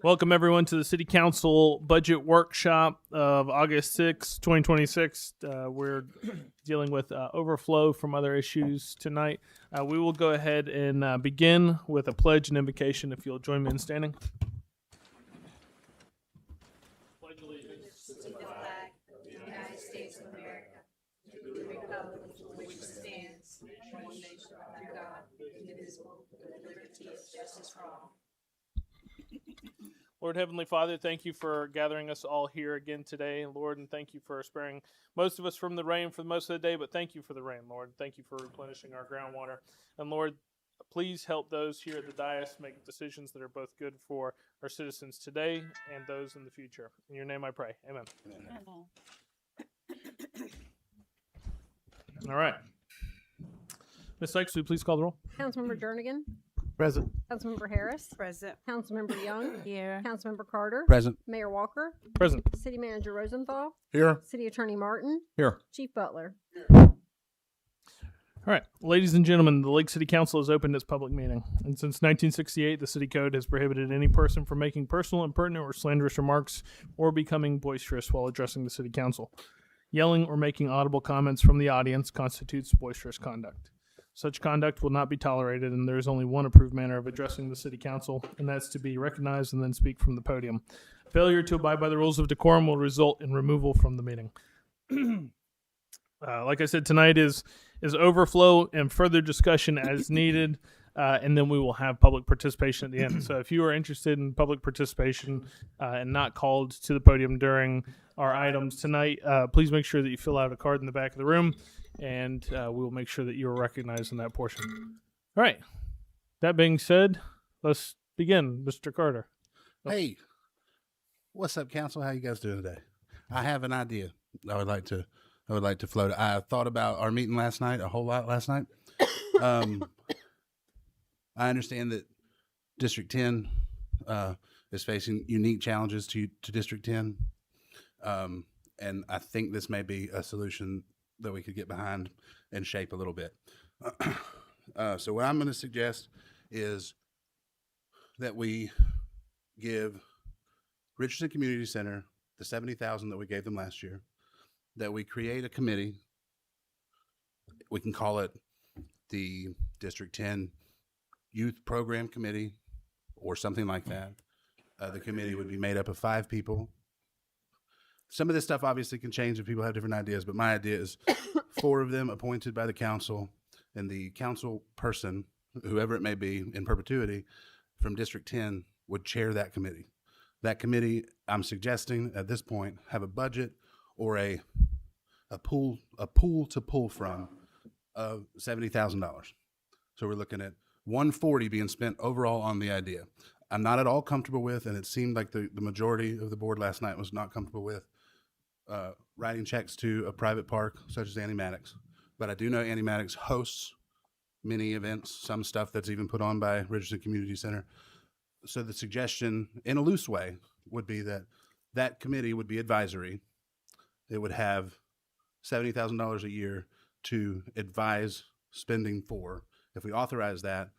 Welcome, everyone, to the City Council Budget Workshop of August 6, 2026. We're dealing with overflow from other issues tonight. We will go ahead and begin with a pledge and invocation, if you'll join me in standing. Pledge allegiance to the flag of the United States of America, to the republic for which it stands, one nation under God, indivisible, with liberty and justice for all. Lord Heavenly Father, thank you for gathering us all here again today, Lord, and thank you for sparing most of us from the rain for most of the day, but thank you for the rain, Lord. Thank you for replenishing our groundwater. And Lord, please help those here at the dais make decisions that are both good for our citizens today and those in the future. In your name I pray. Amen. Amen. All right. Ms. Sykes, will you please call the roll? Councilmember Jernigan. Present. Councilmember Harris. Present. Councilmember Young. Here. Councilmember Carter. Present. Mayor Walker. Present. City Manager Rosenthal. Here. City Attorney Martin. Here. Chief Butler. All right, ladies and gentlemen, the Lake City Council has opened its public meeting. And since 1968, the City Code has prohibited any person from making personal, impertinent, or slanderous remarks or becoming boisterous while addressing the City Council. Yelling or making audible comments from the audience constitutes boisterous conduct. Such conduct will not be tolerated, and there is only one approved manner of addressing the City Council, and that's to be recognized and then speak from the podium. Failure to abide by the rules of decorum will result in removal from the meeting. Like I said, tonight is overflow and further discussion as needed, and then we will have public participation at the end. So if you are interested in public participation and not called to the podium during our items tonight, please make sure that you fill out a card in the back of the room, and we will make sure that you are recognized in that portion. All right. That being said, let's begin. Mr. Carter. Hey, what's up, council? How you guys doing today? I have an idea I would like to float. I thought about our meeting last night a whole lot last night. I understand that District 10 is facing unique challenges to District 10, and I think this may be a solution that we could get behind and shape a little bit. So what I'm going to suggest is that we give Richardson Community Center the $70,000 that we gave them last year, that we create a committee. We can call it the District 10 Youth Program Committee or something like that. The committee would be made up of 5 people. Some of this stuff obviously can change if people have different ideas, but my idea is 4 of them appointed by the council, and the council person, whoever it may be in perpetuity, from District 10 would chair that committee. That committee, I'm suggesting at this point, have a budget or a pool to pull from of $70,000. So we're looking at $140 being spent overall on the idea. I'm not at all comfortable with, and it seemed like the majority of the board last night was not comfortable with, writing checks to a private park such as Annie Maddox. But I do know Annie Maddox hosts many events, some stuff that's even put on by Richardson Community Center. So the suggestion, in a loose way, would be that that committee would be advisory. It would have $70,000 a year to advise spending for. If we authorize that,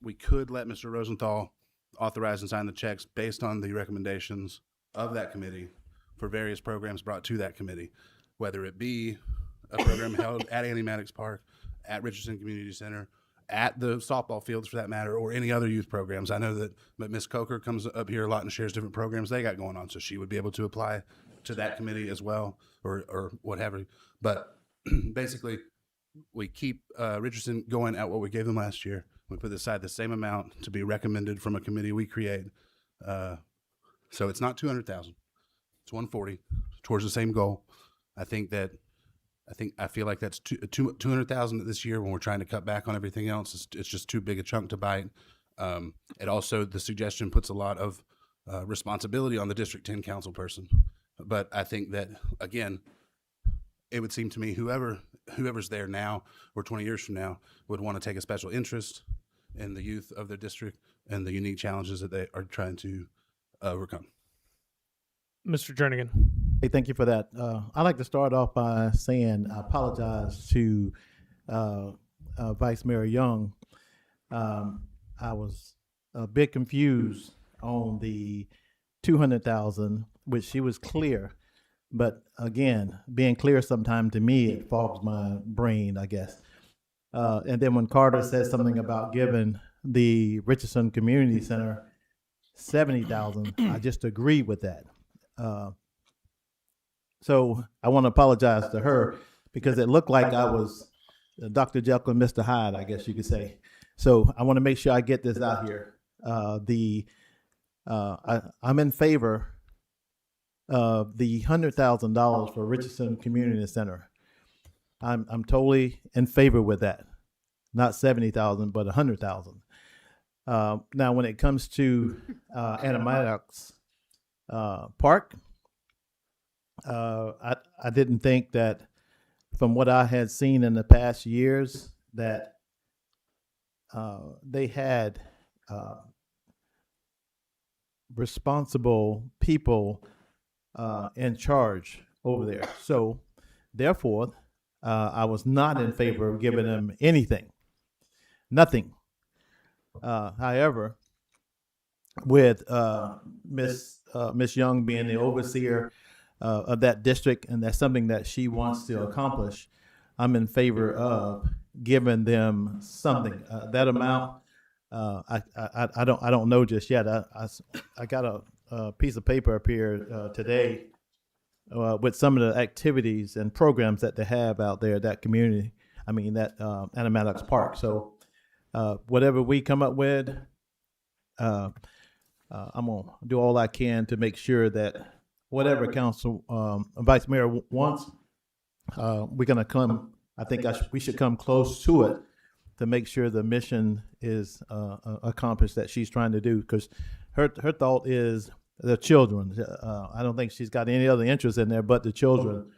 we could let Mr. Rosenthal authorize and sign the checks based on the recommendations of that committee for various programs brought to that committee, whether it be a program held at Annie Maddox Park, at Richardson Community Center, at the softball fields for that matter, or any other youth programs. I know that Ms. Coker comes up here a lot and shares different programs they got going on, so she would be able to apply to that committee as well, or whatever. But basically, we keep Richardson going at what we gave them last year. We put aside the same amount to be recommended from a committee we create. So it's not $200,000. It's $140 towards the same goal. I feel like that's $200,000 this year when we're trying to cut back on everything else. It's just too big a chunk to bite. It also, the suggestion puts a lot of responsibility on the District 10 council person. But I think that, again, it would seem to me whoever's there now or 20 years from now would want to take a special interest in the youth of their district and the unique challenges that they are trying to overcome. Mr. Jernigan. Hey, thank you for that. I'd like to start off by saying I apologize to Vice Mayor Young. I was a bit confused on the 200,000, which she was clear. But again, being clear sometime to me, it fogs my brain, I guess. And then when Carter says something about giving the Richardson Community Center 70,000, I just agree with that. So I want to apologize to her because it looked like I was Dr. Jekyll and Mr. Hyde, I guess you could say. So I want to make sure I get this out here. I'm in favor of the $100,000 for Richardson Community Center. I'm totally in favor with that. Not 70,000, but 100,000. Now, when it comes to Animatics Park, I didn't think that, from what I had seen in the past years, that they had responsible people in charge over there. So, therefore, I was not in favor of giving them anything, nothing. However, with Miss Young being the overseer of that district, and that's something that she wants to accomplish, I'm in favor of giving them something. That amount, I don't know just yet. I got a piece of paper up here today with some of the activities and programs that they have out there, that community. I mean, that Animatics Park. So whatever we come up with, I'm gonna do all I can to make sure that whatever council vice mayor wants, we're gonna come. I think we should come close to it to make sure the mission is accomplished that she's trying to do. Because her thought is the children. I don't think she's got any other interest in there but the children,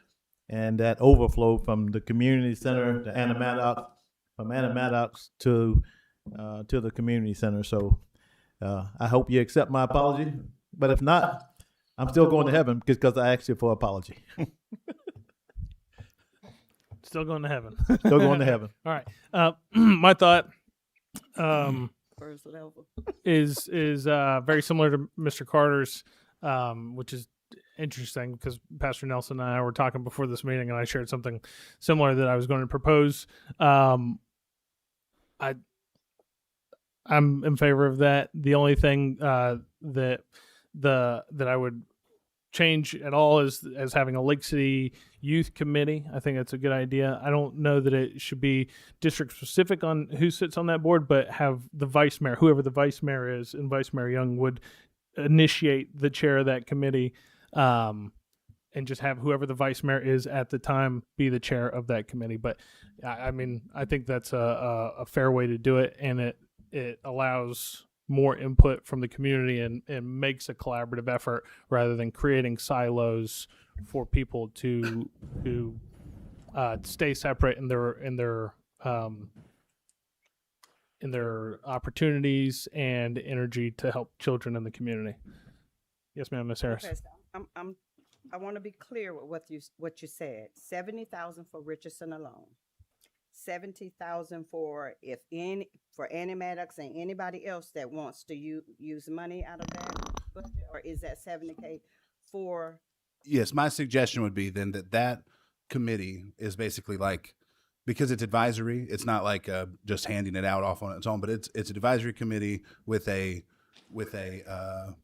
and that overflow from the community center to Animatics, from Animatics to the community center. So I hope you accept my apology. But if not, I'm still going to heaven because I asked you for an apology. Still going to heaven. Still going to heaven. All right. My thought First level. is very similar to Mr. Carter's, which is interesting because Pastor Nelson and I were talking before this meeting, and I shared something similar that I was going to propose. I'm in favor of that. The only thing that I would change at all is as having a Lake City Youth Committee. I think that's a good idea. I don't know that it should be district specific on who sits on that board, but have the vice mayor, whoever the vice mayor is, and Vice Mayor Young would initiate the chair of that committee, and just have whoever the vice mayor is at the time be the chair of that committee. But I mean, I think that's a fair way to do it, and it allows more input from the community and makes a collaborative effort rather than creating silos for people to stay separate in their opportunities and energy to help children in the community. Yes, ma'am, Ms. Harris. Okay, so I want to be clear with what you said. 70,000 for Richardson alone. 70,000 for Animatics and anybody else that wants to use money out of that budget, or is that 70K for? Yes, my suggestion would be then that committee is basically like, because it's advisory, it's not like just handing it out off on its own, but it's an advisory committee with a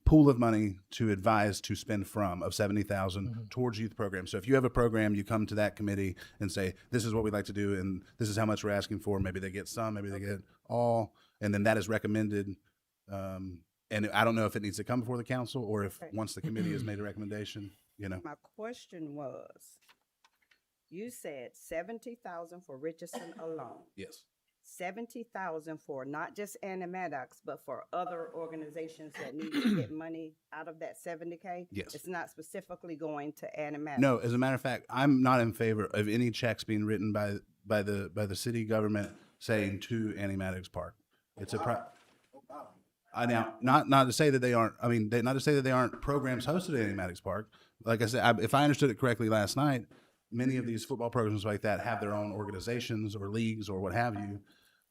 pool of money to advise to spend from of 70,000 towards youth programs. So if you have a program, you come to that committee and say, this is what we'd like to do, and this is how much we're asking for. Maybe they get some, maybe they get all, and then that is recommended. And I don't know if it needs to come before the council or if once the committee has made a recommendation, My question was, you said 70,000 for Richardson alone. Yes. 70,000 for not just Animatics, but for other organizations that need to get money out of that 70K? Yes. It's not specifically going to Animatics? No, as a matter of fact, I'm not in favor of any checks being written by the city government saying to Animatics Park. It's now not to say that they aren't. I mean, not to say that they aren't programs hosted at Animatics Park. Like I said, if I understood it correctly last night, many of these football programs like that have their own organizations or leagues or what have you.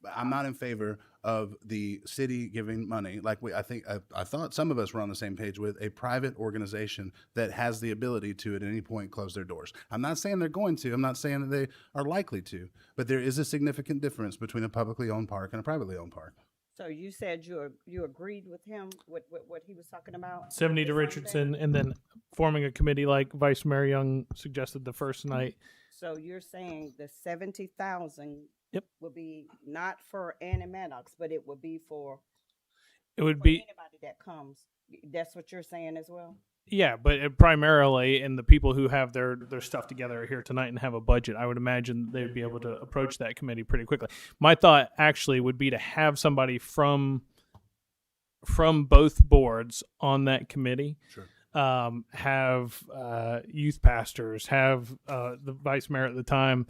But I'm not in favor of the city giving money. Like I thought some of us were on the same page with a private organization that has the ability to at any point close their doors. I'm not saying they're going to. I'm not saying that they are likely to. But there is a significant difference between a publicly owned park and a privately owned park. So you said you agreed with him, with what he was talking about? 70 to This Richardson, Sunday? and then forming a committee like Vice Mayor Young suggested the first night. So you're saying the 70,000 Yep. will be not for Annie Maddox, but it will be for It would for be, anybody that comes. That's what you're saying as well? yeah, but primarily, and the people who have their stuff together are here tonight and have a budget, I would imagine they would be able to approach that committee pretty quickly. My thought actually would be to have somebody from both boards on that committee. Sure. Have youth pastors, have the vice mayor at the time,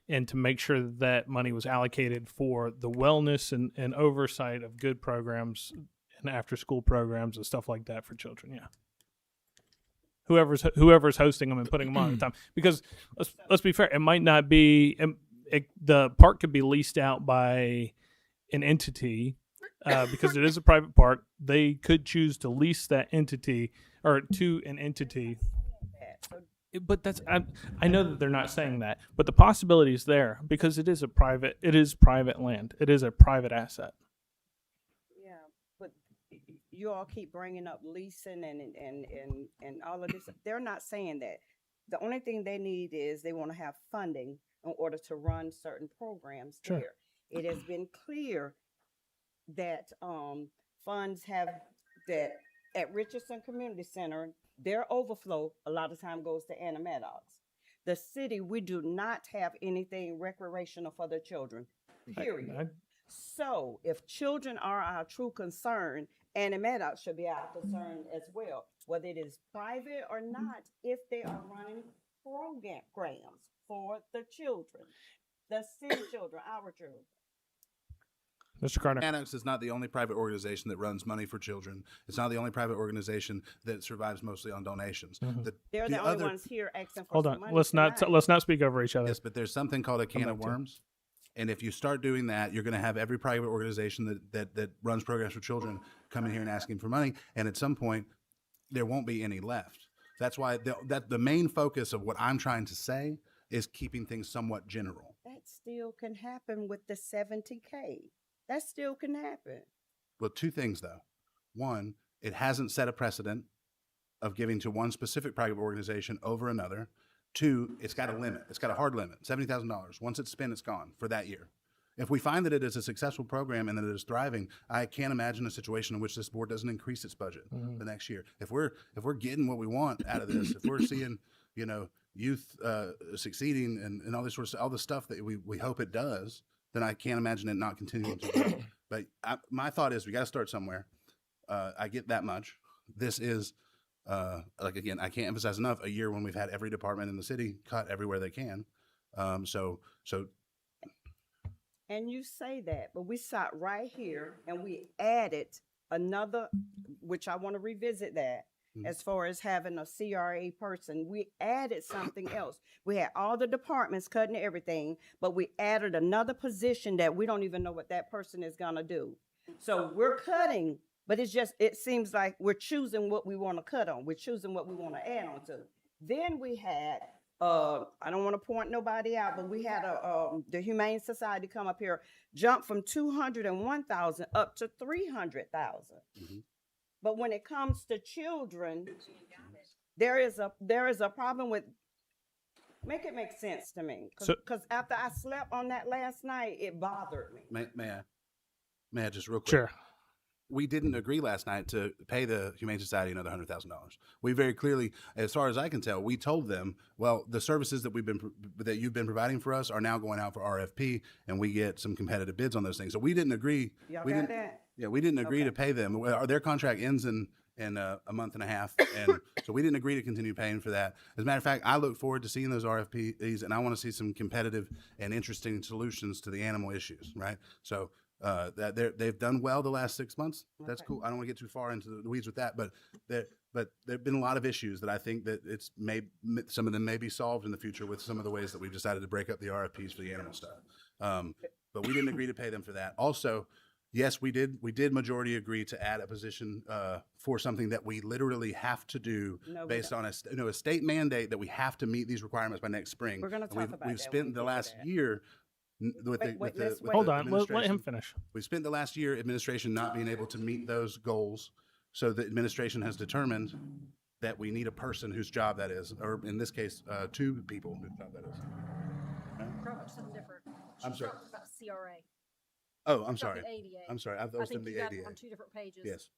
and to make sure that money was allocated for the wellness and oversight of good programs and after school programs and stuff like that for children. Yeah. Whoever's hosting them and putting them on at the time, because let's be fair, it might not be the park could be leased out by an entity because it is a private park. They could choose to lease that entity or to an entity. But that's I know that they're not saying that, but the possibility is there because it is private land. It is a private asset. Yeah, but you all keep bringing up leasing and all of this. They're not saying that. The only thing they need is they want to have funding in order to run certain programs Sure. there. It has been clear that funds have that at Richardson Community Center, their overflow a lot of time goes to Anna Maddox. The city, we do not have anything recreational for the children, period. So if children are our true concern, Annie Maddox should be our concern as well, whether it is private or not, if they are running programs for the children, the city children, our children. Mr. Carter. Annex is not the only private organization that runs money for children. It's not the only private organization that survives mostly on donations. They're the only ones here asking for Hold some on. money Let's not speak over each other. Yes, but there's something called a can of back to it. worms. And if you start doing that, you're going to have every private organization that runs programs for children come in here and asking for money. And at some point, there won't be any left. That's why the main focus of what I'm trying to say is keeping things somewhat general. That still can happen with the 70K. That still can happen. Well, two things, though. One, it hasn't set a precedent of giving to one specific private organization over another. Two, it's got a limit. It's got a hard limit, $70,000. Once it's spent, it's gone for that year. If we find that it is a successful program and that it is thriving, I can't imagine a situation in which this board doesn't increase its budget the next year. If we're getting what we want out of this, if we're seeing, youth succeeding and all this sort of all the stuff that we hope it does, then I can't imagine it not continuing to grow. But my thought is we got to start somewhere. I get that much. This is again, I can't emphasize enough, a year when we've had every department in the city cut everywhere they can. So. And you say that, but we sat right here and we added another, which I want to revisit that. As far as having a CRA person, we added something else. We had all the departments cutting everything, but we added another position that we don't even know what that person is gonna do. So we're cutting, but it seems like we're choosing what we want to cut on. We're choosing what we want to add on to. Then we had, I don't want to point nobody out, but we had the Humane Society come up here, jump from 201,000 up to 300,000. But when it comes to children, there is a problem with. Make it make sense to me, because after I slept on that last night, it bothered me. May I just real quick? Sure. We didn't agree last night to pay the Humane Society another $100,000. We very clearly, as far as I can tell, we told them, well, the services that you've been providing for us are now going out for RFP, and we get some competitive bids on those things. So we didn't agree. Y'all we got didn't, that? Yeah, we didn't agree Okay. to pay them. Their contract ends in a month and a half, and so we didn't agree to continue paying for that. As a matter of fact, I look forward to seeing those RFPs, and I want to see some competitive and interesting solutions to the animal issues. Right, so. They've done well the last 6 months. That's Okay. cool. I don't want to get too far into the weeds with that, but there've been a lot of issues that I think that some of them may be solved in the future with some of the ways that we've decided to break up the RFPs for the animal stuff. but we didn't agree to pay them for that. Also, yes, we did majority agree to add a position for something that we literally have to do No, we based don't. on a state mandate that we have to meet these requirements by next spring. We're gonna And talk we've, about we've that when spent we the get to last that. year with Wait, wait, let's with wait. Hold the on. Let him administration- finish. We spent the last year administration not being able to meet those goals. So the administration has determined that we need a person whose job that is, or in this case, 2 people whose job that is. Probably something different. I'm She's sorry. talking about CRA. Oh, I'm About sorry. the ADA. I'm sorry. I I was think in the you got it ADA. on 2 different pages. Yes.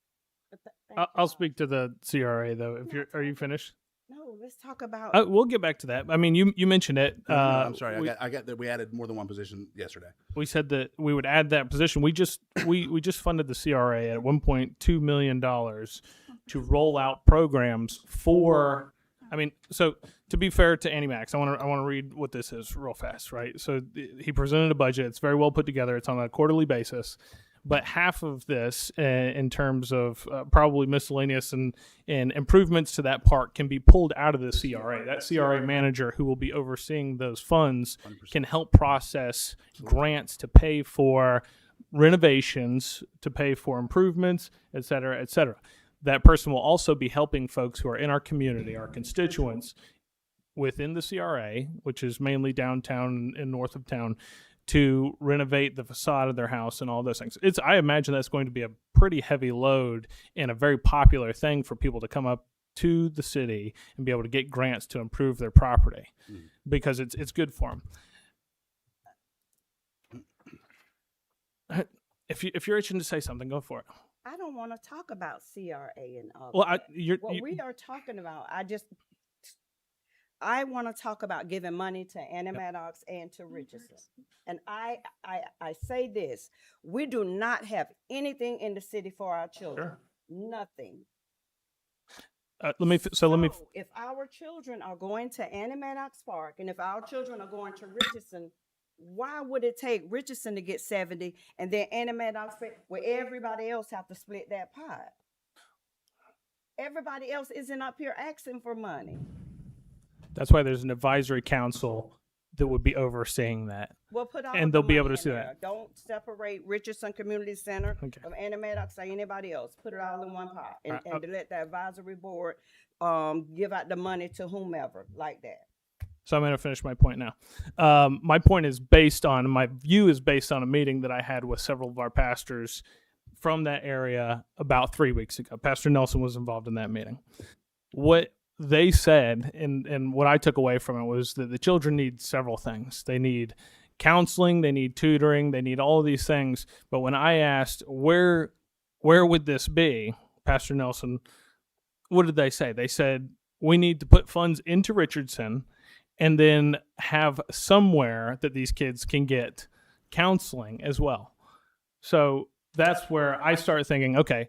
I'll speak to the CRA though. If you're, are you finished? No, let's talk about. We'll get back to that. I mean, you mentioned it. No, I'm sorry. We, I got that we added more than one position yesterday. we said that we would add that position. We just funded the CRA at $1.2 million to roll out programs for. I mean, so to be fair to Annie Max, I want to read what this is real fast, right? So he presented a budget. It's very well put together. It's on a quarterly basis. But half of this, in terms of probably miscellaneous and improvements to that park, can be pulled out of the CRA. That CRA manager who will be overseeing those funds 100%. can help process grants to pay for renovations, to pay for improvements, et cetera, et cetera. That person will also be helping folks who are in our community, our constituents, within the CRA, which is mainly downtown and north of town, to renovate the facade of their house and all those things. I imagine that's going to be a pretty heavy load and a very popular thing for people to come up to the city and be able to get grants to improve their property because it's good for them. If you're itching to say something, go for it. I don't want to talk about CRA and all. Well, that. What we are talking about, I want to talk about giving money to Annie Maddox and to Richardson. And I say this, we do not have anything in the city for our children. Sure. Nothing. Let me. So if our children are going to Annie Maddox Park and if our children are going to Richardson, why would it take Richardson to get 70 and then Annie Maddox, where everybody else have to split that pie? Everybody else isn't up here asking for money. That's why there's an advisory council that would be overseeing that. Well, put all And of the they'll be able money to see in there. that. Don't separate Richardson Community Center Okay. from Annie Maddox or anybody else. Put it all in one pot and, All right, to let the advisory board give out the money to whomever like that. So I'm going to finish my point now. My point is my view is based on a meeting that I had with several of our pastors from that area about 3 weeks ago. Pastor Nelson was involved in that meeting. What they said, and what I took away from it, was that the children need several things. They need counseling, they need tutoring, they need all of these things. But when I asked where would this be, Pastor Nelson, what did they say? They said, we need to put funds into Richardson and then have somewhere that these kids can get counseling as well. So that's where I started thinking, okay,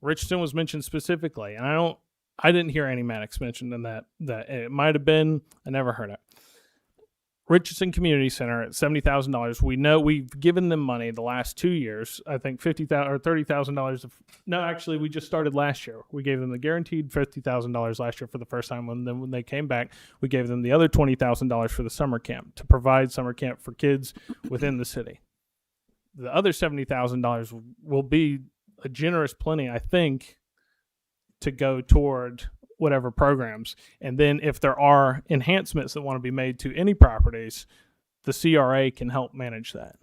Richardson was mentioned specifically, and I didn't hear Annie Maddox mentioned in that it might have been, I never heard it. Richardson Community Center at $70,000. We know we've given them money the last 2 years. I think $50,000 or $30,000. No, actually, we just started last year. We gave them the guaranteed $50,000 last year for the first time. When they came back, we gave them the other $20,000 for the summer camp to provide summer camp for kids within the city. The other $70,000 will be a generous plenty, I think, to go toward whatever programs. And then if there are enhancements that want to be made to any properties, the CRA can help manage that.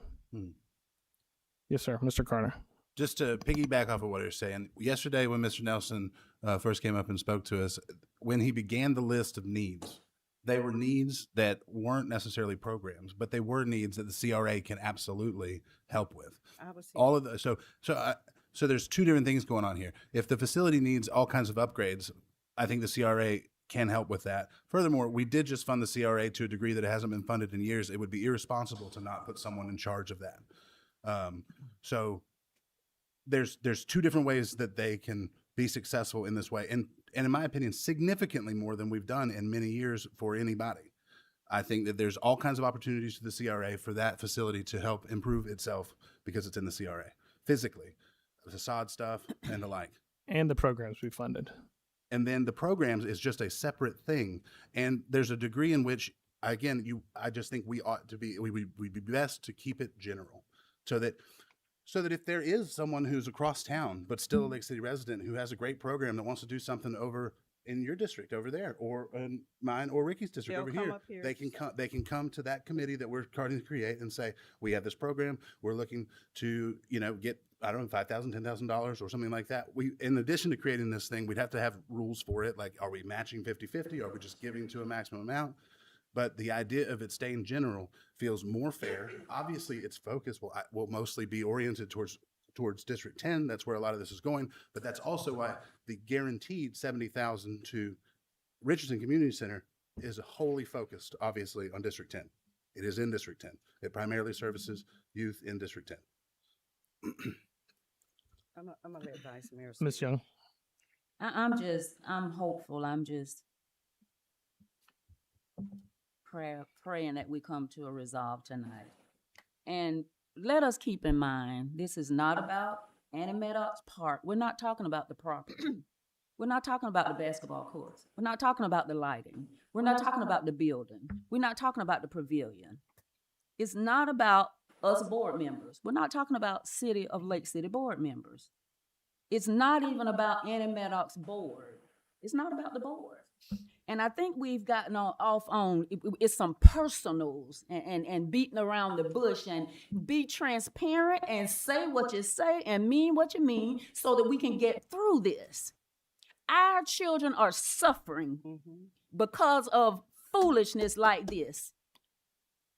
Yes, sir. Mr. Carter. Just to piggyback off of what you're saying, yesterday when Mr. Nelson first came up and spoke to us, when he began the list of needs, they were needs that weren't necessarily programs, but they were needs that the CRA can absolutely help with. I was All of the so there's two different things going on here. If the facility needs all kinds of upgrades, I think the CRA can help with that. Furthermore, we did just fund the CRA to a degree that it hasn't been funded in years. It would be irresponsible to not put someone in charge of that. So there's two different ways that they can be successful in this way, and in my opinion, significantly more than we've done in many years for anybody. I think that there's all kinds of opportunities to the CRA for that facility to help improve itself because it's in the CRA physically, the facade stuff and the like. And the programs we funded. And then the programs is just a separate thing. And there's a degree in which I just think we ought to be, we'd be best to keep it general so that if there is someone who's across town, but still a Lake City resident who has a great program that wants to do something over in your district over there, or in mine or Ricky's district They'll over come here, up here. they can come to that committee that we're trying to create and say, we have this program, we're looking to, get, I don't know, $5,000, $10,000 or something like that. We, in addition to creating this thing, we'd have to have rules for it. Like, are we matching 50-50? Are we just giving to a maximum amount? But the idea of it staying general feels more fair. Obviously, its focus will mostly be oriented towards District 10. That's where a lot of this is going. But that's also why the guaranteed $70,000 to Richardson Community Center is wholly focused, obviously, on District 10. It is in District 10. It primarily services youth in District 10. I'm gonna let Vice Mayor Ms. speak. Young. I'm hopeful. I'm just praying that we come to a resolve tonight. And let us keep in mind, this is not about Annie Meadows Park. We're not talking about the property. We're not talking about the basketball courts. We're not talking about the lighting. We're not talking about the building. We're not talking about the pavilion. It's not about us board members. We're not talking about City of Lake City board members. It's not even about Annie Maddox board. It's not about the board. And I think we've gotten off on it's some personals and beating around the bush, and be transparent and say what you say and mean what you mean so that we can get through this. Our children are suffering because of foolishness like this.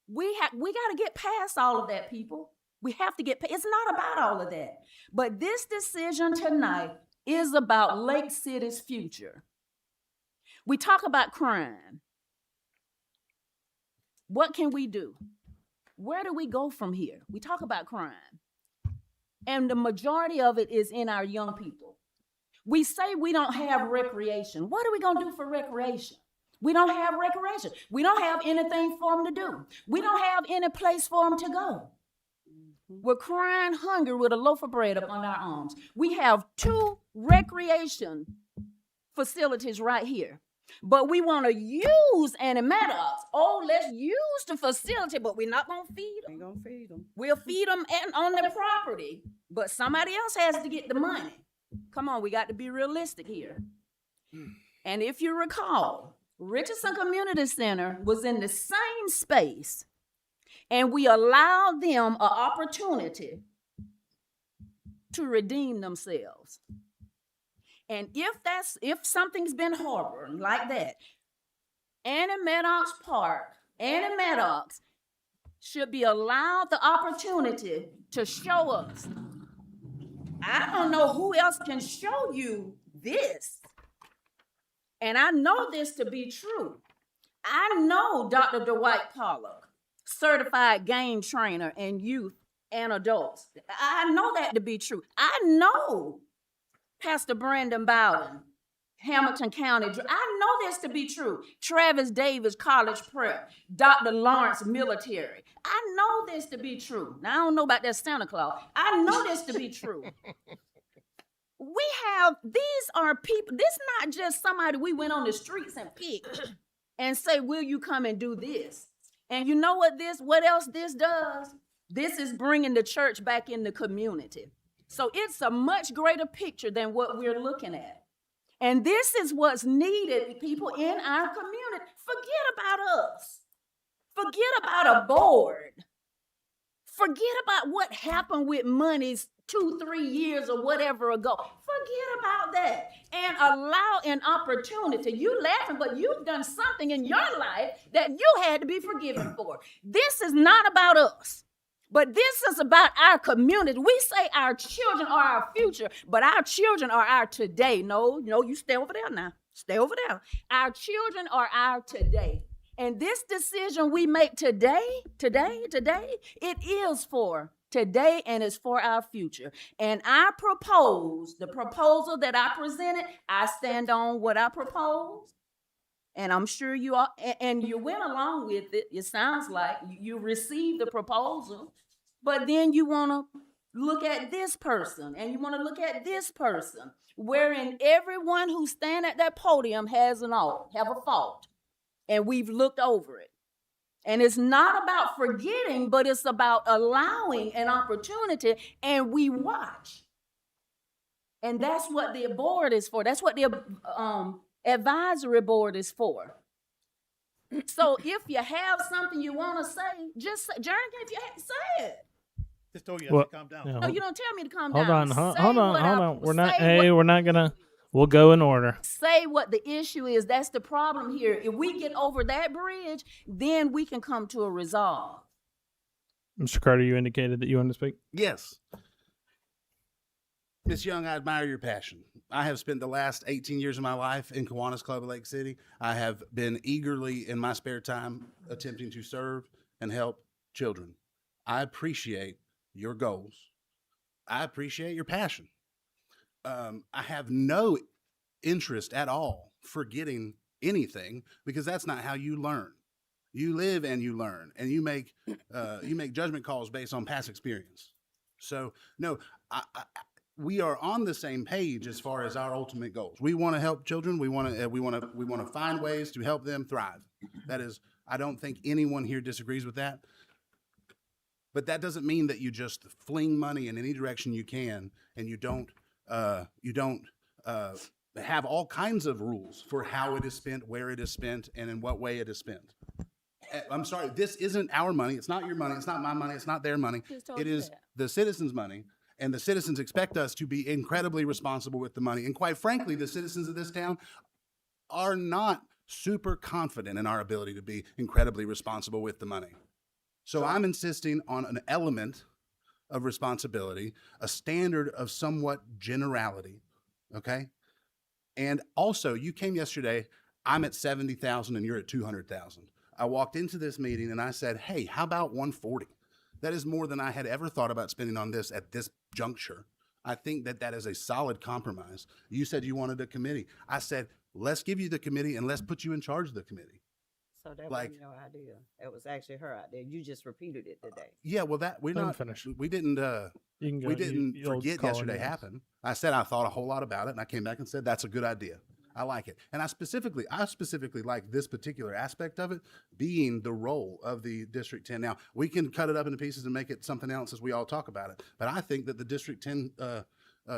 We got to get past all of that, people. We have to it's not about all of that. But this decision tonight is about Lake City's future. We talk about crime. What can we do? Where do we go from here? We talk about crime. And the majority of it is in our young people. We say we don't have recreation. What are we going to do for recreation? We don't have recreation. We don't have anything for them to do. We don't have any place for them to go. We're crying hunger with a loaf of bread up on our arms. We have 2 recreation facilities right here. But we want to use Annie Maddox. Oh, let's use the facility, but we're not going to feed them. Ain't gonna feed them. We'll feed them on the property, but somebody else has to get the money. Come on, we got to be realistic here. And if you recall, Richardson Community Center was in the same space, and we allowed them an opportunity to redeem themselves. And if something's been harboring like that, Annie Maddox Park, Annie Maddox should be allowed the opportunity to show us. I don't know who else can show you this. And I know this to be true. I know Dr. Dwight Pollock, certified game trainer in youth and adults. I know that to be true. I know Pastor Brandon Bowden, Hamilton County. I know this to be true. Travis Davis, College Prep. Dr. Lawrence, military. I know this to be true. Now, I don't know about that Santa Claus. I know this to be true. These are people, this not just somebody we went on the streets and picked and say, will you come and do this? And you know what else this does? This is bringing the church back in the community. So it's a much greater picture than what we're looking at. And this is what's needed, people in our community. Forget about us. Forget about a board. Forget about what happened with monies 2-3 years or whatever ago. Forget about that and allow an opportunity. You laughing, but you've done something in your life that you had to be forgiven for. This is not about us, but this is about our community. We say our children are our future, but our children are our today. No, you stay over there now. Stay over there. Our children are our today. And this decision we make today, it is for today and it's for our future. And I propose, the proposal that I presented, I stand on what I proposed. And I'm sure you all, and you went along with it. It sounds like you received the proposal, but then you want to look at this person and you want to look at this person, wherein everyone who stand at that podium have a fault. And we've looked over it. And it's not about forgetting, but it's about allowing an opportunity, and we watch. And that's what the board is for. That's what the advisory board is for. So if you have something you want to say, just say, Jernigan, if you have, say it. Just told you Well, calm down. yeah, No, you don't tell me to calm hold down. on, hold Say on, what hold I- on. We're not. say Hey, what- we're not gonna. We'll go in order. Say what the issue is. That's the problem here. If we get over that bridge, then we can come to a resolve. Mr. Carter, you indicated that you wanted to speak. Yes. Miss Young, I admire your passion. I have spent the last 18 years of my life in Kiwanis Club of Lake City. I have been eagerly in my spare time attempting to serve and help children. I appreciate your goals. I appreciate your passion. I have no interest at all forgetting anything because that's not how you learn. You live and you learn, and you make judgment calls based on past experience. So no, we are on the same page as far as our ultimate goals. We want to help children. We want to find ways to help them thrive. That is, I don't think anyone here disagrees with that. But that doesn't mean that you just fling money in any direction you can, and you don't have all kinds of rules for how it is spent, where it is spent, and in what way it is spent. I'm sorry, this isn't our money. It's not your money. It's not my money. It's not their money. Just told It you is that. the citizens' money, and the citizens expect us to be incredibly responsible with the money. And quite frankly, the citizens of this town are not super confident in our ability to be incredibly responsible with the money. So I'm insisting on an element of responsibility, a standard of somewhat generality, okay? And also, you came yesterday, I'm at 70,000 and you're at 200,000. I walked into this meeting and I said, hey, how about 140? That is more than I had ever thought about spending on this at this juncture. I think that that is a solid compromise. You said you wanted a committee. I said, let's give you the committee and let's put you in charge of the committee. So that Like- wasn't your idea. That was actually her idea. You just repeated it today. Yeah, well, that we're Let him not finish. We didn't. You can go. We didn't you'll forget call yesterday in yours. happened. I said I thought a whole lot about it, and I came back and said that's a good idea. I like it, and I specifically like this particular aspect of it being the role of the District 10. Now we can cut it up into pieces and make it something else as we all talk about it, but I think that the District 10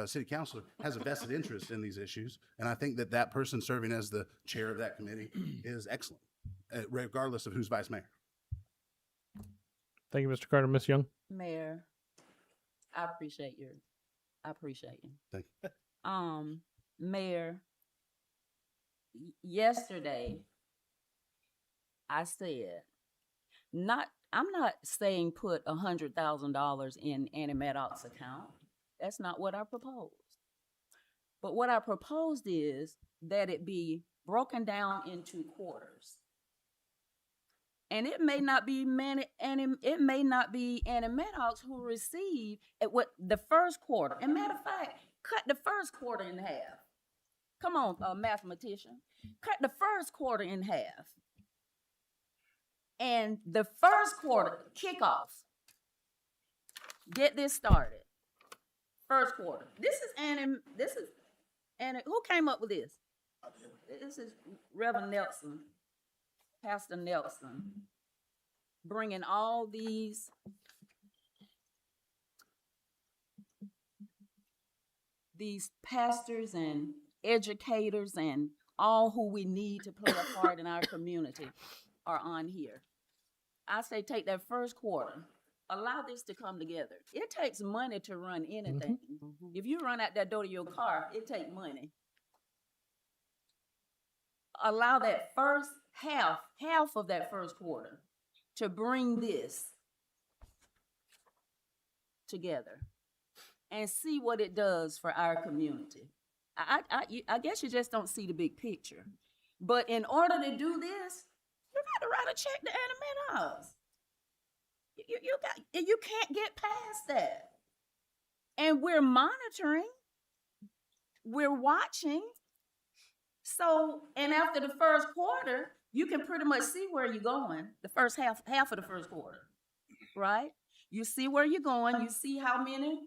City Councilor has a vested interest in these issues, and I think that that person serving as the chair of that committee is excellent, regardless of who's vice mayor. Thank you, Mr. Carter. Miss Young. Mayor, I appreciate you. Thank Mayor, yesterday I said, I'm not saying put $100,000 in Annie Maddox's account. That's not what I proposed. But what I proposed is that it be broken down into quarters. And it may not be Annie Maddox who receive at what the first quarter. And matter of fact, cut the first quarter in half. Come on, mathematician. Cut the first quarter in half. And the first quarter, kickoff. Get this started. First quarter. This is Annie. Who came up with this? This is Reverend Nelson, Pastor Nelson, bringing all these pastors and educators and all who we need to play a part in our community are on here. I say take that first quarter. Allow this to come together. It takes money to run anything. If you run out that door to your car, it takes money. Allow that first half of that first quarter to bring this together and see what it does for our community. I guess you just don't see the big picture. But in order to do this, you got to write a check to Annie Maddox. You can't get past that. And we're monitoring. We're watching. So, and after the first quarter, you can pretty much see where you're going. The first half of the first quarter, right? You see where you're going. You see how many.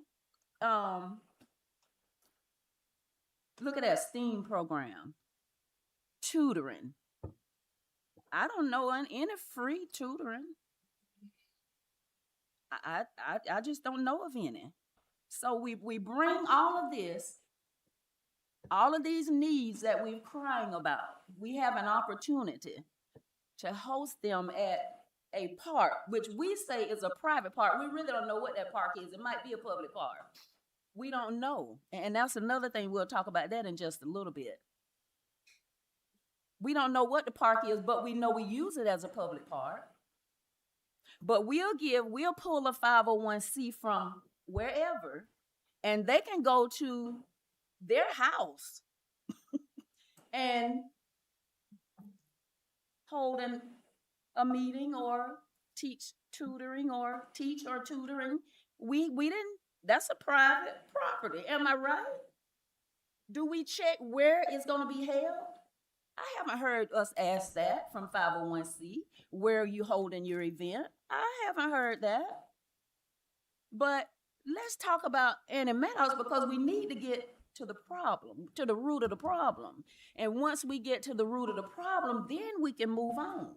Look at that STEAM program, tutoring, I don't know any free tutoring. I just don't know of any. So we bring all of this, all of these needs that we're crying about. We have an opportunity to host them at a park, which we say is a private park. We really don't know what that park is. It might be a public park. We don't know. And that's another thing. We'll talk about that in just a little bit. We don't know what the park is, but we know we use it as a public park. But we'll pull a 501c from wherever, and they can go to their house and hold a meeting or teach tutoring or teach or tutoring. We didn't, that's a private property. Am I right? Do we check where it's going to be held? I haven't heard us ask that from 501c. Where are you holding your event? I haven't heard that. But let's talk about Annie Meadows, because we need to get to the problem, to the root of the problem. And once we get to the root of the problem, then we can move on.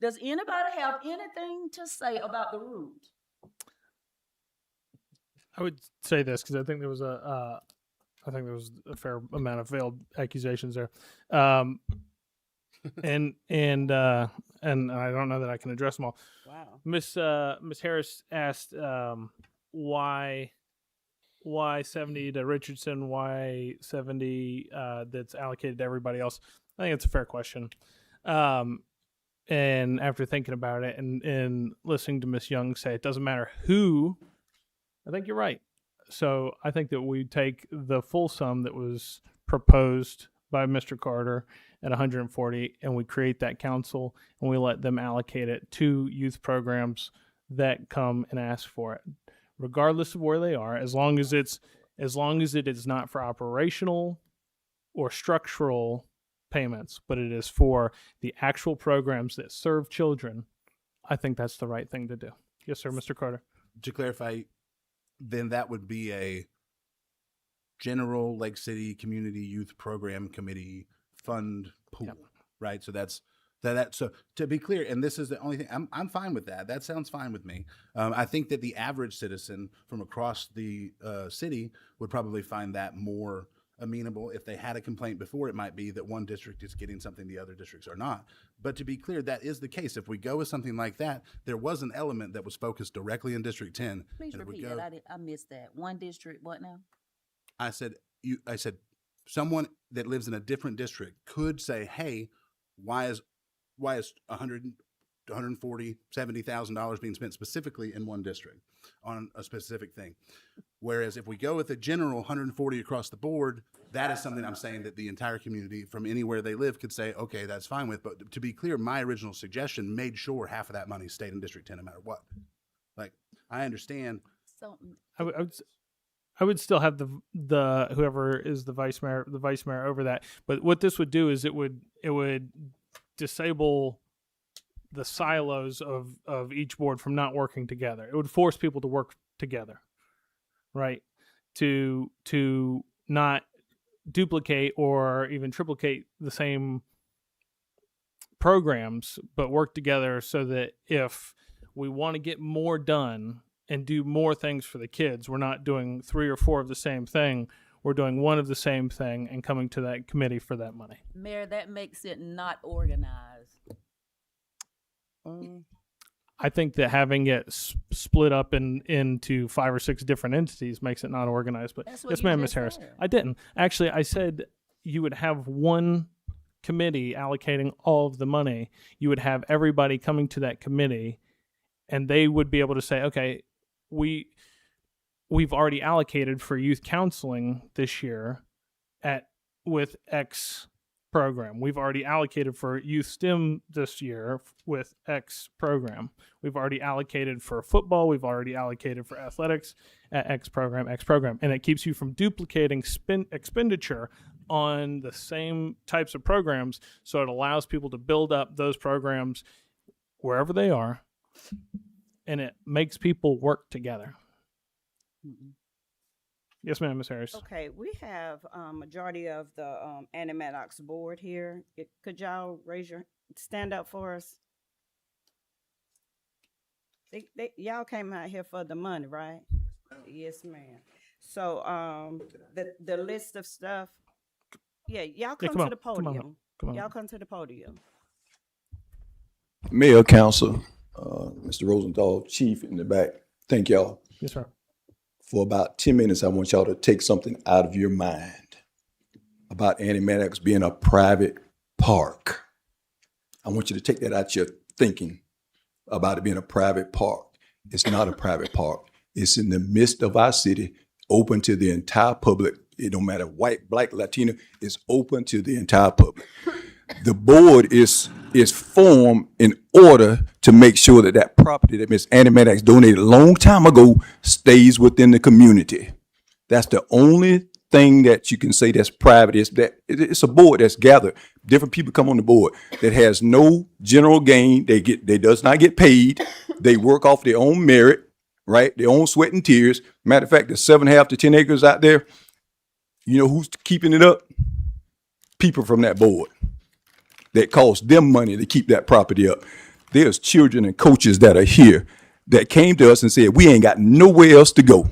Does anybody have anything to say about the root? I would say this because I think there was a fair amount of veiled accusations there, and I don't know that I can address them all. Wow. Miss Harris asked why 70 to Richardson, why 70 that's allocated to everybody else. I think it's a fair question. And after thinking about it and listening to Miss Young say it doesn't matter who, I think you're right. So I think that we take the full sum that was proposed by Mr. Carter at 140, and we create that council, and we let them allocate it to youth programs that come and ask for it, regardless of where they are, as long as it is not for operational or structural payments, but it is for the actual programs that serve children. I think that's the right thing to do. Yes, sir, Mr. Carter. To clarify, then that would be a general Lake City Community Youth Program Committee fund pool, Yep. right? So that's that. So to be clear, and this is the only thing, I'm fine with that. That sounds fine with me. I think that the average citizen from across the city would probably find that more amenable. If they had a complaint before, it might be that one district is getting something the other districts are not. But to be clear, that is the case. If we go with something like that, there was an element that was focused directly in District 10. Please and if we repeat go, that. I missed that. One district, what now? I said someone that lives in a different district could say, hey, why is $140,000, $70,000 being spent specifically in one district on a specific thing? Whereas if we go with a general 140 across the board, that is something I'm saying that the entire community from anywhere they live could say, okay, that's fine with. But to be clear, my original suggestion made sure half of that money stayed in District 10 no matter what. Like, I understand. So I would still have the whoever is the vice mayor over that. But what this would do is it would disable the silos of each board from not working together. It would force people to work together, right? To not duplicate or even triplicate the same programs, but work together so that if we want to get more done and do more things for the kids, we're not doing 3 or 4 of the same thing. We're doing one of the same thing and coming to that committee for that money. Mayor, that makes it not organized. I think that having it split up into 5 or 6 different entities makes it not organized. But That's what yes, you ma'am, just Ms. Harris. said. I didn't. Actually, I said you would have one committee allocating all of the money. You would have everybody coming to that committee, and they would be able to say, okay, we've already allocated for youth counseling this year with X program. We've already allocated for youth STEM this year with X program. We've already allocated for football. We've already allocated for athletics at X program. And it keeps you from duplicating expenditure on the same types of programs. So it allows people to build up those programs wherever they are, and it makes people work together. Yes, ma'am, Ms. Harris. Okay, we have majority of the Annie Maddox board here. Could y'all raise your stand up for us? Y'all came out here for the money, right? Yes, ma'am. So, the list of stuff, yeah, y'all come come to on, the come on, podium. come on. Y'all come to the podium. Mayor, Council, Mr. Rosenthal, Chief in the back, thank y'all. Yes, sir. For about 10 minutes, I want y'all to take something out of your mind about Annie Maddox being a private park. I want you to take that out your thinking about it being a private park. It's not a private park. It's in the midst of our city, open to the entire public. It don't matter white, black, Latino, it's open to the entire public. The board is formed in order to make sure that that property that Ms. Annie Maddox donated a long time ago stays within the community. That's the only thing that you can say that's private. Is that it's a board that's gathered. Different people come on the board that has no general gain. They does not get paid. They work off their own merit, right? Their own sweat and tears. Matter of fact, there's 7.5 to 10 acres out there. You know who's keeping it up? People from that board. That cost them money to keep that property up. There's children and coaches that are here that came to us and said, we ain't got nowhere else to go.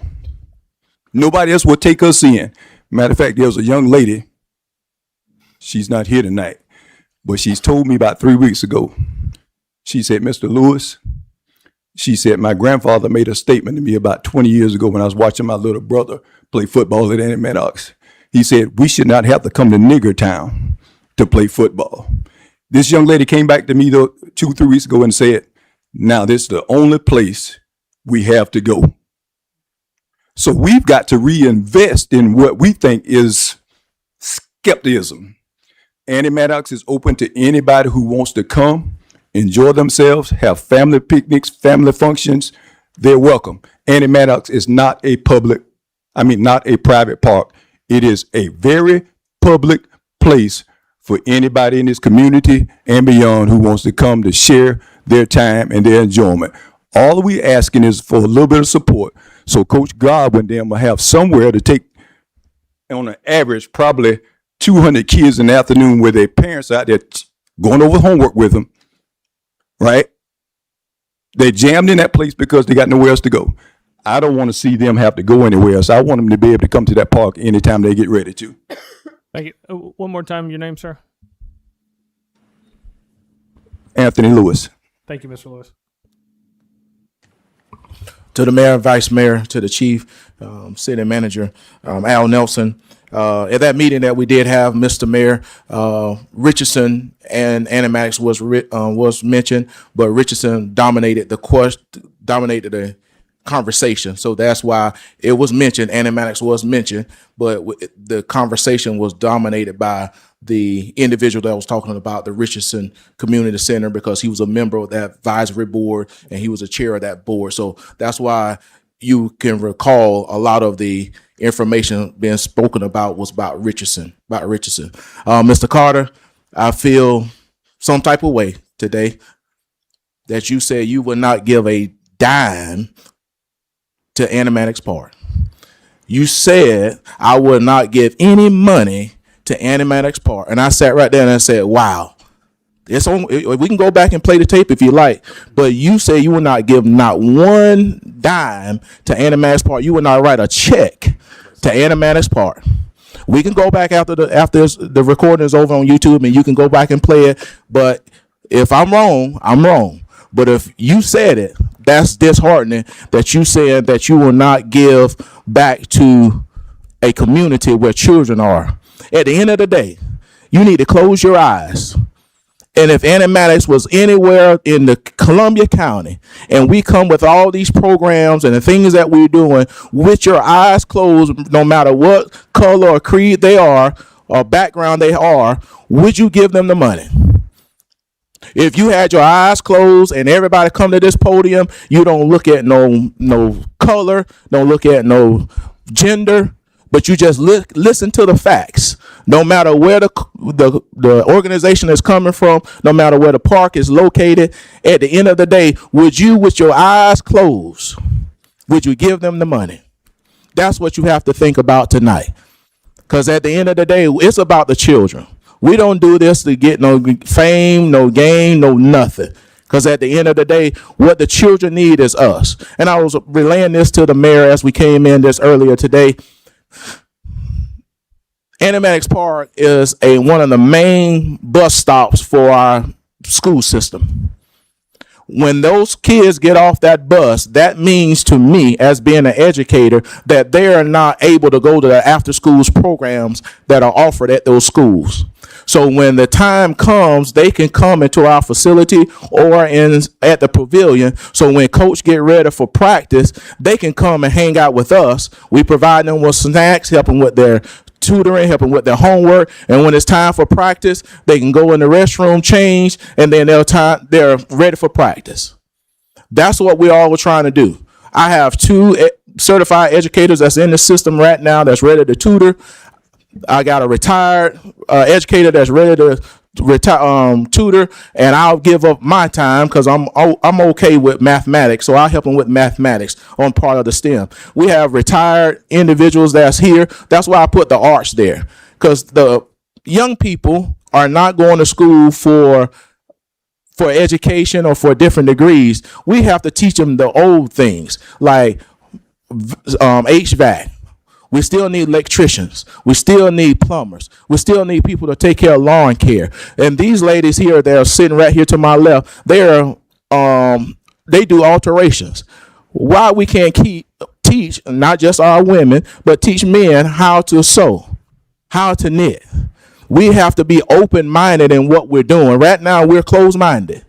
Nobody else will take us in. Matter of fact, there was a young lady, she's not here tonight, but she's told me about 3 weeks ago. She said, Mr. Lewis, she said, my grandfather made a statement to me about 20 years ago when I was watching my little brother play football at Annie Maddox. He said, we should not have to come to Nigger Town to play football. This young lady came back to me 2-3 weeks ago and said, now this is the only place we have to go. So we've got to reinvest in what we think is skepticism. Annie Maddox is open to anybody who wants to come, enjoy themselves, have family picnics, family functions. They're welcome. Annie Maddox is not a private park. It is a very public place for anybody in this community and beyond who wants to come to share their time and their enjoyment. All we asking is for a little bit of support. So Coach Godwin then will have somewhere to take, on an average, probably 200 kids in the afternoon with their parents out there going over homework with them, right? They jammed in that place because they got nowhere else to go. I don't want to see them have to go anywhere else. I want them to be able to come to that park anytime they get ready to. Thank you. One more time, your name, sir? Anthony Lewis. Thank you, Mr. Lewis. To the mayor, vice mayor, to the chief, city manager, Al Nelson. At that meeting that we did have, Mr. Mayor, Richardson and Annie Maddox was mentioned, but Richardson dominated the conversation. So that's why it was mentioned. Annie Maddox was mentioned, but the conversation was dominated by the individual that was talking about the Richardson Community Center, because he was a member of that advisory board and he was a chair of that board. So that's why you can recall a lot of the information being spoken about was about Richardson. Mr. Carter, I feel some type of way today that you said you would not give a dime to Annie Maddox Park. You said I would not give any money to Annie Maddox Park. And I sat right there and I said, wow. It's on. We can go back and play the tape if you like, but you say you will not give not one dime to Annie Maddox Park. You will not write a check to Annie Maddox Park. We can go back after the recording is over on YouTube, and you can go back and play it. But if I'm wrong, I'm wrong. But if you said it, that's disheartening that you said that you will not give back to a community where children are. At the end of the day, you need to close your eyes. And if Annie Maddox was anywhere in the Columbia County, and we come with all these programs and the things that we're doing with your eyes closed, no matter what color or creed they are or background they are, would you give them the money? If you had your eyes closed and everybody come to this podium, you don't look at no color, don't look at no gender, but you just listen to the facts. No matter where the organization is coming from, no matter where the park is located, at the end of the day, would you, with your eyes closed, would you give them the money? That's what you have to think about tonight. Because at the end of the day, it's about the children. We don't do this to get no fame, no gain, no nothing. Because at the end of the day, what the children need is us. And I was relaying this to the mayor as we came in this earlier today. Animatics Park is one of the main bus stops for our school system. When those kids get off that bus, that means to me, as being an educator, that they are not able to go to the after schools programs that are offered at those schools. So when the time comes, they can come into our facility or at the pavilion. So when coach get ready for practice, they can come and hang out with us. We provide them with snacks, help them with their tutoring, helping with their homework, and when it's time for practice, they can go in the restroom, change, and then they're ready for practice. That's what we all were trying to do. I have 2 certified educators that's in the system right now that's ready to tutor. I got a retired educator that's ready to tutor, and I'll give up my time because I'm okay with mathematics, so I'll help them with mathematics on part of the STEM. We have retired individuals that's here. That's why I put the arts there, because the young people are not going to school for education or for different degrees. We have to teach them the old things like HVAC. We still need electricians. We still need plumbers. We still need people to take care of lawn care. And these ladies here that are sitting right here to my left, they do alterations. Why we can't teach not just our women, but teach men how to sew, how to knit. We have to be open-minded in what we're doing. Right now, we're closed-minded.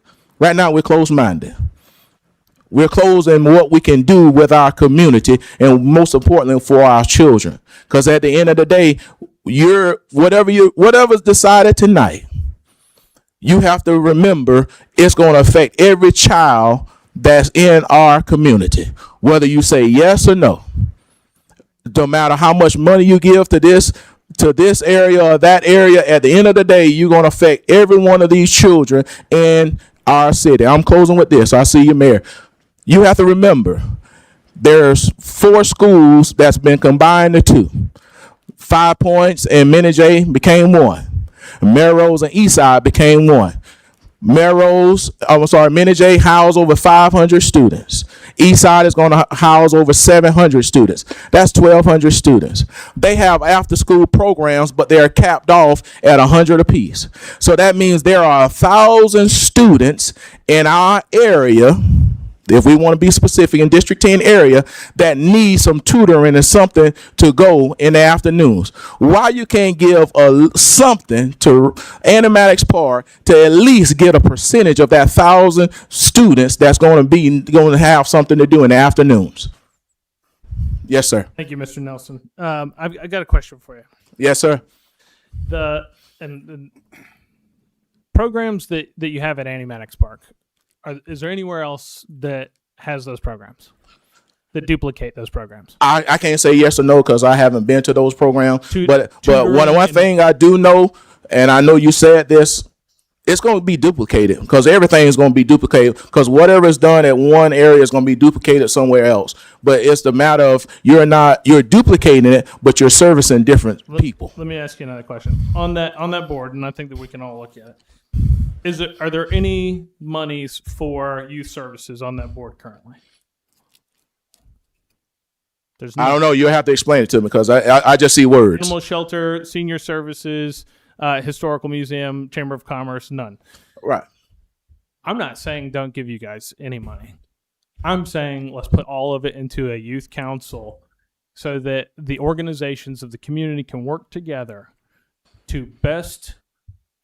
We're closed in what we can do with our community and most importantly for our children. Because at the end of the day, whatever's decided tonight, you have to remember it's going to affect every child that's in our community, whether you say yes or no. No matter how much money you give to this area or that area, at the end of the day, you're going to affect every one of these children in our city. I'm closing with this. I see you, Mayor. You have to remember, there's 4 schools that's been combined to 2. 5 Points and Minnie J became 1. Melrose and Eastside became 1. Minnie J housed over 500 students. Eastside is going to house over 700 students. That's 1,200 students. They have after-school programs, but they're capped off at 100 apiece. So that means there are 1,000 students in our area, if we want to be specific, in District 10 area, that need some tutoring and something to go in the afternoons. Why you can't give something to Animatics Park to at least get a percentage of that 1,000 students that's going to have something to do in the afternoons? Yes, sir. Thank you, Mr. Nelson. I got a question for you. Yes, sir. The programs that you have at Animatics Park, is there anywhere else that has those programs, that duplicate those programs? I can't say yes or no because I haven't been to those programs. But one thing I do know, and I know you said this, it's going to be duplicated because everything is going to be duplicated because whatever is done at one area is going to be duplicated somewhere else. But it's the matter of you're duplicating it, but you're servicing different people. Let me ask you another question. On that board, and I think that we can all look at it. Are there any monies for youth services on that board currently? There's I don't know. You'll have to explain it to me because I just see words. Animal shelter, senior services, historical museum, chamber of commerce, none. Right. I'm not saying don't give you guys any money. I'm saying let's put all of it into a youth council so that the organizations of the community can work together to best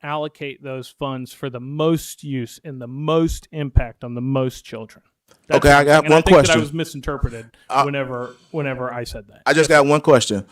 allocate those funds for the most use and the most impact on the most children. Okay, I got one question. I was misinterpreted whenever I said that. I just got one question.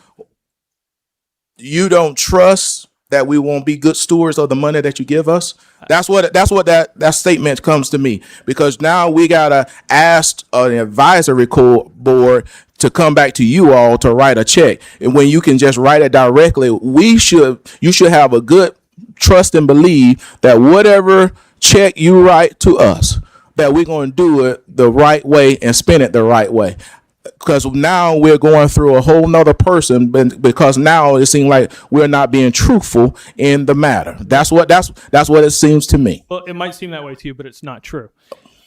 You don't trust that we won't be good stewards of the money that you give us? That's what that statement comes to me, because now we gotta ask an advisory board to come back to you all to write a check, and when you can just write it directly, you should have a good trust and believe that whatever check you write to us, that we're going to do it the right way and spend it the right way. because now we're going through a whole nother person, because now it seems like we're not being truthful in the matter. That's what it seems to me. Well, it might seem that way to you, but it's not true.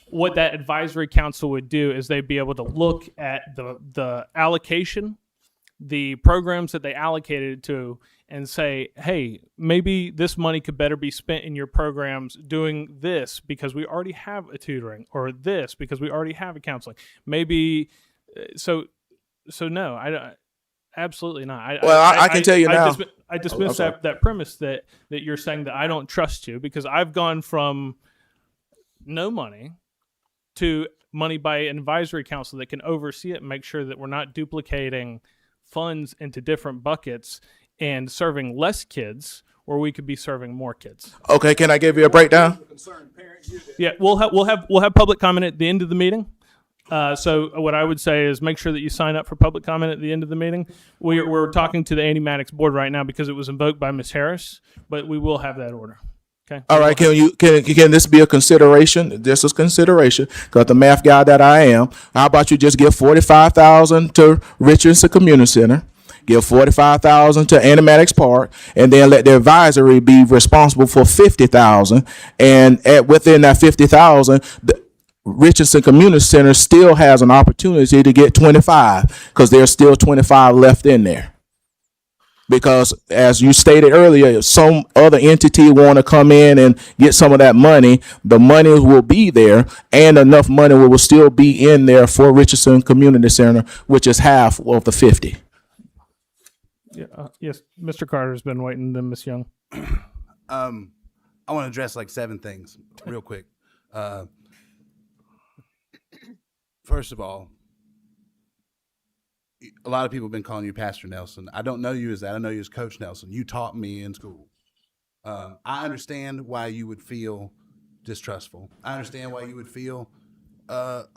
What that advisory council would do is they'd be able to look at the allocation, the programs that they allocated to, and say, hey, maybe this money could better be spent in your programs doing this because we already have a tutoring, or this because we already have a counseling. Maybe so no, I absolutely not. I can tell you now. I dismiss sorry. that premise that you're saying that I don't trust you, because I've gone from no money to money by an advisory council that can oversee it and make sure that we're not duplicating funds into different buckets and serving less kids where we could be serving more kids. Okay, can I give you a breakdown? Yeah, we'll have public comment at the end of the meeting. So what I would say is make sure that you sign up for public comment at the end of the meeting. We're talking to the Andy Maddox board right now because it was invoked by Ms. Harris, but we will have that order. Okay. All right, can this be a consideration? This is consideration, because the math guy that I am. How about you just give $45,000 to Richardson Community Center, give $45,000 to Andy Maddox Park, and then let the advisory be responsible for $50,000, and within that $50,000, the Richardson Community Center still has an opportunity to get 25, because there's still 25 left in there. Because as you stated earlier, some other entity want to come in and get some of that money. The money will be there, and enough money will still be in there for Richardson Community Center, which is half of the 50. Yeah, yes, Mr. Carter's been waiting. Then Ms. Young. I want to address like 7 things real quick. First of all, a lot of people have been calling you Pastor Nelson. I don't know you as that. I know you as Coach Nelson. You taught me in school. I understand why you would feel distrustful. I understand why you would feel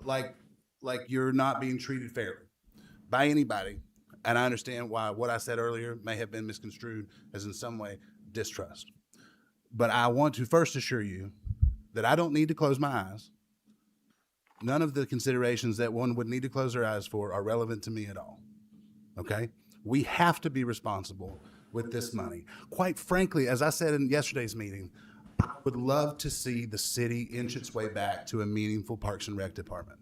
like you're not being treated fairly by anybody. And I understand why what I said earlier may have been misconstrued as in some way distrust. But I want to first assure you that I don't need to close my eyes. None of the considerations that one would need to close their eyes for are relevant to me at all. Okay? We have to be responsible with this money. Quite frankly, as I said in yesterday's meeting, I would love to see the city inch its way back to a meaningful Parks and Rec department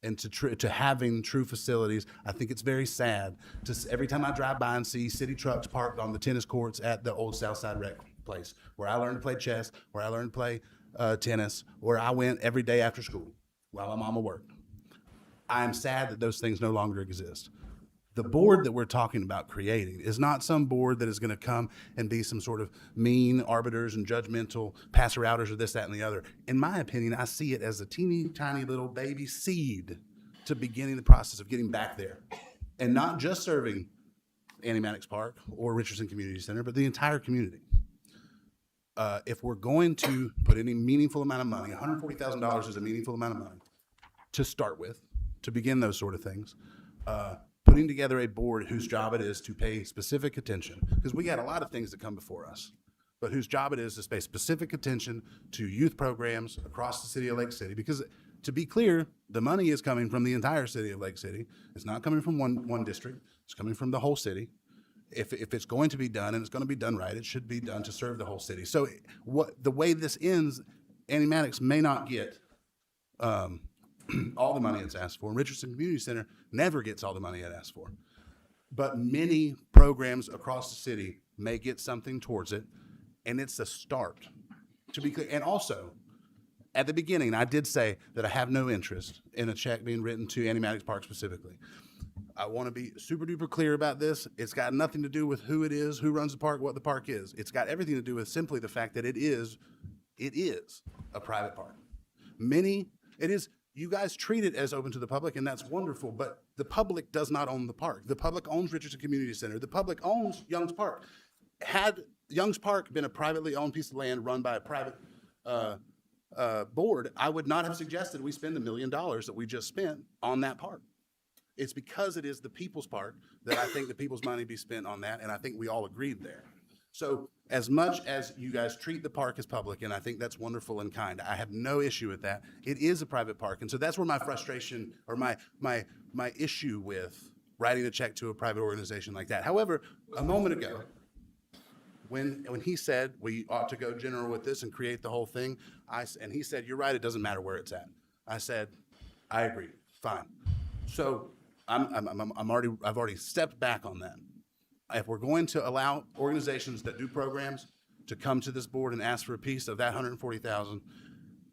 and to having true facilities. I think it's very sad to every time I drive by and see city trucks parked on the tennis courts at the old Southside Rec place where I learned to play chess, where I learned to play tennis, where I went every day after school while my mama worked. I am sad that those things no longer exist. The board that we're talking about creating is not some board that is going to come and be some sort of mean arbiters and judgmental passer-outers or this, that, and the other. In my opinion, I see it as a teeny tiny little baby seed to beginning the process of getting back there. And not just serving Andy Maddox Park or Richardson Community Center, but the entire community. If we're going to put any meaningful amount of money, $140,000 is a meaningful amount of money to start with, to begin those sort of things. Putting together a board whose job it is to pay specific attention, because we got a lot of things that come before us, but whose job it is to pay specific attention to youth programs across the city of Lake City. Because to be clear, the money is coming from the entire city of Lake City. It's not coming from one district. It's coming from the whole city. If it's going to be done and it's going to be done right, it should be done to serve the whole city. So the way this ends, Andy Maddox may not get all the money it's asked for. Richardson Community Center never gets all the money it asks for. But many programs across the city may get something towards it, and it's a start. To be clear, and also, at the beginning, I did say that I have no interest in a check being written to Andy Maddox Park specifically. I want to be super duper clear about this. It's got nothing to do with who it is, who runs the park, what the park is. It's got everything to do with simply the fact that it is a private park. You guys treat it as open to the public, and that's wonderful, but the public does not own the park. The public owns Richardson Community Center. The public owns Young's Park. Had Young's Park been a privately owned piece of land run by a private board, I would not have suggested we spend $1 million that we just spent on that park. It's because it is the people's park that I think the people's money be spent on that, and I think we all agreed there. So as much as you guys treat the park as public, and I think that's wonderful and kind, I have no issue with that. It is a private park, and so that's where my frustration or my issue with writing a check to a private organization like that. However, a moment ago, when he said we ought to go general with this and create the whole thing, and he said, you're right, it doesn't matter where it's at. I said, I agree, fine. So I've already stepped back on that. If we're going to allow organizations that do programs to come to this board and ask for a piece of that 140,000,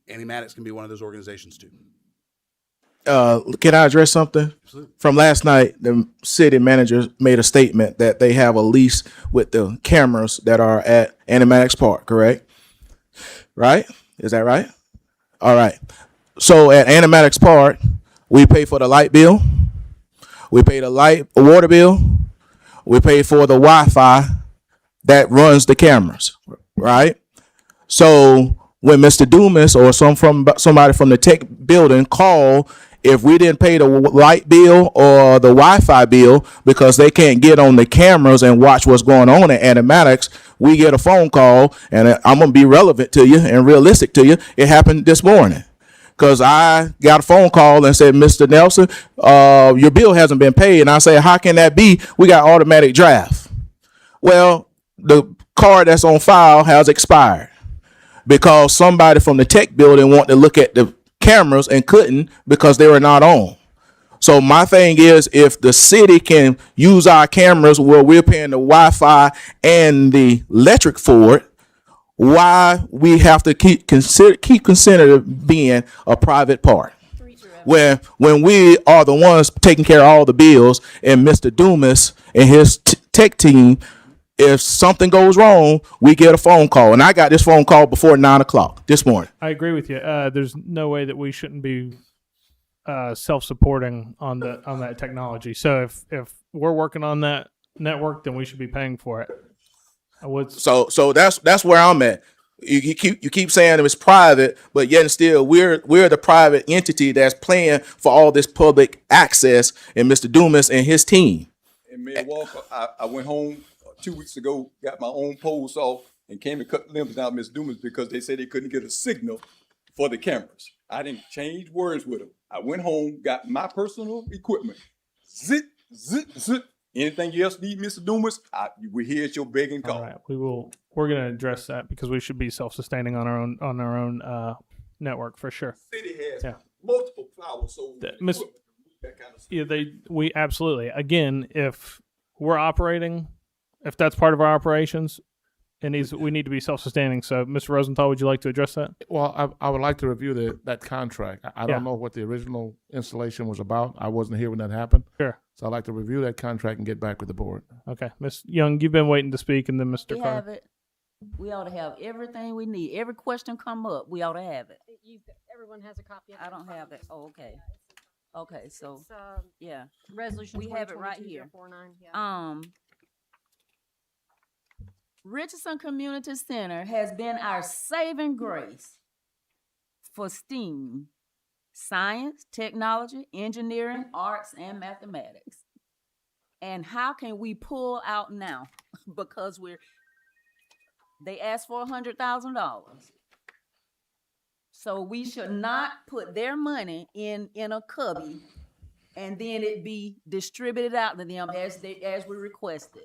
Annie Maddox can be one of those organizations too. Can I address something? Absolutely. From last night, the city manager made a statement that they have a lease with the cameras that are at Annie Maddox Park, correct? Right? Is that right? All right. So at Annie Maddox Park, we pay for the light bill, we pay the water bill, we pay for the Wi-Fi that runs the cameras, right? So when Mr. Dumas or somebody from the tech building call, if we didn't pay the light bill or the Wi-Fi bill because they can't get on the cameras and watch what's going on at Annie Maddox, we get a phone call, and I'm gonna be relevant to you and realistic to you. It happened this morning. Because I got a phone call and said, Mr. Nelson, your bill hasn't been paid. And I said, how can that be? We got automatic draft. Well, the card that's on file has expired because somebody from the tech building wanted to look at the cameras and couldn't because they were not on. So my thing is, if the city can use our cameras where we're paying the Wi-Fi and the electric for it, why we have to keep consider being a private park, when we are the ones taking care of all the bills, and Mr. Dumas and his tech team, if something goes wrong, we get a phone call, and I got this phone call before 9:00 this morning. I agree with you. There's no way that we shouldn't be self-supporting on that technology. So if we're working on that network, then we should be paying for it. So that's where I'm at. You keep saying it was private, but yet and still we're the private entity that's paying for all this public access, and Mr. Dumas and his team. And Mayor Walker, I went home 2 weeks ago, got my own pole saw, and came to cut limbs down Ms. Dumas because they said they couldn't get a signal for the cameras. I didn't change words with them. I went home, got my personal equipment. Zit, zit, zit. Anything else need, Mr. Dumas? We're here at your begging call. All right, we're going to address that because we should be self-sustaining on our own network for sure. City has Yeah. multiple flowers, so That kind of stuff. Yeah, we absolutely. Again, if we're operating, if that's part of our operations, we need to be self-sustaining. So, Mr. Rosenthal, would you like to address that? Well, I would like to review that contract. I Yeah. don't know what the original installation was about. I wasn't here when that happened. Sure. So I'd like to review that contract and get back with the board. Okay, Ms. Young, you've been waiting to speak, and then Mr. We Carr. have it. We ought to have everything we need. Every question come up, we ought to have it. Everyone has a copy of it. I don't have it. Oh, okay. Okay, so, It's, yeah. resolution We have it right here. 2022-049, yeah. Richardson Community Center has been our saving grace for STEAM, science, technology, engineering, arts, and mathematics. And how can we pull out now? Because they asked for $100,000. So we should not put their money in a cubby and then it be distributed out to them as we requested.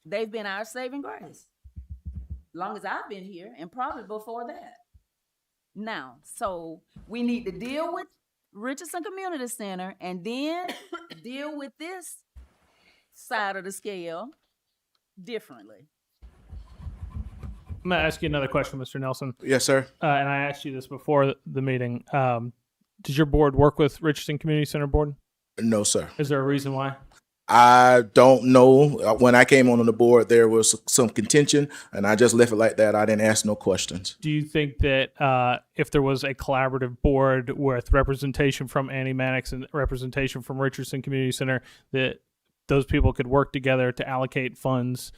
They've been our saving grace, long as I've been here, and probably before that. Now, so we need to deal with Richardson Community Center and then deal with this side of the scale differently. I'm going to ask you another question, Mr. Nelson. Yes, sir. And I asked you this before the meeting. Does your board work with Richardson Community Center board? No, sir. Is there a reason why? I don't know. When I came on the board, there was some contention, and I just left it like that. I didn't ask no questions. Do you think that if there was a collaborative board with representation from Annie Maddox and representation from Richardson Community Center, that those people could work together to allocate funds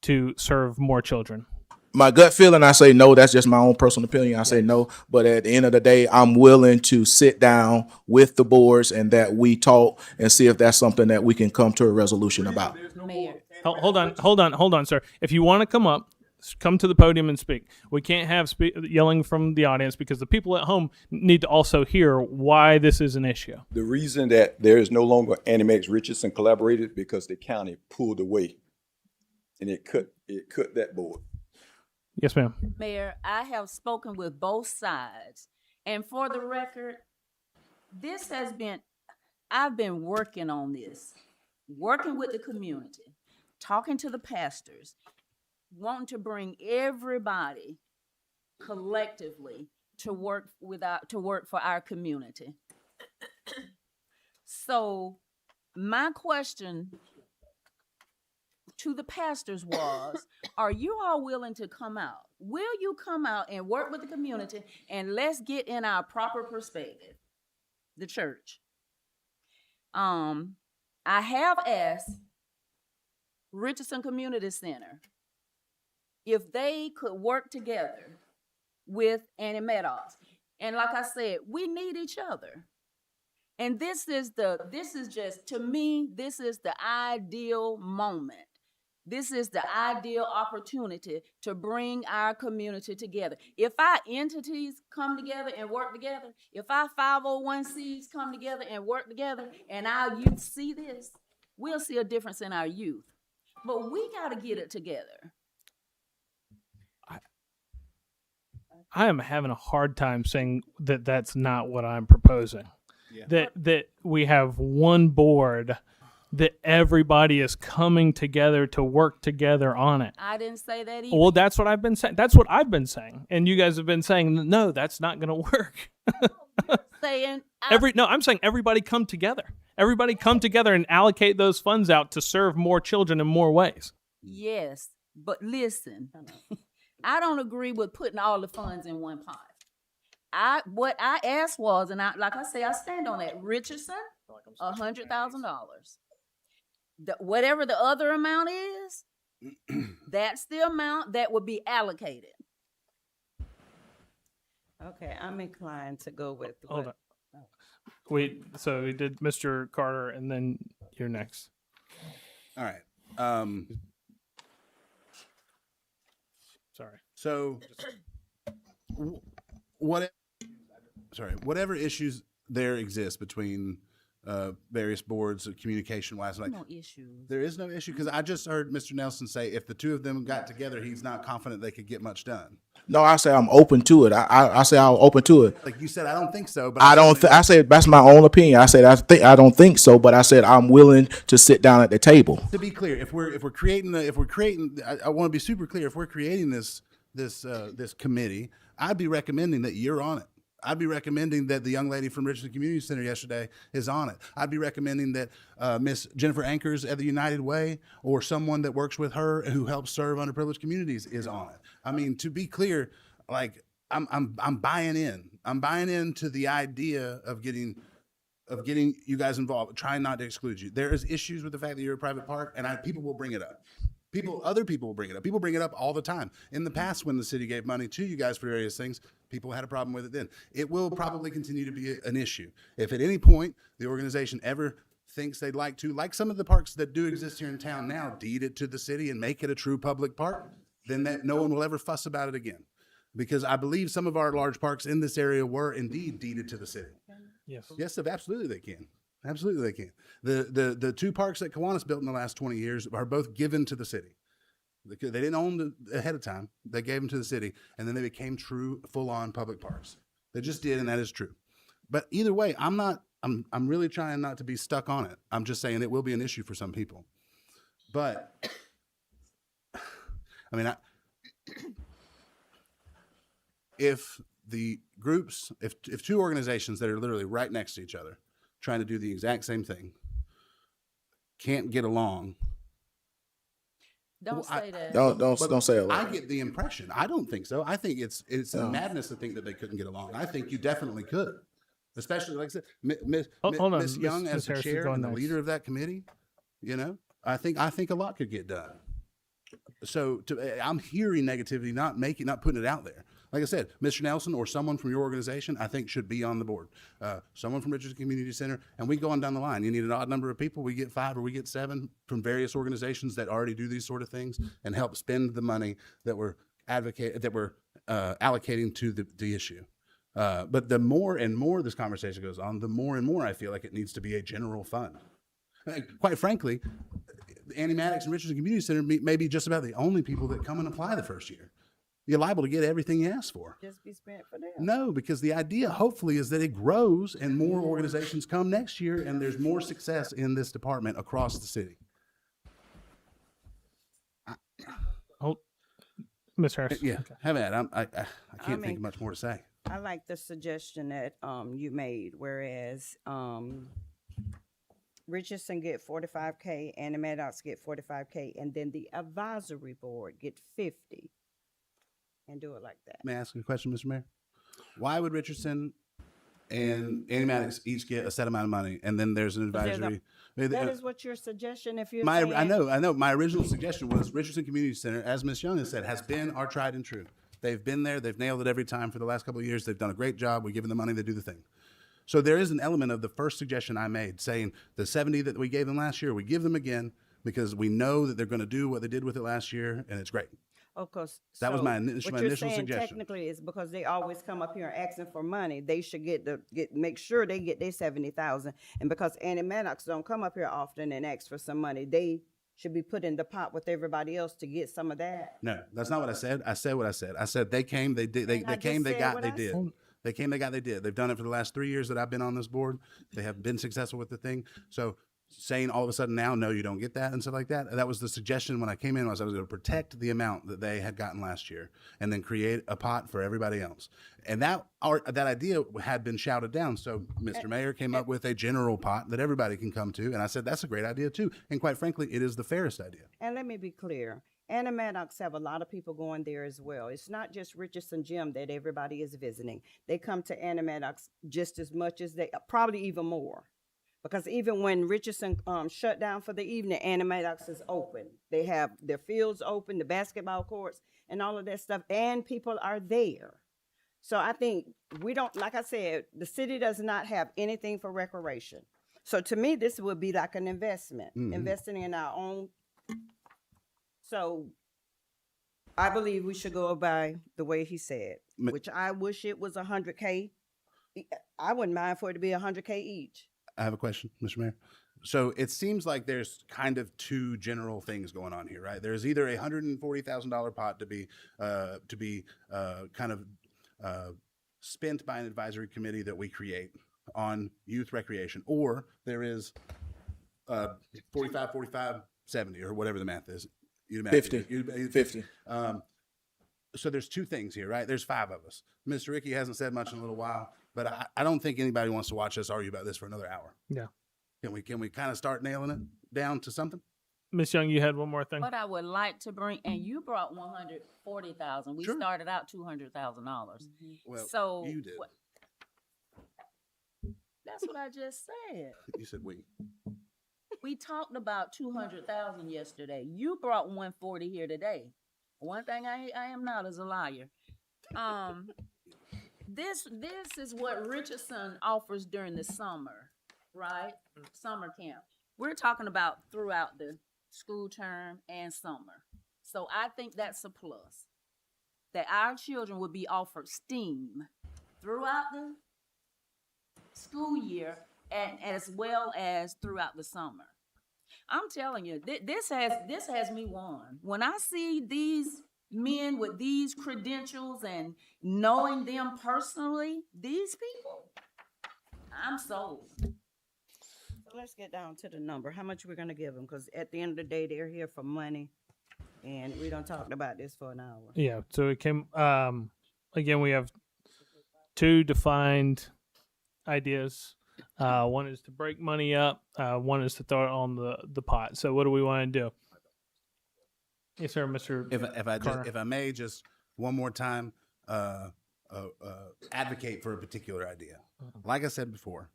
to serve more children? My gut feeling, I say no. That's just my own personal opinion. I say no. But at the end of the day, I'm willing to sit down with the boards and that we talk and see if that's something that we can come to a resolution about. There's no Mayor. more Hold on, sir. If you want to come up, come to the podium and speak. We can't have yelling from the audience because the people at home need to also hear why this is an issue. The reason that there is no longer Animax Richardson Collaborative because the county pulled away, and it cut that board. Yes, ma'am. Mayor, I have spoken with both sides. And for the record, I've been working on this, working with the community, talking to the pastors, wanting to bring everybody collectively to work for our community. So my question to the pastors was, are you all willing to come out? Will you come out and work with the community and let's get in our proper perspective, the church? I have asked Richardson Community Center if they could work together with Annie Maddox. And like I said, we need each other. And this is just, to me, this is the ideal moment. This is the ideal opportunity to bring our community together. If our entities come together and work together, if our 501c come together and work together, and our youth see this, we'll see a difference in our youth. But we got to get it together. I am having a hard time saying that that's not what I'm proposing. Yeah. That we have one board that everybody is coming together to work together on it. I didn't say that either. Well, that's what I've been saying. That's what I've been saying. And you guys have been saying, no, that's not going to work. I'm saying everybody come together. Everybody come together and allocate those funds out to serve more children in more ways. Yes, but listen, I don't agree with putting all the funds in one pot. What I asked was, and like I say, I stand on that. Richardson, $100,000. Whatever the other amount is, that's the amount that would be allocated. Okay, I'm inclined to go with. Hold on. So we did Mr. Carter, and then you're next. All right. Sorry. So, whatever issues there exist between various boards of communication wise, like No issues. there is no issue because I just heard Mr. Nelson say if the two of them got together, he's not confident they could get much done. No, I say I'm open to it. I say I'm open to it. Like you said, I don't think so. But I said that's my own opinion. I said I don't think so, but I said I'm willing to sit down at the table. To be clear, if we're creating, I want to be super clear. If we're creating this committee, I'd be recommending that you're on it. I'd be recommending that the young lady from Richardson Community Center yesterday is on it. I'd be recommending that Miss Jennifer Anchors at the United Way or someone that works with her who helps serve underprivileged communities is on it. I mean, to be clear, like I'm buying in. I'm buying into the idea of getting you guys involved, trying not to exclude you. There is issues with the fact that you're a private park, and people will bring it up. Other people will bring it up. People bring it up all the time. In the past, when the city gave money to you guys for various things, people had a problem with it then. It will probably continue to be an issue. If at any point the organization ever thinks they'd like to, like some of the parks that do exist here in town now, deed it to the city and make it a true public park, then that no one will ever fuss about it again. Because I believe some of our large parks in this area were indeed deeded to the city. Yes, absolutely they can. Absolutely they can. The two parks that Kiwanis built in the last 20 years are both given to the city. They didn't own them ahead of time. They gave them to the city, and then they became true, full-on public parks. They just did, and that is true. But either way, I'm really trying not to be stuck on it. I'm just saying it will be an issue for some people. But, I mean, if the groups, if two organizations that are literally right next to each other, trying to do the exact same thing, can't get along. Don't say that. Don't say it. I get the impression. I don't think so. I think it's madness to think that they couldn't get along. I think you definitely could, especially like I said, Miss Young as the chair and the leader of that committee. You know, I think a lot could get done. So I'm hearing negativity, not putting it out there. Like I said, Mr. Nelson or someone from your organization, I think should be on the board. Someone from Richardson Community Center, and we go on down the line. You need an odd number of people. We get 5 or we get 7 from various organizations that already do these sort of things and help spend the money that we're allocating to the issue. But the more and more this conversation goes on, the more and more I feel like it needs to be a general fund. Quite frankly, Annie Maddox and Richardson Community Center may be just about the only people that come and apply the first year. You're liable to get everything you ask for. Just be spent for them. No, because the idea hopefully is that it grows and more organizations come next year and there's more success in this department across the city. Hold, Ms. Harris. Yeah, Okay. have at it. I can't think mean- of much more to say. I like the suggestion that you made, whereas Richardson get 45K, Annie Maddox get 45K, and then the advisory board get 50, and do it like that. May I ask you a question, Mr. Mayor? Why would Richardson and Annie Maddox each get a set amount of money, and then there's an There's a- advisory? That is what your suggestion. If you're I saying- know. My original suggestion was Richardson Community Center, as Ms. Young has said, has been our tried and true. They've been there. They've nailed it every time for the last couple of years. They've done a great job. We give them the money. They do the thing. So there is an element of the first suggestion I made, saying the 70 that we gave them last year, we give them again because we know that they're going to do what they did with it last year, and it's great. Of course. That was so my initial- what my you're initial saying suggestion. Technically, is because they always come up here asking for money. They should make sure they get their 70,000. And because Annie Maddox don't come up here often and ask for some money, they should be put in the pot with everybody else to get some of that. No, that's not what I said. I said what I said. I said they came, they did, they And I came, just they said got, what they I did. said. They came, they got, they did. They've done it for the last 3 years that I've been on this board. They have been successful with the thing. So saying all of a sudden now, no, you don't get that and stuff like that. That was the suggestion when I came in, was I was going to protect the amount that they had gotten last year and then create a pot for everybody else. And that idea had been shouted down. So Mr. Mayor came up with a general pot that everybody can come to. And I said, that's a great idea too. And quite frankly, it is the fairest idea. And let me be clear. Annie Maddox have a lot of people going there as well. It's not just Richardson Gym that everybody is visiting. They come to Annie Maddox just as much as probably even more. Because even when Richardson shut down for the evening, Annie Maddox is open. They have their fields open, the basketball courts, and all of that stuff, and people are there. So I think we don't, like I said, the city does not have anything for recreation. So to me, this would be like an investment, investing in our own. So I believe we should go by the way he said, which I wish it was 100K. I wouldn't mind for it to be 100K each. I have a question, Mr. Mayor. So it seems like there's kind of two general things going on here, right? There's either a $140,000 pot to be kind of spent by an advisory committee that we create on youth recreation, or there is 45, 45, 70, or whatever the math is. You do math. 50. You do- 50. So there's two things here, right? There's 5 of us. Mr. Ricky hasn't said much in a little while, but I don't think anybody wants to watch us argue about this for another hour. Yeah. Can we kind of start nailing it down to something? Ms. Young, you had one more thing. What I would like to bring, and you brought 140,000. We Sure. started out $200,000. Well, So you did. That's what I just said. You said we. We talked about 200,000 yesterday. You brought 140 here today. One thing I am not is a liar. This is what Richardson offers during the summer, right? Summer camp. We're talking about throughout the school term and summer. So I think that's a plus. That our children would be offered STEAM throughout the school year and as well as throughout the summer. I'm telling you, this has me won. When I see these men with these credentials and knowing them personally, these people, I'm sold. So let's get down to the number. How much we're gonna give them? Because at the end of the day, they're here for money, and we don't talk about this for an hour. Yeah. So it came. Again, we have 2 defined ideas. One is to break money up. One is to throw it on the pot. So what do we want to do? Yes, sir, Mr. Carter. If I may just one more time advocate for a particular idea. Like I said before,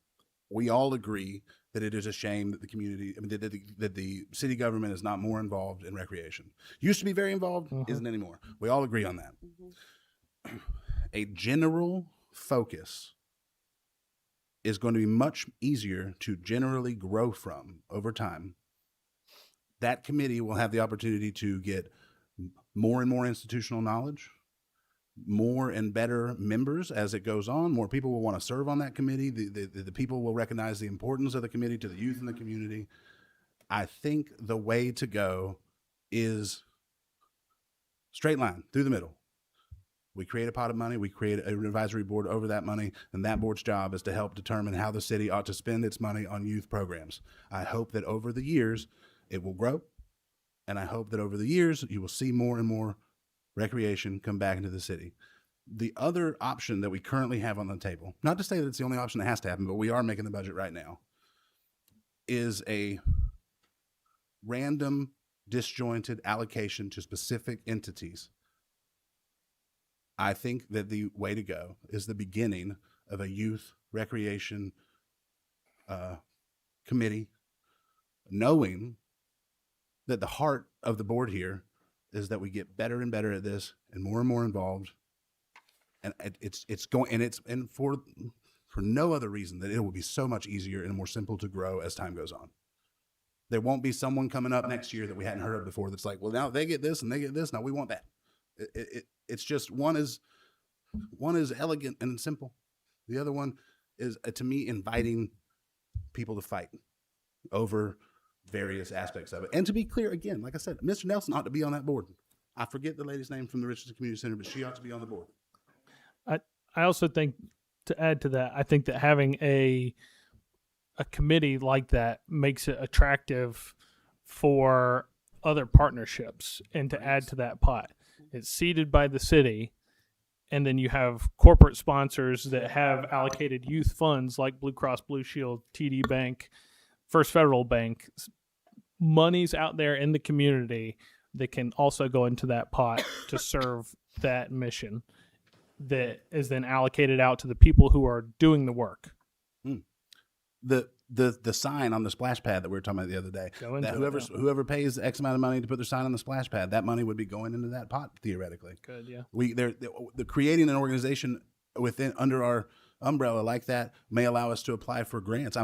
we all agree that it is a shame that the community, that the city government is not more involved in recreation. Used to be very involved, isn't anymore. We all agree on that. a general focus is going to be much easier to generally grow from over time. That committee will have the opportunity to get more and more institutional knowledge, more and better members as it goes on. More people will want to serve on that committee. The people will recognize the importance of the committee to the youth in the community. I think the way to go is straight line through the middle. We create a pot of money, we create an advisory board over that money, and that board's job is to help determine how the city ought to spend its money on youth programs. I hope that over the years it will grow, and I hope that over the years you will see more and more recreation come back into the city. The other option that we currently have on the table, not to say that it's the only option that has to happen, but we are making the budget right now, is a random disjointed allocation to specific entities. I think that the way to go is the beginning of a youth recreation committee, knowing that the heart of the board here is that we get better and better at this and more involved. And it's going, and for no other reason that it will be so much easier and more simple to grow as time goes on. There won't be someone coming up next year that we hadn't heard of before that's like, well, now they get this and they get this. Now we want that. It's just one is elegant and simple. The other one is, to me, inviting people to fight over various aspects of it. And to be clear, again, like I said, Mr. Nelson ought to be on that board. I forget the lady's name from the Richardson Community Center, but she ought to be on the board. I also think, to add to that, I think that having a committee like that makes it attractive for other partnerships and to add to that pot. It's seeded by the city, and then you have corporate sponsors that have allocated youth funds like Blue Cross Blue Shield, TD Bank, First Federal Bank. Money's out there in the community that can also go into that pot to serve that mission that is then allocated out to the people who are doing the work. The sign on the splash pad that we were talking about the other day, that whoever pays X amount of money to put their sign on the splash pad, that money would be going into that pot theoretically. Good, yeah. The creating an organization under our umbrella like that may allow us to apply for grants.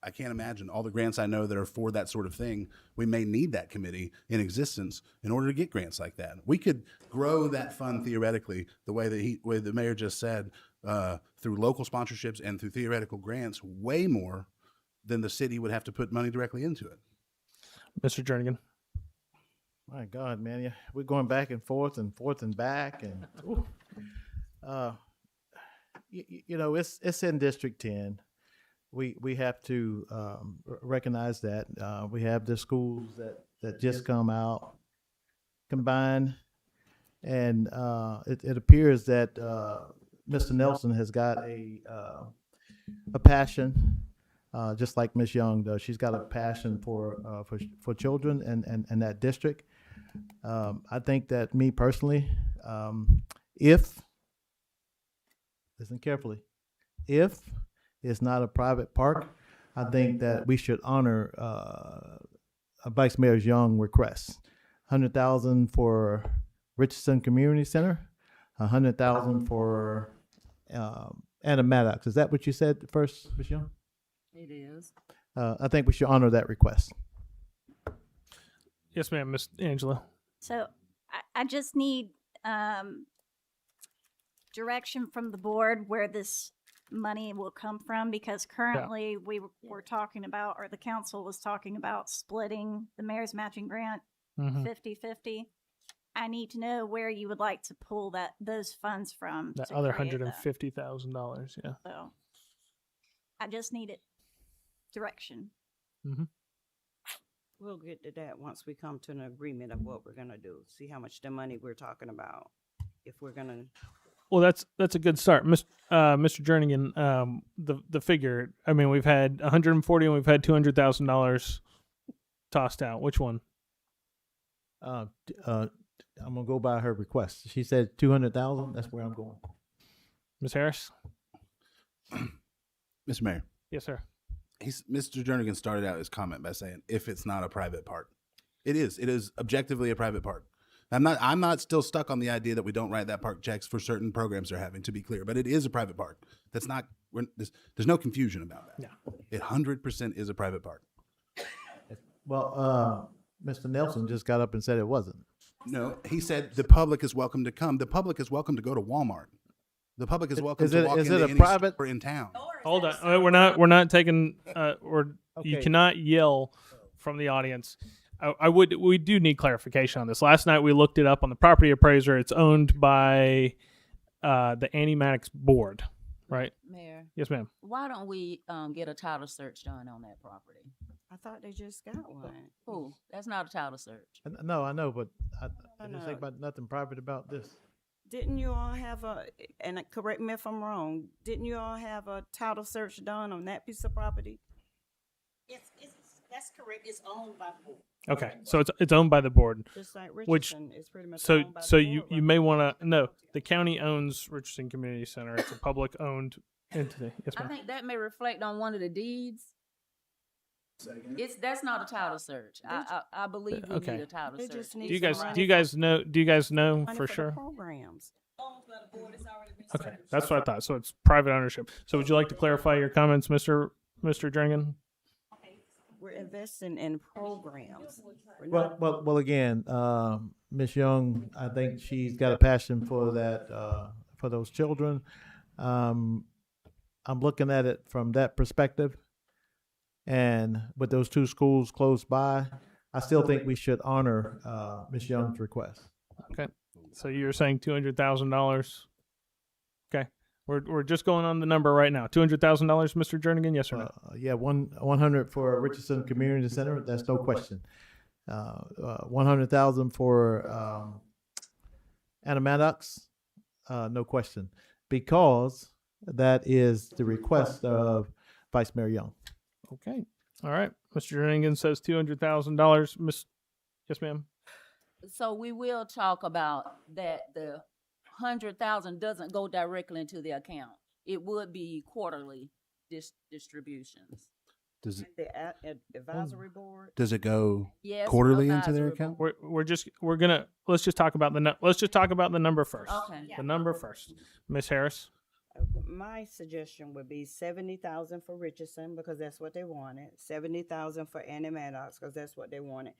I can't imagine all the grants I know that are for that sort of thing. We may need that committee in existence in order to get grants like that. We could grow that fund theoretically the way the mayor just said, through local sponsorships and through theoretical grants, way more than the city would have to put money directly into it. Mr. Jernigan. My God, man, yeah, we're going back and forth and back, and you know, it's in District 10. We have to recognize that we have the schools that just come out combined, and it appears that Mr. Nelson has got a passion, just like Ms. Young does. She's got a passion for children and that district. I think that, me personally, if, listen carefully, if it's not a private park, I think that we should honor Vice Mayor Young's request. $100,000 for Richardson Community Center, $100,000 for Anna Maddox. Is that what you said first, Ms. Young? It is. I think we should honor that request. Yes, ma'am, Miss Angela. So I just need direction from the board where this money will come from, because currently we were talking about, or the council was talking about, splitting the mayor's matching grant 50-50. I need to know where you would like to pull those funds from. That to other create $150,000, yeah. So I just needed direction. We'll get to that once we come to an agreement of what we're gonna do. See how much the money we're talking about. If we're gonna. Well, that's a good start, Mr. Jernigan. The figure. I mean, we've had 140 and we've had $200,000 tossed out. Which one? I'm gonna go by her request. She said 200,000. That's where I'm going. Ms. Harris. Mr. Mayor. Yes, sir. Mr. Jernigan started out his comment by saying, if it's not a private park. It is. It is objectively a private park. I'm not still stuck on the idea that we don't write that park checks for certain programs they're having, to be clear, but it is a private park. That's not, there's no confusion about that. Yeah. It 100% is a private park. Well, Mr. Nelson just got up and said it wasn't. No, he said the public is welcome to come. The public is welcome to go to Walmart. The public is welcome to walk is into it a any private- store in town. Hold on. We're not taking. You Okay. cannot yell from the audience. We do need clarification on this. Last night we looked it up on the property appraiser. It's owned by the Annie Maddox board, right? Mayor, Yes, ma'am. why don't we get a title search done on that property? I thought they just got one. Who? That's not a title search. No, I know, but I didn't no. say about nothing private about this. Didn't you all have and correct me if I'm wrong, didn't you all have a title search done on that piece of property? That's correct. It's owned by the board. Okay, so it's owned by the board. Just like Which- Richardson is pretty much So owned by so the you board, you right? may want to no. The county owns Richardson Community Center. It's a public owned entity. Yes, I ma'am. think that may reflect on one of the deeds. That's not a title search. I believe we Okay. need a title They search. just need Do you some guys money do you for- guys know do you guys know money for the sure? programs. Okay, that's what I thought. So it's private ownership. So would you like to clarify your comments, Mr. Jernigan? We're investing in programs. We're not- Well, again, Miss Young, I think she's got a passion for that, for those children. I'm looking at it from that perspective. And with those two schools close by, I still think we should honor, Miss Young's request. Okay. So you're saying $200,000. Okay. We're just going on the number right now. $200,000, Mr. Jernigan, yes or no? Yeah, 100 for Richardson Community Center, that's no question. 100,000 for, Anna Maddox, no question. Because that is the request of Vice Mayor Young. Okay. All right. Mr. Jernigan says $200,000. Yes, ma'am. So we will talk about that. The 100,000 doesn't go directly into the account. It would be quarterly distributions. Does it, The advisory board. does it go Yes. quarterly into their advisory account? board. Let's just talk about the number first. Okay. The number first. Miss Harris. My suggestion would be 70,000 for Richardson because that's what they wanted. 70,000 for Annie Maddox because that's what they wanted.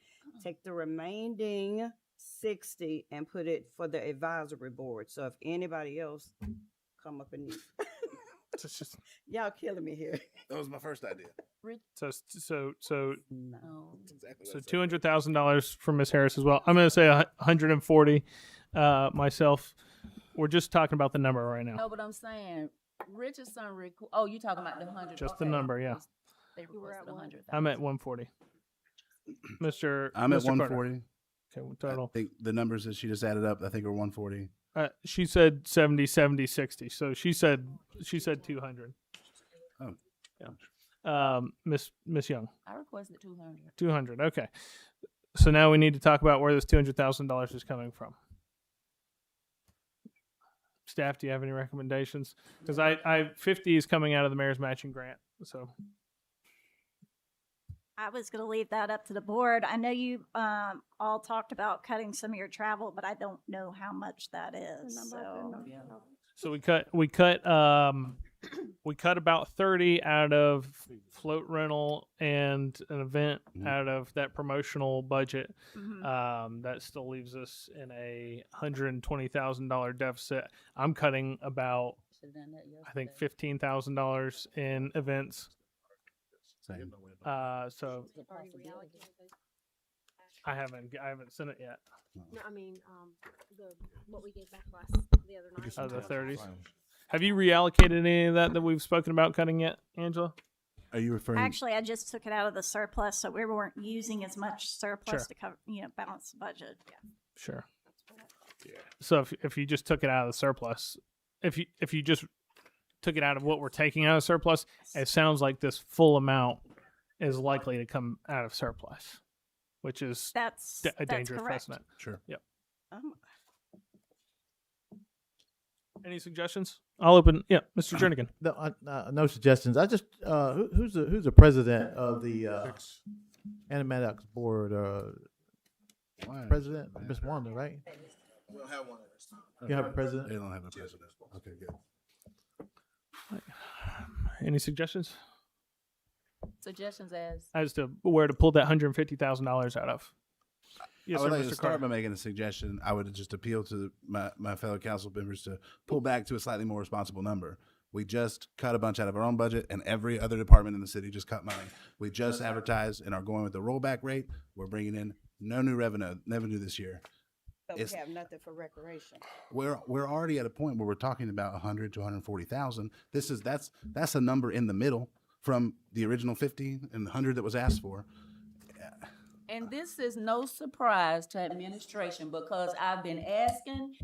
Take the remaining 60 and put it for the advisory board. So if anybody else come up and It's just y'all killing me here. That was my first idea. so No. Exactly. so $200,000 for Miss Harris as well. I'm going to say 140 myself. We're just talking about the number right now. No, but I'm saying Richardson. You talking about the 100? Just the okay. number, yeah. They requested 100,000. I'm at 140. Mr. I'm at Mr. Carter. 140. Okay, I total. think the numbers that she just added up, I think are 140. She said 70, 70, 60. So she said 200. Oh. Yeah. Miss Young, I requested 200. 200. Okay. So now we need to talk about where this $200,000 is coming from. Staff, do you have any recommendations? Because I 50 is coming out of the mayor's matching grant. So I was going to leave that up to the board. I know you all talked about cutting some of your travel, but I don't know how much that is. So we cut about 30 out of float rental and an event out of that promotional budget. That still leaves us in a $120,000 deficit. I'm cutting about Should've done that I think yesterday. $15,000 in events. Same. So I haven't sent it yet. No, I mean, what we gave back last, the other night. The 30s. Have you reallocated any of that we've spoken about cutting yet, Angela? Are you referring? Actually, I just took it out of the surplus, so we weren't using as much surplus Sure. to cover, balance the budget. Sure. So if you just took it out of the surplus, if you just took it out of what we're taking out of surplus, it sounds like this full amount is likely to come out of surplus, which is That's a dangerous correct. precedent. Sure. Any suggestions? I'll open. Yeah, Mr. Jernigan. No suggestions. I just, who's the president of the, Anna Maddox board? President, Ms. Wanda, right? We'll have one. You have a president? They don't have a president. Okay, good. Any suggestions Suggestions as as to where to pull that $150,000 out of? Yes, I would sir, like to Mr. start Carter. by making a suggestion. I would just appeal to my fellow council members to pull back to a slightly more responsible number. We just cut a bunch out of our own budget, and every other department in the city just cut money. We just advertised and are going with the rollback rate. We're bringing in no new revenue this year. But It's- we have nothing for recreation. We're already at a point where we're talking about 100 to 140,000. That's a number in the middle from the original 50 and the 100 that was asked for. And this is no surprise to administration because I've been asking,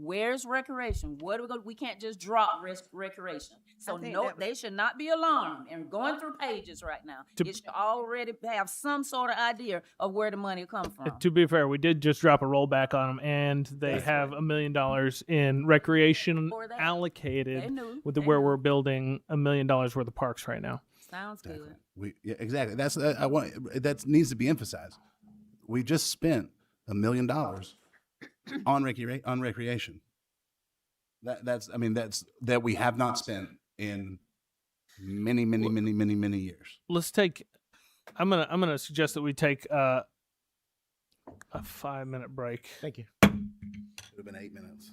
where's recreation? What are we going, we can't just drop recreation. So I think no, that was- they should not be alarmed and going through pages right now. It should already have some sort of idea of where the money will come from. To be fair, we did just drop a rollback on them, and they have $1 million in recreation For that. allocated They knew. with They where knew. we're building $1 million worth of parks right now. Sounds good. Yeah, exactly. That's I want that needs to be emphasized. We just spent $1 million on recreation. That's that we have not spent in many years. Let's take. I'm gonna suggest that we take a 5-minute break. Thank you. It would have been 8 minutes.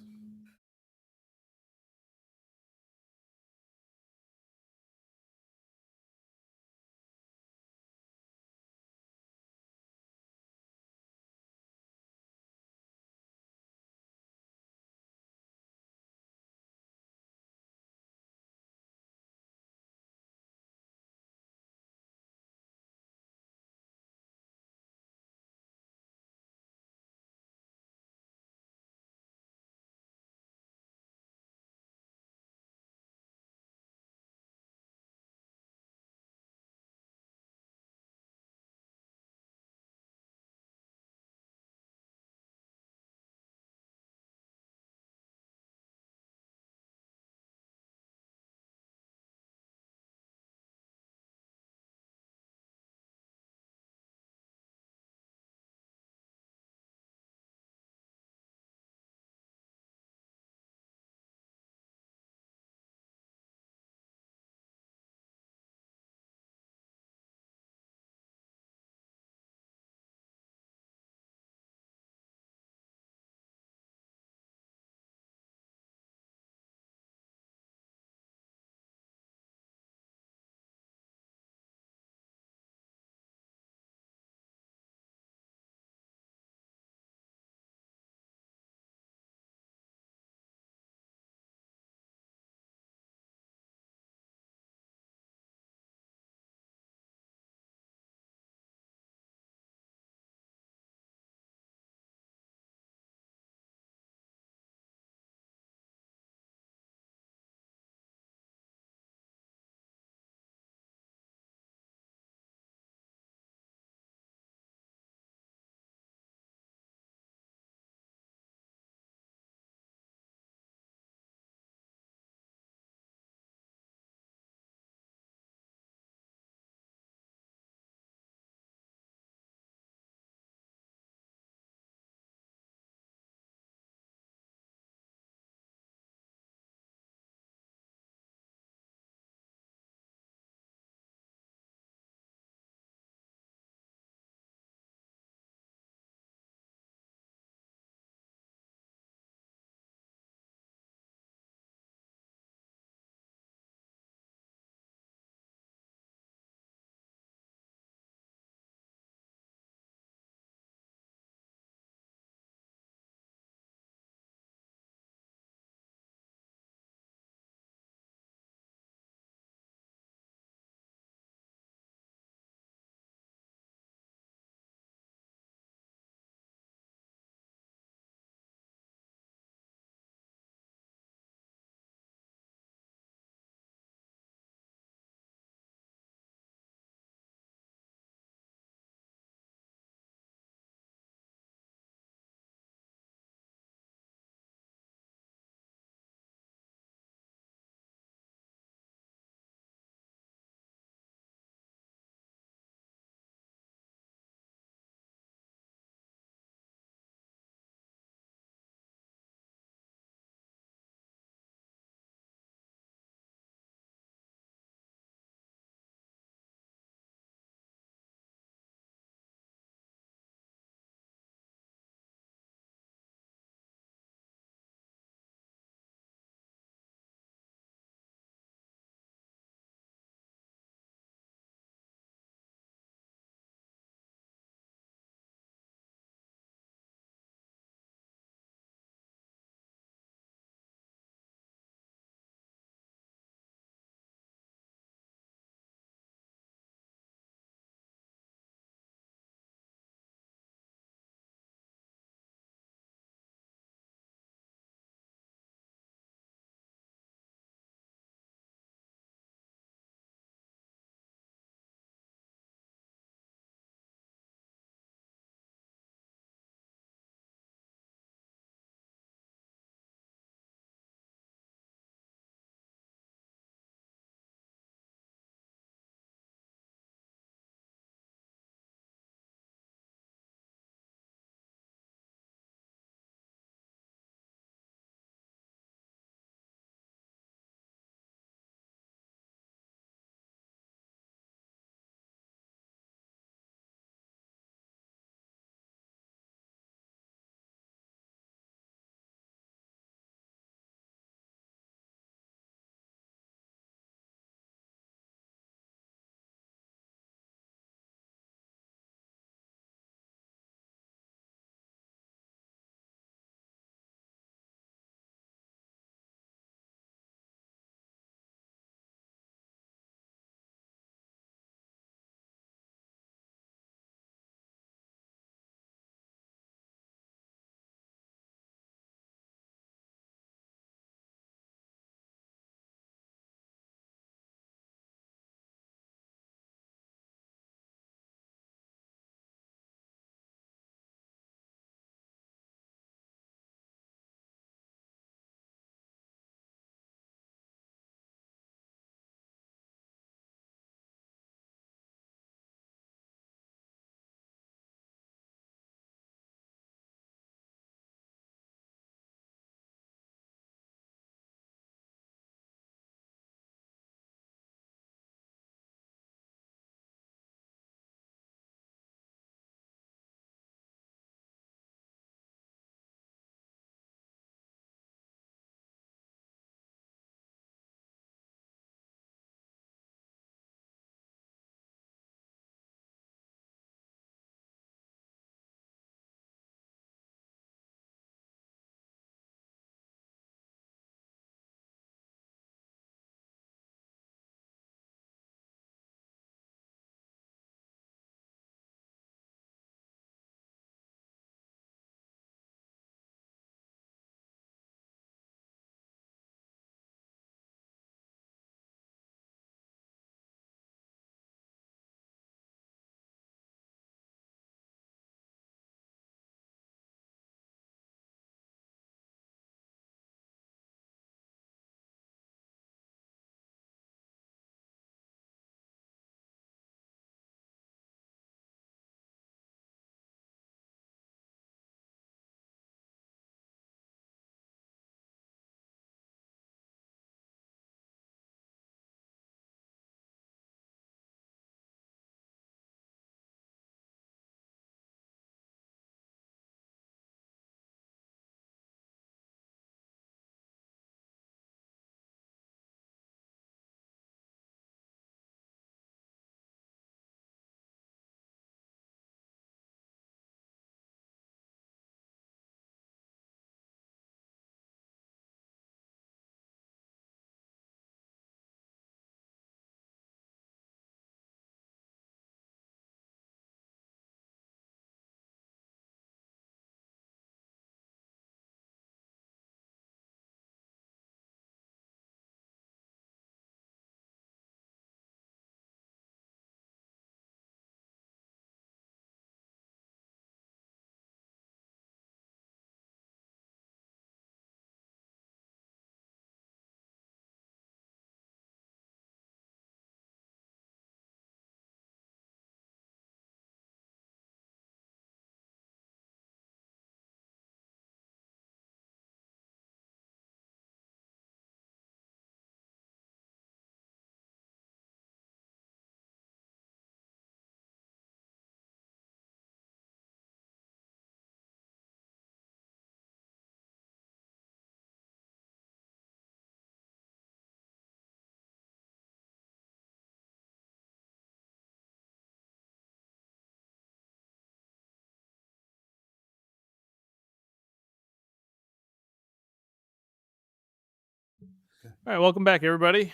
All right, welcome back, everybody.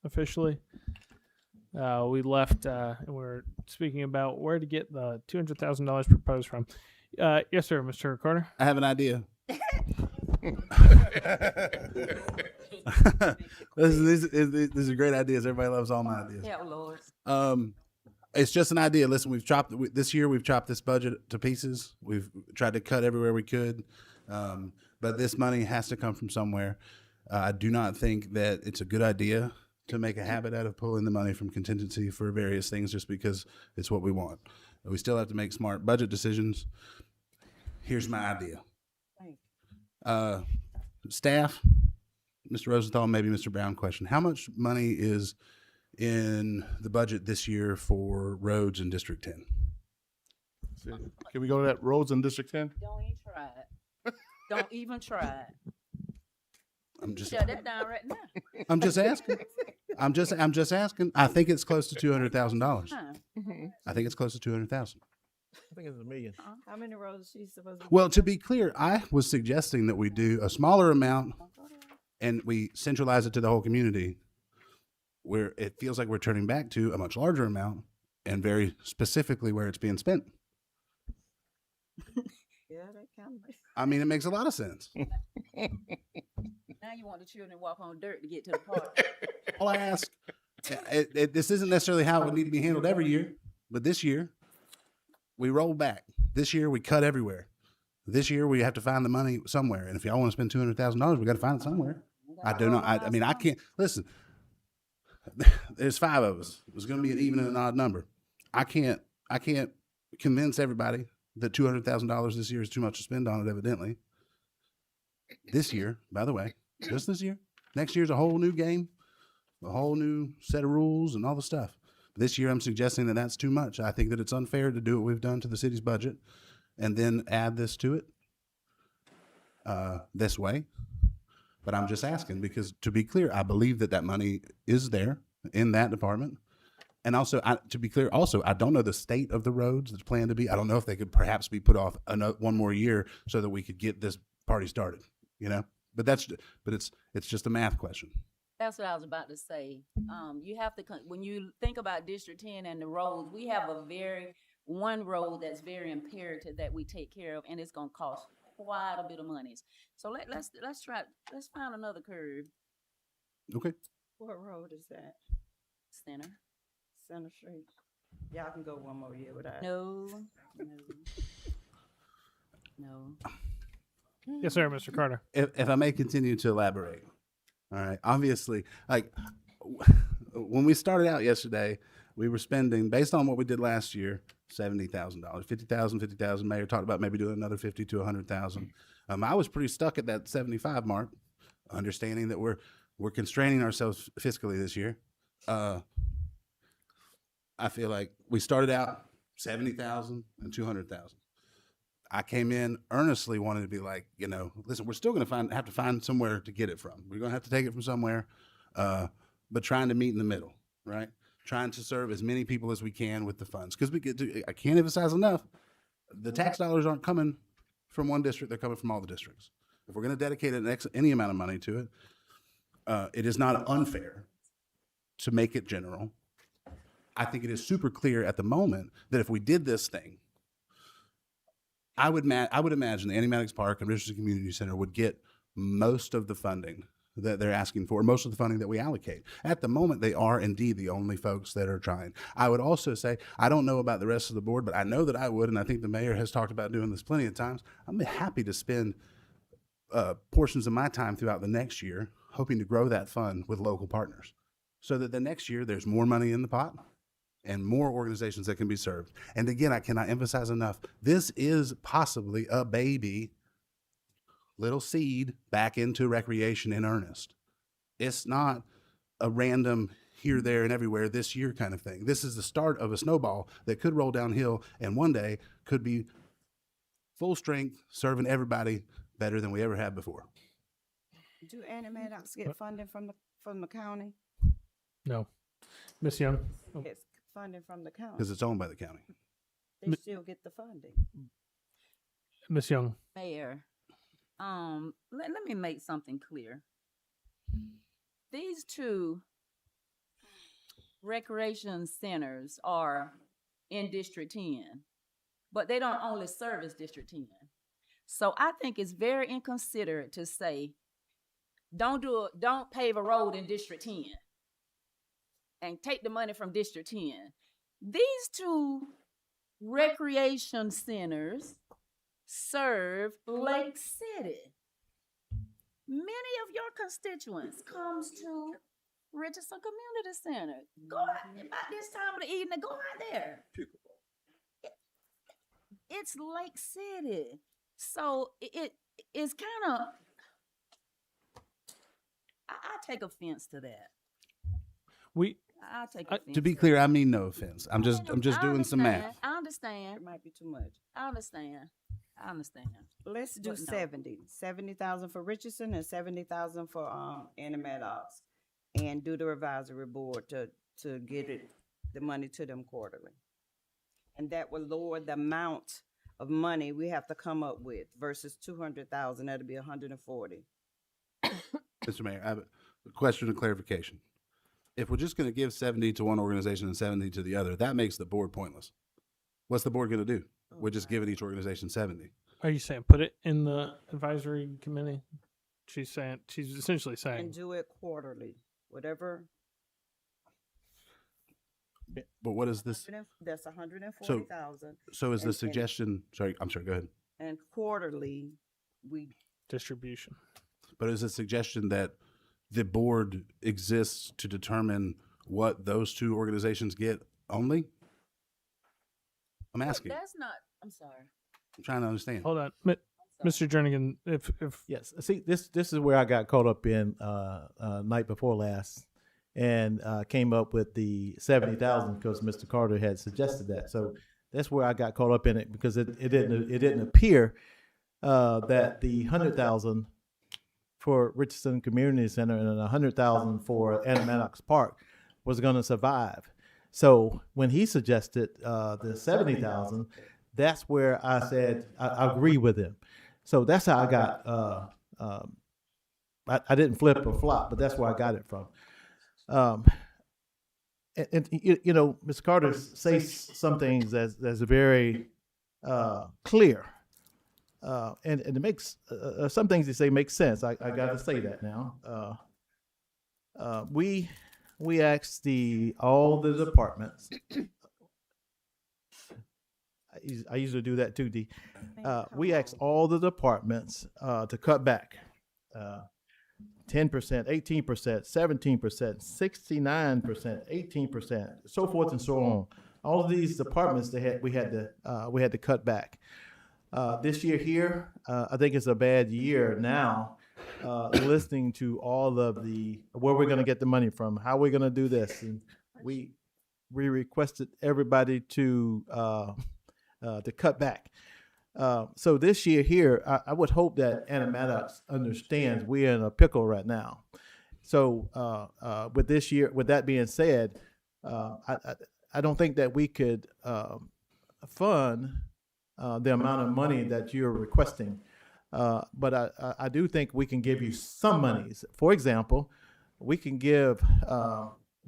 Officially, we left and we're speaking about where to get the $200,000 proposed from. Yes, sir, Mr. Carter. I have an idea. These are great ideas. Everybody loves all my ideas. Yeah, Lord. It's just an idea. Listen, this year we've chopped this budget to pieces. We've tried to cut everywhere we could, but this money has to come from somewhere. I do not think that it's a good idea to make a habit out of pulling the money from contingency for various things just because it's what we want. We still have to make smart budget decisions. Here's my idea. Staff, Mr. Rosenthal, maybe Mr. Brown question. How much money is in the budget this year for roads in District 10? Can we go to that roads in District 10? Don't even try it. Don't even try it. I'm just Shut that down right now. I'm just asking. I'm just asking. I think it's close to $200,000. Huh. I think it's close to 200,000. I think it's $1 million. How many roads is she supposed to? Well, to be clear, I was suggesting that we do a smaller amount and we centralize it to the whole community, where it feels like we're turning back to a much larger amount and very specifically where it's being spent. Yeah, that kind of. I mean, it makes a lot of sense. Now you want the children to walk on dirt to get to the park. All I ask, this isn't necessarily how it would need to be handled every year, but this year we roll back. This year we cut everywhere. This year we have to find the money somewhere. And if y'all want to spend $200,000, we got to find it somewhere. I do not. I mean, I can't listen. There's 5 of us. It was going to be an even and an odd number. I can't convince everybody that $200,000 this year is too much to spend on it. Evidently, this year, by the way, just this year. Next year's a whole new game, a whole new set of rules and all the stuff. This year, I'm suggesting that that's too much. I think that it's unfair to do what we've done to the city's budget and then add this to it this way. But I'm just asking because, to be clear, I believe that money is there in that department. And also, to be clear, I don't know the state of the roads that's planned to be. I don't know if they could perhaps be put off one more year so that we could get this party started. But it's just a math question. That's what I was about to say. You have to, when you think about District 10 and the roads, we have one road that's very imperative that we take care of, and it's gonna cost quite a bit of money. So let's find another curve. Okay. What road is that? Center Street. Y'all can go one more year without. No. Yes, sir, Mr. Carter. If I may continue to elaborate. All right. Obviously, like when we started out yesterday, we were spending, based on what we did last year, $70,000, $50,000. Mayor talked about maybe doing another 50 to 100,000. I was pretty stuck at that 75 mark, understanding that we're constraining ourselves fiscally this year. I feel like we started out 70,000 and 200,000. I came in earnestly wanting to be like, listen, we're still going to have to find somewhere to get it from. We're going to have to take it from somewhere, but trying to meet in the middle, right? Trying to serve as many people as we can with the funds. Because I can't emphasize enough, the tax dollars aren't coming from one district, they're coming from all the districts. If we're going to dedicate any amount of money to it, it is not unfair to make it general. I think it is super clear at the moment that if we did this thing, I would imagine the Annie Maddox Park and Richardson Community Center would get most of the funding that they're asking for, most of the funding that we allocate. At the moment, they are indeed the only folks that are trying. I would also say, I don't know about the rest of the board, but I know that I would, and I think the mayor has talked about doing this plenty of times. I'm happy to spend portions of my time throughout the next year hoping to grow that fund with local partners so that the next year there's more money in the pot and more organizations that can be served. And again, I cannot emphasize enough, this is possibly a baby little seed back into recreation in earnest. It's not a random here, there, and everywhere this year kind of thing. This is the start of a snowball that could roll downhill and one day could be full strength, serving everybody better than we ever have before. Do Annie Maddox get funding from the county? No. Miss Young. It's funding from the county. Because it's owned by the county. They still get the funding. Miss Young. Mayor, let me make something clear. these two recreation centers are in District 10, but they don't only service District 10. So I think it's very inconsiderate to say, don't pave a road in District 10 and take the money from District 10. These two recreation centers serve Lake City. Many of your constituents comes to Richardson Community Center. Go out about this time of the evening, go out there. It's Lake City. So it's kind of, I take offense to that. I take offense. To be clear, I mean no offense. I'm just I doing some math. understand. I understand. It might be too much. I understand. Let's do But no. 70,000 for Richardson and 70,000 for Animatox, and do the advisory board to get the money to them quarterly, and that will lower the amount of money we have to come up with versus 200,000. That'll be 140. Mr. Mayor, I have a question and clarification. If we're just going to give 70 to one organization and 70 to the other, that makes the board pointless. What's the board going to do? We're just giving each organization 70. Are you saying put it in the advisory committee? She's essentially And saying, do it quarterly, whatever. But what is this? That's 140,000. So is the and- suggestion, sorry, I'm sorry, go ahead. And quarterly, we distribution. But is the suggestion that the board exists to determine what those two organizations get only? I'm asking. That's not, I'm sorry. I'm trying to understand. Hold on. Mr. Jernigan, if Yes. See, this is where I got caught up in night before last, and came up with the 70,000 because Mr. Carter had suggested that. So that's where I got caught up in it, because it didn't appear that the 100,000 for Richardson Community Center and 100,000 for Animatox Park was going to survive. So when he suggested the 70,000, that's where I said I agree with him. So that's how I got. I didn't flip or flop, but that's where I got it from. And you know, Mr. Carter says some things that's very clear, and it makes some things he say make sense. I got to say that now. We asked all the departments. I usually do that too, D. We asked all the departments to cut back 10%, 18%, 17%, 69%, 18%, so forth and so on. All of these departments we had to cut back. This year here, I think it's a bad year now. Listening to all of where we're going to get the money from, how we're going to do this, and we requested everybody to cut back. So this year here, I would hope that Animatox understands we're in a pickle right now. So with this year, with that being said, I don't think that we could fund the amount of money that you're requesting. But I do think we can give you some monies. For example, we can give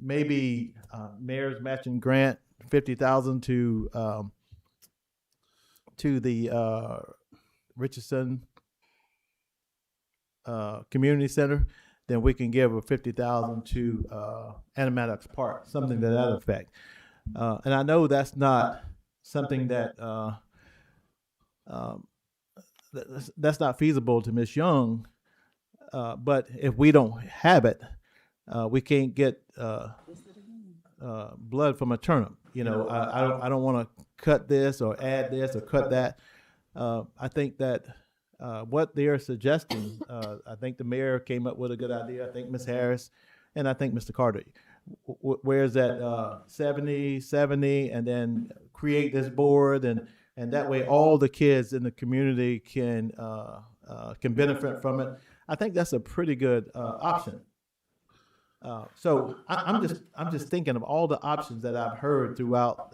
maybe mayor's matching grant, 50,000 to the Richardson Community Center. Then we can give a 50,000 to Animatox Park, something to that effect. And I know that's not something that that's not feasible to Ms. Young, but if we don't have it, we can't get blood from a turnip. You know, I don't want to cut this or add this or cut that. I think that what they're suggesting, I think the mayor came up with a good idea. I think Ms. Harris, and I think Mr. Carter. Where's that 70, and then create this board, and that way all the kids in the community can benefit from it. I think that's a pretty good option. So I'm just thinking of all the options that I've heard throughout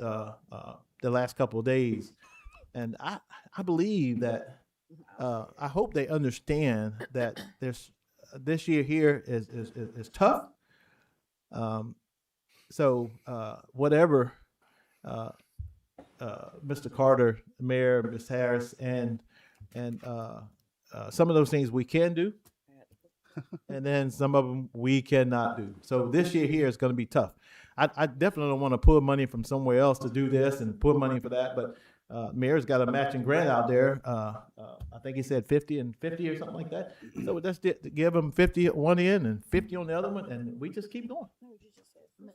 the last couple of days, and I believe that I hope they understand that there's this year here is tough. So whatever Mr. Carter, Mayor, Ms. Harris, and some of those things we can do, and then some of them we cannot do. So this year here is going to be tough. I definitely don't want to pull money from somewhere else to do this and pull money for that, but Mayor's got a matching grant out there. I think he said 50 and 50 or something like that. So let's give him 50 at one end and 50 on the other one, and we just keep going.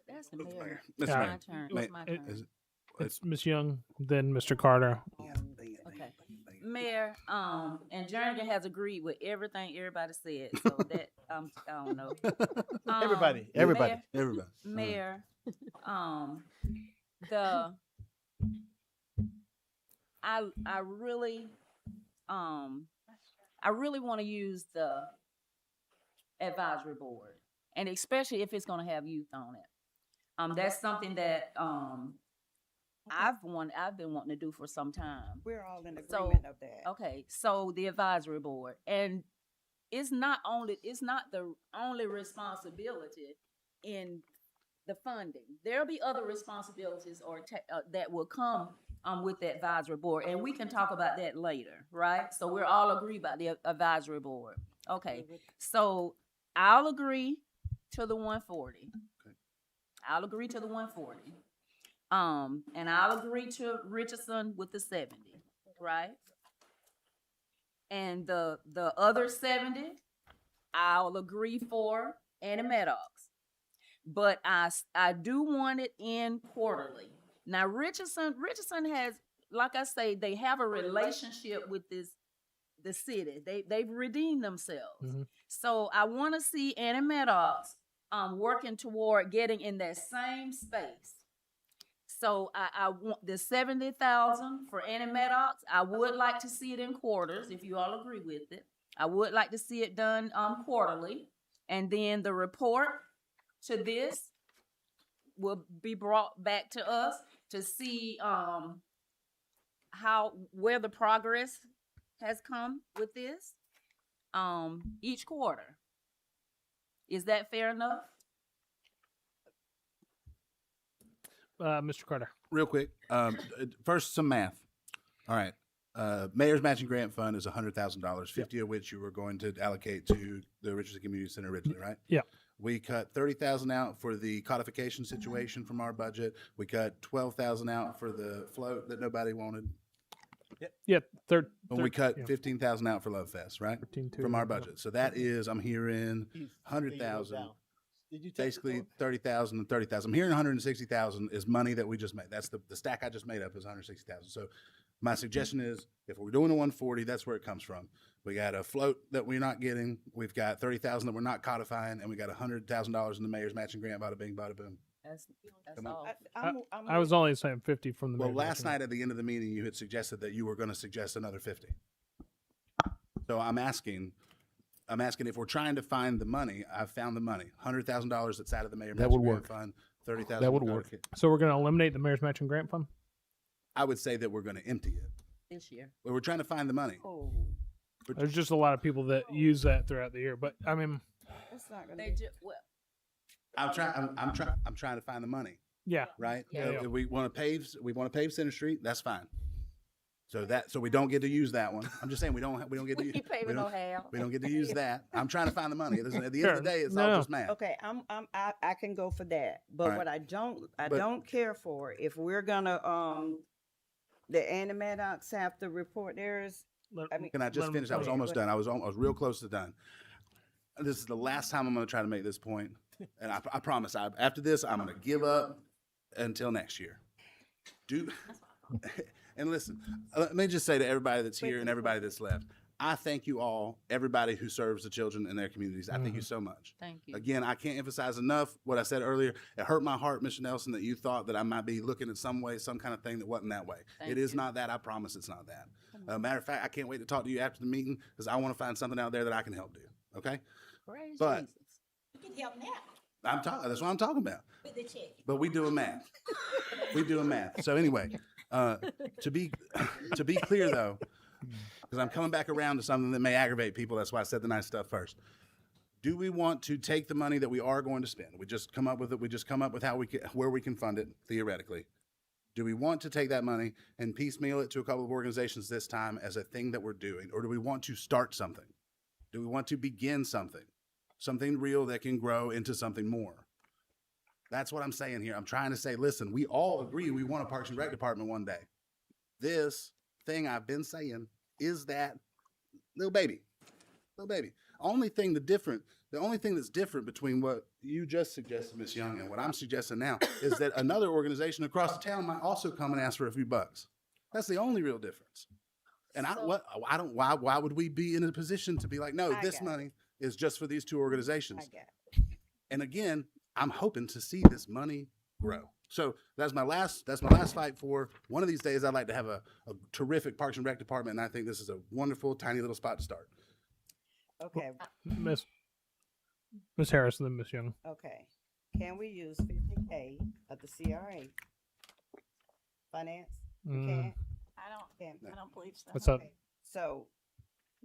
That's the mayor. Mr. Yeah. Mayor, My turn. May- It's my it- turn. is it- It's Ms. Young, then Mr. Carter. Okay. Mayor, and Jernigan has agreed with everything everybody said, so that, I don't know. Everybody. Mayor, everybody. Mayor, I really want to use the advisory board, and especially if it's going to have youth on it. That's something that I've been wanting to do for some time. We're all in So, agreement of that. Okay, so the advisory board, and it's not the only responsibility in the funding. There'll be other responsibilities that will come with the advisory board, and we can talk about that later, right? So we're all agree about the advisory board. Okay, so I'll agree to the 140. I'll agree to the 140. And I'll agree to Richardson with the 70, right? And the other 70, I'll agree for Annie Maddox. But I do want it in quarterly. Now Richardson has, like I say, they have a relationship with the city. They've redeemed themselves. Mhm. So I want to see Annie Maddox working toward getting in that same space. So I want the 70,000 for Annie Maddox. I would like to see it in quarters, if you all agree with it. I would like to see it done quarterly, and then the report to this will be brought back to us to see where the progress has come with this each quarter. Is that fair enough? Mr. Carter. Real quick, first some math. All right. Mayor's Matching Grant Fund is $100,000, 50 of which you were going to allocate to the Richardson Community Center originally, right? Yeah. We cut 30,000 out for the codification situation from our budget. We cut 12,000 out for the float that nobody wanted. Yeah, third. And we cut yeah. 15,000 out for Love Fest, right? 13,200. From our budget. So that is, I'm hearing 100,000. Basically 30,000 and 30,000. I'm hearing 160,000 is money that we just made. That's the stack I just made up is 160,000. So my suggestion is if we're doing the 140, that's where it comes from. We got a float that we're not getting. We've got 30,000 that we're not codifying, and we got $100,000 in the mayor's matching grant. Bada bing, bada boom. That's Come on. all. I was only saying 50 from the Well, mayor's last matching night at the end of the meeting, you had suggested that you were going to suggest another 50. So I'm asking if we're trying to find the money. I've found the money. $100,000 that's out of the mayor's That would matching grant work. fund. 30,000. That would work. So we're going to eliminate the mayor's matching grant fund. I would say that we're going to empty it. This year. We're trying to find the money. Oh, There's just a lot of people that use that throughout the year, but I mean, It's not gonna they be. just well. I'm trying to find the money, yeah. right? Yeah. If we want to pave Center Street. That's fine. So we don't get to use that one. I'm just saying we don't get to We ain't paving no hell. we don't get to use that. I'm trying to find the money. At the end of Sure. the day, it's No. all just math. Okay, I can go for that, but Right. what I don't But- don't care for, if we're gonna, the Annie Maddox have to report theirs. I mean, Can I just Let 'em finish? I was finish. almost done. I was real close to done. This is the last time I'm going to try to make this point, and I promise. After this, I'm going to give up until next year. And listen, let me just say to everybody that's here and everybody that's left, I thank you all, everybody who serves the children in their communities. I thank you so much. Thank you. Again, I can't emphasize enough what I said earlier. It hurt my heart, Mr. Nelson, that you thought that I might be looking at some way, some kind of thing that wasn't that way. Thank It is you. not that. I promise it's not that. Matter of fact, I can't wait to talk to you after the meeting because I want to find something out there that I can help do. Okay? Praise But- Jesus. That's what I'm talking about. But we doing math. We doing math. So anyway, to be clear though, because I'm coming back around to something that may aggravate people. That's why I said the nice stuff first. Do we want to take the money that we are going to spend? We just come up with it. We just come up with where we can fund it theoretically. Do we want to take that money and piecemeal it to a couple of organizations this time as a thing that we're doing? Or do we want to start something? Do we want to begin something real that can grow into something more? That's what I'm saying here. I'm trying to say, listen, we all agree we want a Parks and Rec department one day. This thing I've been saying is that little baby. The only thing that's different between what you just suggested, Ms. Young, and what I'm suggesting now is that another organization across the town might also come and ask for a few bucks. That's the only real difference. And why would we be in a position to be like, no, this money is just for these two organizations? I got it. And again, I'm hoping to see this money grow. So that's my last fight for. One of these days, I'd like to have a terrific Parks and Rec department, and I think this is a wonderful, tiny little spot to start. Okay, Miss Harris and then Miss Young. okay. Can we use 50K of the CRA? Finance? We can't? I don't believe so. What's up? Okay. So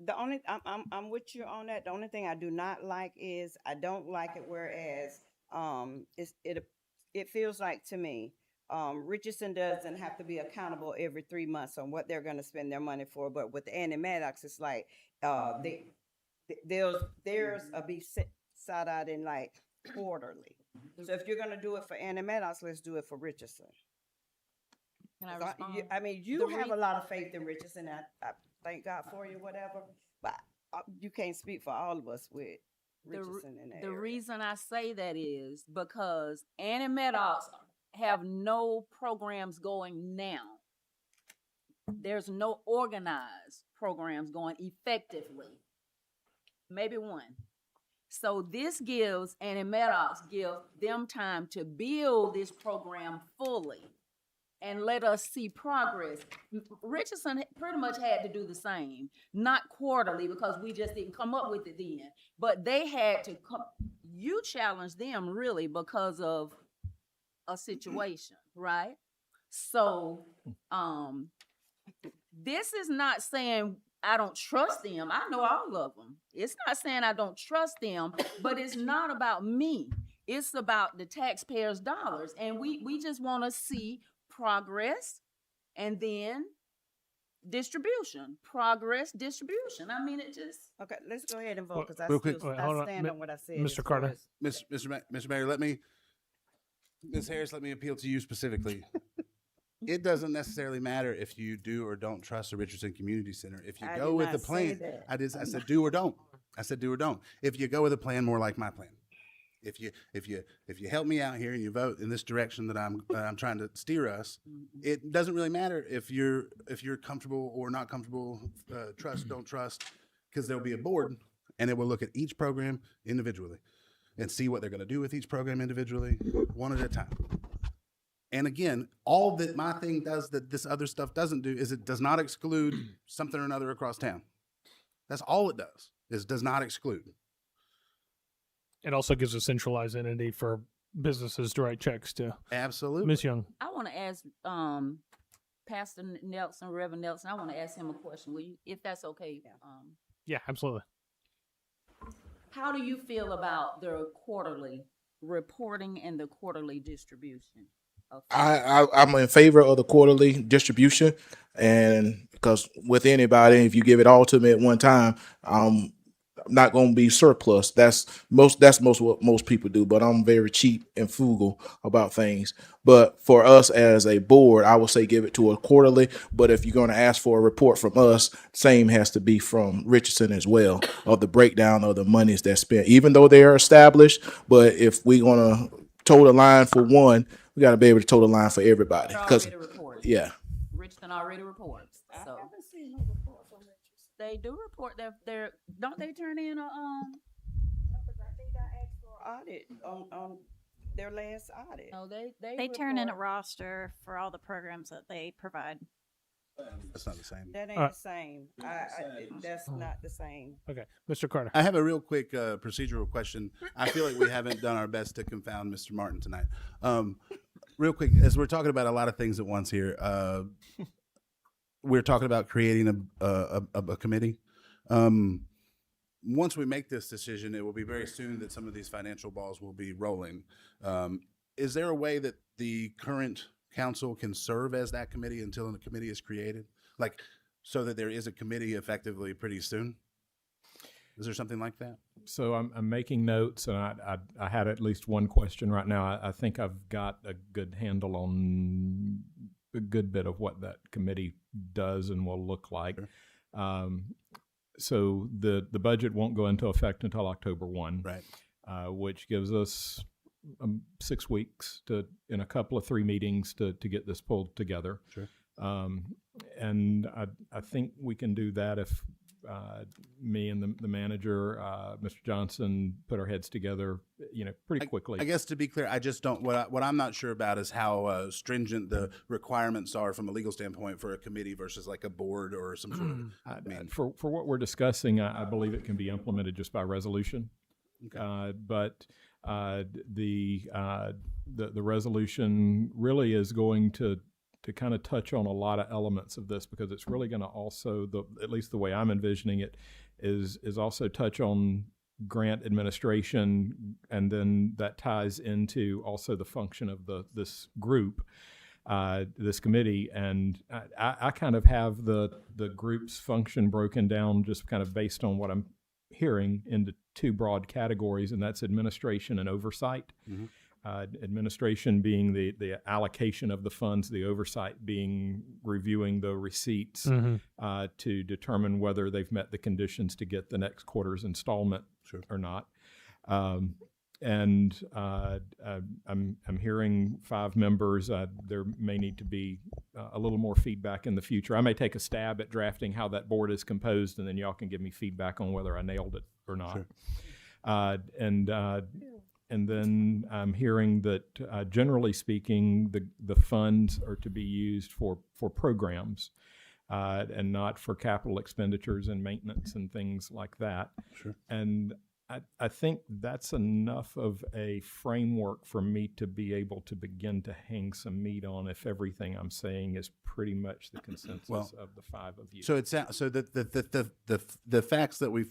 the only, I'm with you on that. The only thing I do not like is, I don't like it whereas, it feels like to me, Richardson doesn't have to be accountable every 3 months on what they're gonna spend their money for, but with Andy Maddox, it's like, theirs be set out in like quarterly. So if you're gonna do it for Andy Maddox, let's do it for Richardson. Can I 'Cause respond? I mean, you have a lot of faith in Richardson. I thank God for you, whatever. But you can't speak for all of us with Richardson in that The area. reason I say that is because Annie Meadows have no programs going now. There's no organized programs going effectively. Maybe one. So this gives Annie Meadows, give them time to build this program fully and let us see progress. Richardson pretty much had to do the same, not quarterly because we just didn't come up with it then, but they had to come, you challenged them really because of a situation, right? So, this is not saying I don't trust them. I know all of them. It's not saying I don't trust them, but it's not about me. It's about the taxpayers' dollars. And we just want to see progress and then distribution. Progress, distribution. I mean, it just. Okay, let's go ahead and vote because Real quick, hold on. stand on what I said. Mr. as Carter. far as- Mr. Mayor, Ms. Harris, let me appeal to you specifically. It doesn't necessarily matter if you do or don't trust the Richardson Community Center. If you I go did with not the say plan, that. I said do or don't. I said do or don't. If you go with a plan more like my plan, if you help me out here and you vote in this direction that I'm trying to steer us, it doesn't really matter if you're comfortable or not comfortable, trust, don't trust, because there'll be a board and it will look at each program individually and see what they're going to do with each program individually, one at a time. And again, all that my thing does that this other stuff doesn't do is it does not exclude something or another across town. That's all it does, is does not exclude. It also gives a centralized entity for businesses to write checks to. Absolutely. Miss Young. I want to ask Pastor Nelson, Reverend Nelson, I want to ask him a question, will you, if that's okay? Yeah, absolutely. How do you feel about the quarterly reporting and the quarterly distribution of I'm in favor of the quarterly distribution, and because with anybody, if you give it all to me at one time, I'm not going to be surplus. That's most what most people do, but I'm very cheap and frugal about things. But for us as a board, I would say give it to a quarterly, but if you're going to ask for a report from us, same has to be from Richardson as well, of the breakdown of the monies that's spent, even though they are established. But if we're going to toe the line for one, we got to be able to toe the line for everybody. already reported? Yeah. Richardson already reports, so. haven't seen no report from Richardson. They do report their, don't they turn in a, I think I asked for audit on their last audit. no, They turn in a report. roster for all the programs that they provide. That's not the same. That ain't Alright. the same. That's not the same. Okay, Mr. Carter. I have a real quick procedural question. I feel like we haven't done our best to confound Mr. Martin tonight. Real quick, as we're talking about a lot of things at once here, we're talking about creating a committee. once we make this decision, it will be very soon that some of these financial balls will be rolling. Is there a way that the current council can serve as that committee until the committee is created? Like, so that there is a committee effectively pretty soon? Is there something like that? So I'm making notes, and I had at least one question right now. I think I've got a good handle on a good bit of what that committee does and will look like. Sure. So the budget won't go into effect until October 1, Right. Which gives us 6 weeks in a couple of 3 meetings to get this pulled together. Sure. And I think we can do that if me and the manager, Mr. Johnson, put our heads together, pretty quickly. I guess to be clear, I just don't. What I'm not sure about is how stringent the requirements are from a legal standpoint for a committee versus like a board or some sort of. For what we're discussing, I believe it can be implemented just by resolution. Okay. But the resolution really is going to kind of touch on a lot of elements of this, because it's really going to also, at least the way I'm envisioning it, is also touch on grant administration, and then that ties into also the function of this group, this committee. And I kind of have the group's function broken down just kind of based on what I'm hearing into 2 broad categories, and that's administration and oversight. Mm-hmm. Administration being the allocation of the funds, the oversight being reviewing the receipts to determine whether they've met the conditions to get the next quarter's installment. Sure. Or not. And I'm hearing 5 members. There may need to be a little more feedback in the future. I may take a stab at drafting how that board is composed, and then y'all can give me feedback on whether I nailed it or not. Sure. And then I'm hearing that, generally speaking, the funds are to be used for programs and not for capital expenditures and maintenance and things like that. Sure. And I think that's enough of a framework for me to be able to begin to hang some meat on if everything I'm saying is pretty much the consensus of the 5 of you. So it's so the facts that we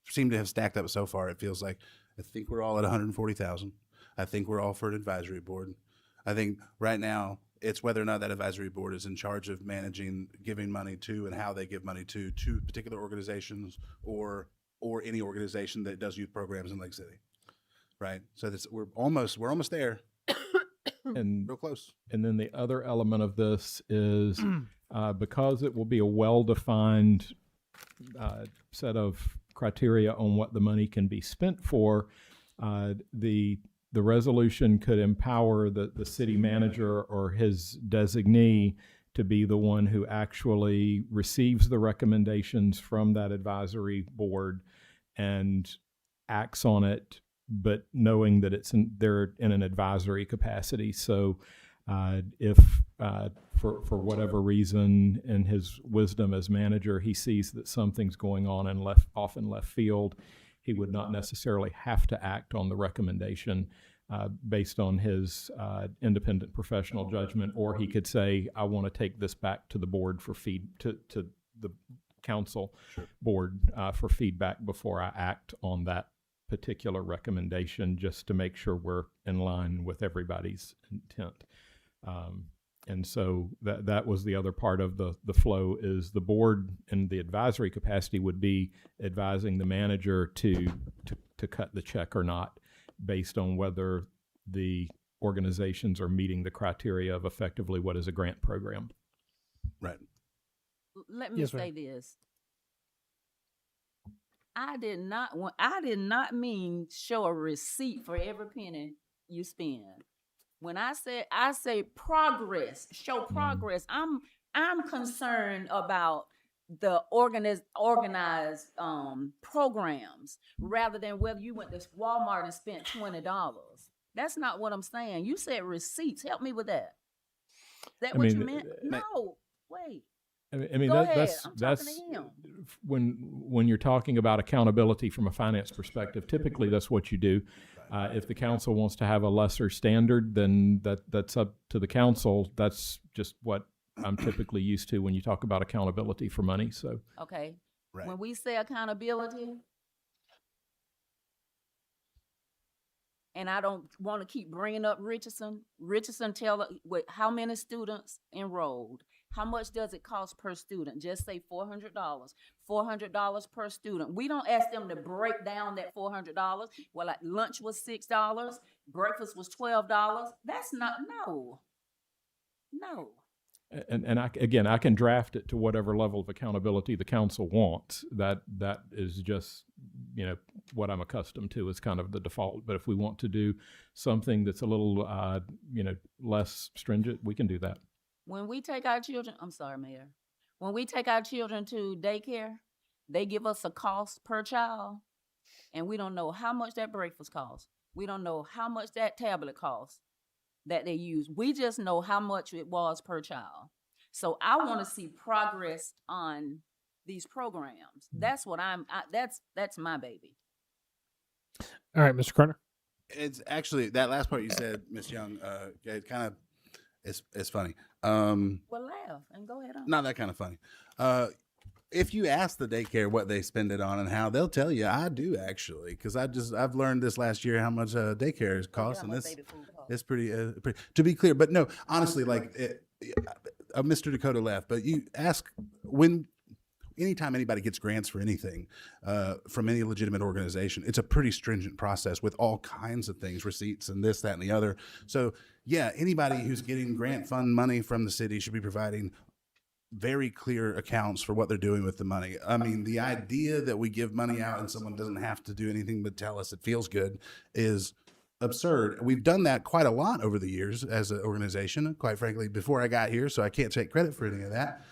seem to have stacked up so far, it feels like I think we're all at 140,000. I think we're all for an advisory board. I think right now it's whether or not that advisory board is in charge of managing, giving money to, and how they give money to particular organizations or any organization that does youth programs in Lake City. Right. So we're almost there. And real close. And then the other element of this is because it will be a well-defined set of criteria on what the money can be spent for, the resolution could empower the city manager or his designee to be the one who actually receives the recommendations from that advisory board and acts on it, but knowing that they're in an advisory capacity. So if for whatever reason, in his wisdom as manager, he sees that something's going on off in left field, he would not necessarily have to act on the recommendation based on his independent professional judgment, or he could say, I want to take this back to the board for to the council board for feedback before I act on that particular recommendation, just to make sure we're in line with everybody's intent. And so that was the other part of the flow, is the board in the advisory capacity would be advising the manager to cut the check or not, based on whether the organizations are meeting the criteria of effectively what is a grant program. Right. Let me say this. I did not mean show a receipt for every penny you spend. When I say progress, show progress. I'm concerned about the organized programs rather than whether you went to Walmart and spent $20. That's not what I'm saying. You said receipts. Help me with that. Is that what you meant? No, wait. I mean, Go that's ahead. I'm talking to him. when you're talking about accountability from a finance perspective. Typically, that's what you do. If the council wants to have a lesser standard, then that's up to the council. That's just what I'm typically used to when you talk about accountability for money. So okay, Right. when we say accountability, And I don't want to keep bringing up Richardson. Richardson tell with how many students enrolled. How much does it cost per student? Just say $400. $400 per student. We don't ask them to break down that $400. Well, like lunch was $6, breakfast was $12. That's not no. And I can draft it to whatever level of accountability the council wants. That is just, what I'm accustomed to is kind of the default. But if we want to do something that's a little, less stringent, we can do that. When we take our children, I'm sorry, Mayor. When we take our children to daycare, they give us a cost per child, and we don't know how much that breakfast costs. We don't know how much that tablet costs that they use. We just know how much it was per child. So I want to see progress on these programs. That's what that's my baby. All right, Mr. Carter. It's actually that last part you said, Ms. Young. It kind of it's funny. Well, laugh and go ahead on. Not that kind of funny. If you ask the daycare what they spend it on and how, they'll tell you. I do actually, because I've learned this last year how much daycare costs, and it's pretty. To be clear, but no, honestly, Mr. Dakota left, but you ask anytime anybody gets grants for anything from any legitimate organization, it's a pretty stringent process with all kinds of things, receipts and this, that, and the other. So yeah, anybody who's getting grant fund money from the city should be providing very clear accounts for what they're doing with the money. I mean, the idea that we give money out and someone doesn't have to do anything but tell us it feels good is absurd. We've done that quite a lot over the years as an organization, quite frankly, before I got here, so I can't take credit for any of that.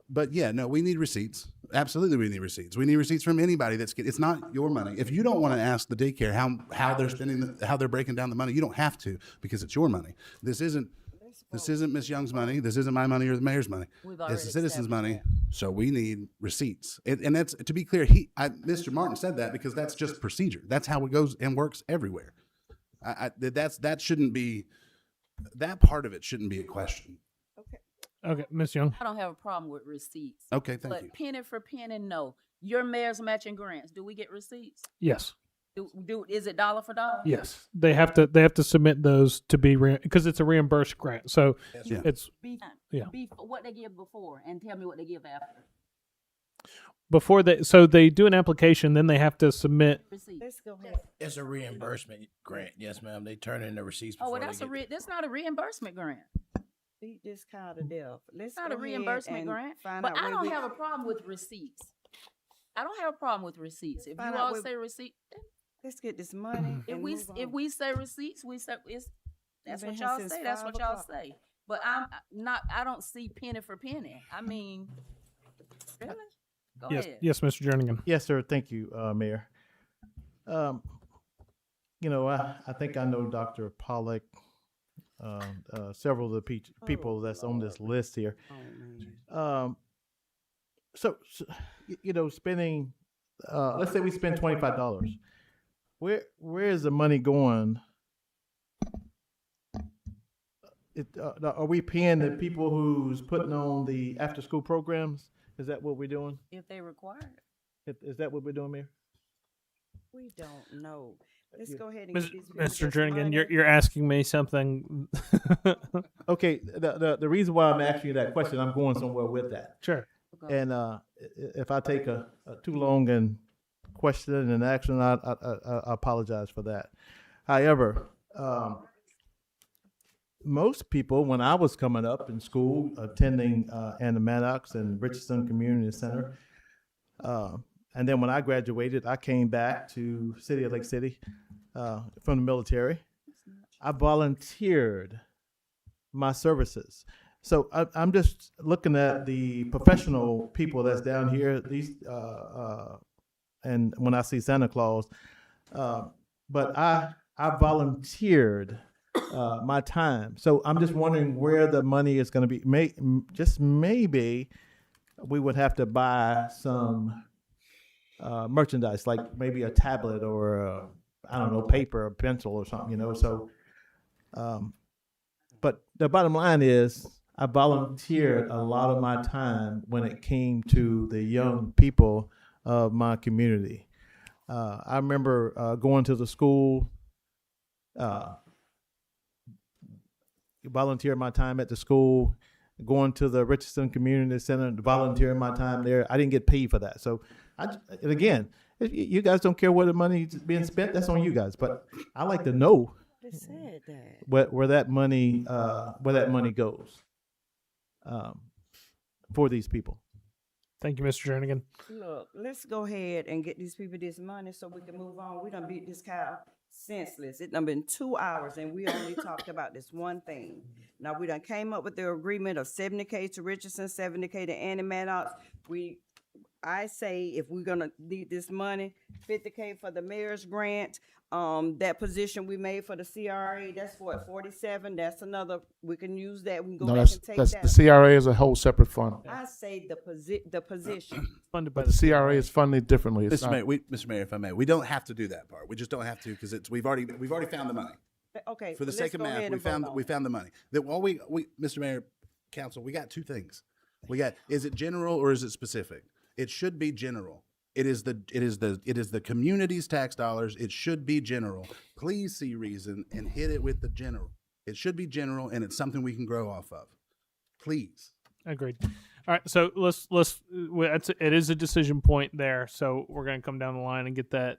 But yeah, no, we need receipts. Absolutely, we need receipts. We need receipts from anybody it's not your money. If you don't want to ask the daycare how they're spending, how they're breaking down the money, you don't have to, because it's your money. This isn't Ms. Young's money. This isn't my money or the mayor's money. This is citizens' money. So we need receipts. And that's, to be clear, Mr. Martin said that because that's just procedure. That's how it goes and works everywhere. That shouldn't be, that part of it shouldn't be a question. Okay, Ms. Young. I don't have a problem with receipts. Okay, thank you. But penny for penny, no. Your mayor's matching grants, do we get receipts? Yes. Is it dollar for dollar? Yes. They have to submit those to be because it's a reimbursed grant. So Yeah. it's What they give before, and tell me what they give after. before they do an application, then they have to submit. Receipts. Let's go ahead. It's a reimbursement grant. Yes, ma'am. They turn in the receipts Oh, before well, that's not a reimbursement grant. Beat this cow to death. Let's It's not go a ahead reimbursement and grant. find But out I where don't we- have a problem with receipts. I don't have a problem with receipts. If you Find out all where- say receipt, Let's get this money. if and we move if on. we say receipts, we say that's been what here y'all since say. That's 5 what y'all o'clock. say. But I'm not. I don't see penny for penny. I mean, really? Go ahead. Yes, Mr. Jernigan. Yes, sir. Thank you, Mayor. I think I know Dr. Pollack, several of the people that's on this list here. Oh, man. Spending, let's say we spend $25. Where is the money going? Are we paying the people who's putting on the after-school programs? Is that what we're doing? If they require it. Is that what we're doing, Mayor? We don't know. Let's go ahead and Mr. get these people Mr. this Jernigan, money. you're asking me something. Okay, the reason why I'm asking you that question, I'm going somewhere with that. Sure. And if I take a too long and question and action, I apologize for that. However, most people, when I was coming up in school, attending Anna Maddox and Richardson Community Center, and then when I graduated, I came back to City of Lake City from the military. I volunteered my services. So I'm just looking at the professional people that's down here. These and when I see Santa Claus, but I volunteered my time. So I'm just wondering where the money is going to be. Maybe we would have to buy some merchandise, like maybe a tablet or I don't know, paper or pencil or something. So. But the bottom line is, I volunteered a lot of my time when it came to the young people of my community. I remember going to the school volunteer my time at the school, going to the Richardson Community Center, volunteering my time there. I didn't get paid for that. So, and again, if you guys don't care where the money's being spent, that's on you guys. But I like to know They said that. where that money goes for these people. Thank you, Mr. Jernigan. Look, let's go ahead and get these people this money so we can move on. We done beat this cow senseless. It done been 2 hours and we only talked about this one thing. Now, we done came up with the agreement of 70K to Richardson, 70K to Annie Maddox. I say if we're gonna need this money, 50K for the mayor's grant, that position we made for the CRA, that's what, 47, that's another, we can use that, we can go No, back and take that's that. the CRA is a whole separate fund. I say the position. Funded by But the CRA is funded differently. It's Mr. Mayor, Mr. Mayor, if I may, we don't have to do that part. We just don't have to because we've already found the money. Okay. For the let's sake of go math, ahead we and vote found on it. the money. That while we Mr. Mayor, Council, we got two things. We got, is it general or is it specific? It should be general. It is the community's tax dollars. It should be general. Please see reason and hit it with the general. It should be general and it's something we can grow off of. Please. Agreed. All right, so it is a decision point there. So we're going to come down the line and get the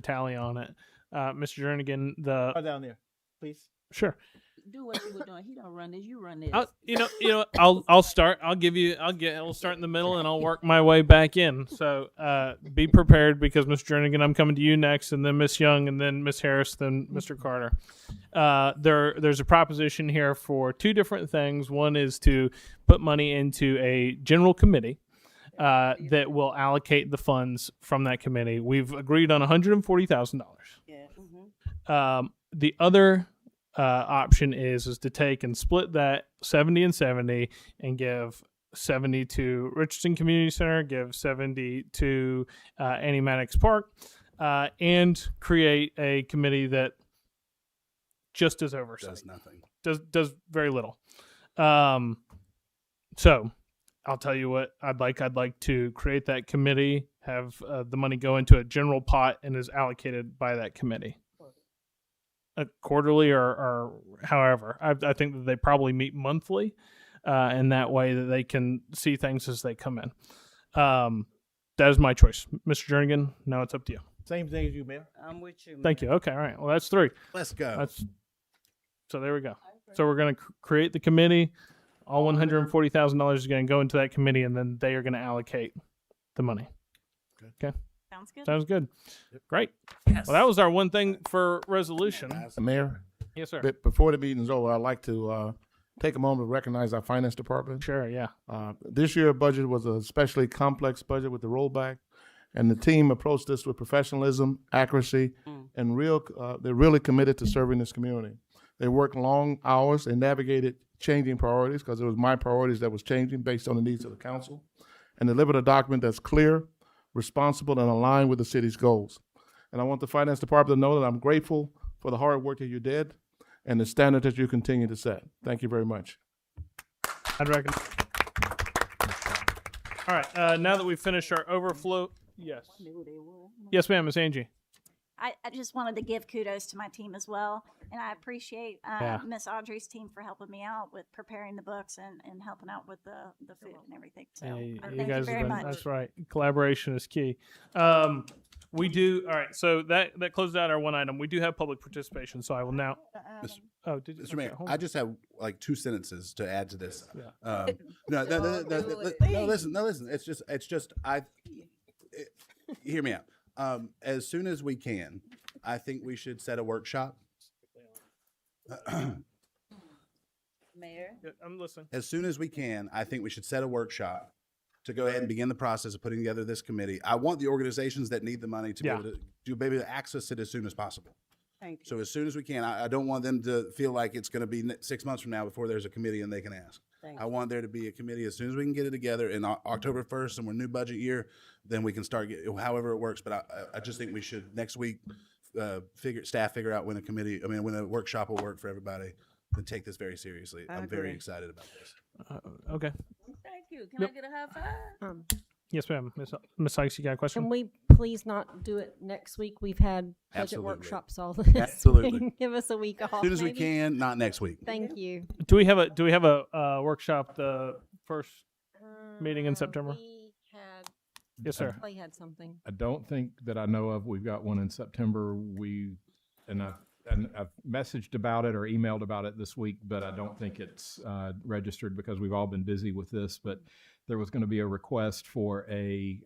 tally on it. Mr. Jernigan, Down there, please. sure. Do what you were doing. He don't run this. You run this. I'll start. I'll start in the middle and I'll work my way back in. So be prepared because Mr. Jernigan, I'm coming to you next, and then Miss Young, and then Miss Harris, then Mr. Carter. There's a proposition here for two different things. One is to put money into a general committee that will allocate the funds from that committee. We've agreed on $140,000. Yeah. The other option is to take and split that 70 and 70 and give 70 to Richardson Community Center, give 70 to Annie Maddox Park, and create a committee that just does oversight. Does nothing. Does very little. So I'll tell you what I'd like. I'd like to create that committee, have the money go into a general pot and is allocated by that committee. Quarterly or however. I think that they probably meet monthly, and that way that they can see things as they come in. That is my choice. Mr. Jernigan, now it's up to you. Same thing as you, Mayor. I'm with you. Thank you. Okay, all right. Well, that's 3. Let's go. So there we go. So we're going to create the committee. All $140,000 is going to go into that committee, and then they are going to allocate the money. Okay. Sounds good. Sounds good. Great. Well, that was our one thing for resolution. Mayor, Yes, sir. before the meeting's over, I'd like to take a moment to recognize our finance department. Sure, yeah. This year's budget was a especially complex budget with the rollback, and the team approached this with professionalism, accuracy, and they're really committed to serving this community. They worked long hours. They navigated changing priorities because it was my priorities that was changing based on the needs of the council, and delivered a document that's clear, responsible, and aligned with the city's goals. And I want the finance department to know that I'm grateful for the hard work that you did and the standard that you continue to set. Thank you very much. I'd reckon. All right. Now that we've finished our overflow, yes. Yes, ma'am, Miss Angie. I just wanted to give kudos to my team as well, and I appreciate Miss Audrey's team for helping me out with preparing the books and helping out with the food and everything. So Hey, thank you very much. That's right. Collaboration is key. We do. All right. So that closes out our one item. We do have public participation. So I will now. Oh, did you? Mr. Mayor, I just have like 2 sentences to add to this. Yeah. No, listen. It's just hear me out. As soon as we can, I think we should set a workshop. Mayor. I'm listening. As soon as we can, I think we should set a workshop to go ahead and begin the process of putting together this committee. I want the organizations that need the money to be able to access it as soon as possible. Thank you. So as soon as we can, I don't want them to feel like it's going to be 6 months from now before there's a committee and they can ask. I want there to be a committee as soon as we can get it together in October 1st and we're new budget year, then we can start however it works. But I just think we should next week figure out when a workshop will work for everybody and take this very seriously. I'm very excited about this. Okay. Thank you. Can I get a high five? Yes, ma'am. Miss Sykes, you got a question? Can we please not do it next week? We've had budget Absolutely. workshops all this Absolutely. week. Give us a week off. As soon as we maybe. can, not next week. Thank you. Do we have a workshop the first meeting in September? We had, Yes, sir. Clay had something. I don't think that I know of. We've got one in September. I've messaged about it or emailed about it this week, but I don't think it's registered because we've all been busy with this. But there was going to be a request for a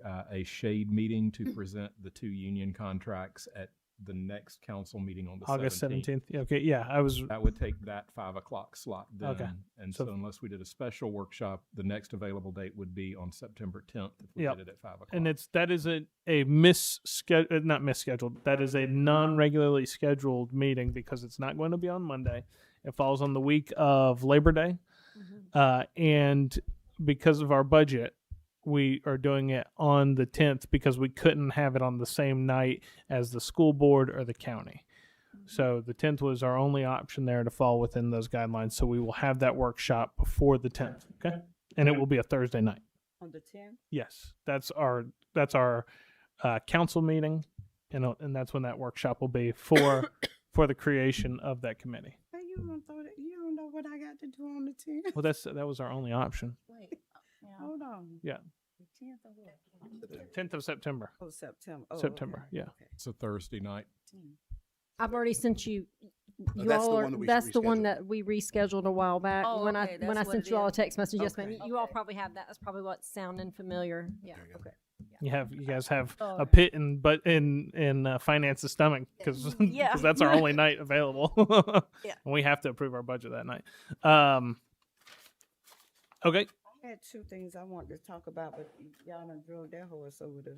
shade meeting to present the 2 union contracts at the next council meeting on the August 17th. 17th. Yeah, okay, yeah, I was. That would take that 5 o'clock slot then. Okay. And So- so unless we did a special workshop, the next available date would be on September 10th if we Yep. did it at 5 o'clock. And that is a not misscheduled. That is a non-regularly scheduled meeting because it's not going to be on Monday. It falls on the week of Labor Day, and because of our budget, we are doing it on the 10th because we couldn't have it on the same night as the school board or the county. So the 10th was our only option there to fall within those guidelines. So we will have that workshop before the 10th. Okay, and it will be a Thursday night. On the 10th? Yes, that's our council meeting, and that's when that workshop will be for the creation of that committee. Hey, you don't know what I got to do on the 10th? Well, that was our only option. Hold on. Yeah, The 10th of what? 10th of September. Oh, September. Oh, September, okay. yeah. Okay. It's a Thursday night. I've already sent you. You that's the all are, one that we that's the one rescheduled. that we rescheduled a while back. Oh, when okay, I that's what sent it you all a is. text message, yes, ma'am. Okay. You all probably have that. That's probably what's sounding familiar. Yeah. Okay. You guys have Oh, a pit in finance's stomach because Yeah. that's our only night available. Yeah. And we have to approve our budget that night. Okay. I had 2 things I wanted to talk about, but y'all done drove that horse over the.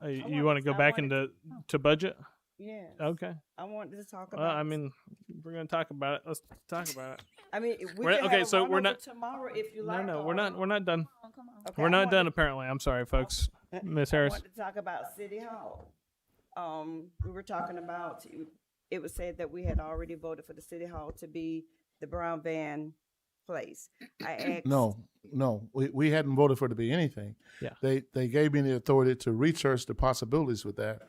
So, You want to go back into budget? yeah. Okay. I wanted to talk about. Well, I mean, we're going to talk about it. Let's talk about it. I mean, if we we're- can okay, have so one we're over not- tomorrow if you like. No, or- we're not done. Okay, We're I not wanted- done apparently. I'm sorry, folks. Miss I Harris. want to talk about City Hall. We were talking about, it was said that we had already voted for the City Hall to be the Brown Van place. I asked. No, we hadn't voted for it to be anything. Yeah. They gave me the authority to research the possibilities with that.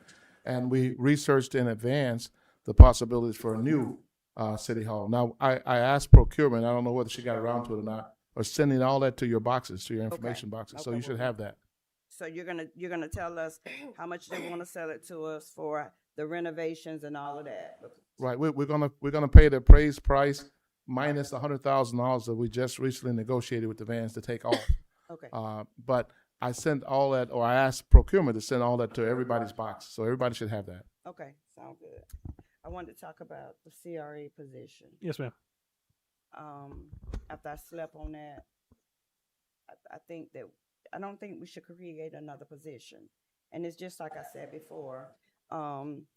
And we researched in advance the possibilities for a new city hall. Now, I asked procurement, I don't know whether she got around to it or not, or sending all that to your boxes, to your information boxes. So Okay, you should well- have that. So you're gonna tell us how much they want to sell it to us for the renovations and all of that. Right, we're gonna pay the appraised price minus $100,000 that we just recently negotiated with the vans to take off. Okay. But I sent all that, or I asked procurement to send all that to everybody's box, so everybody should have that. Okay, sound good. I wanted to talk about the CRA position. Yes, ma'am. After I slept on that, I don't think we should create another position. And it's just like I said before,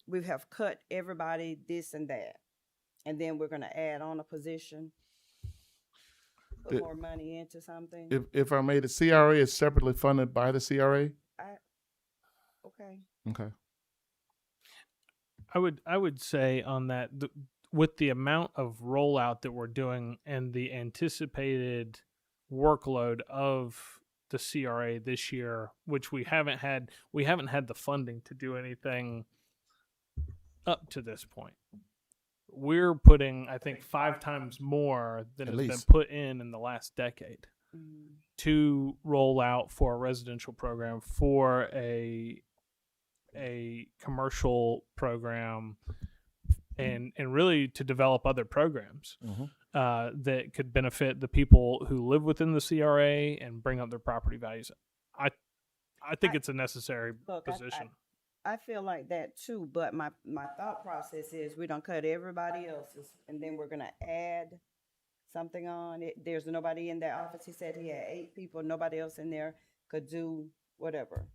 we have cut everybody this and that. And then we're gonna add on a position, put It- more money into something. If I made the CRA is separately funded by the CRA? Okay. Okay. I would say on that with the amount of rollout that we're doing and the anticipated workload of the CRA this year, which we haven't had the funding to do anything up to this point. We're putting, I think, 5 times more than At has been least. put in the last decade Mm. to roll out for a residential program, for a commercial program, and really to develop other programs that could benefit the people who live within the CRA and bring up their property values. I think it's a necessary Look, position. I feel like that too, but my thought process is we don't cut everybody else's and then we're gonna add something on it. There's nobody in that office. He said he had 8 people, nobody else in there could do whatever.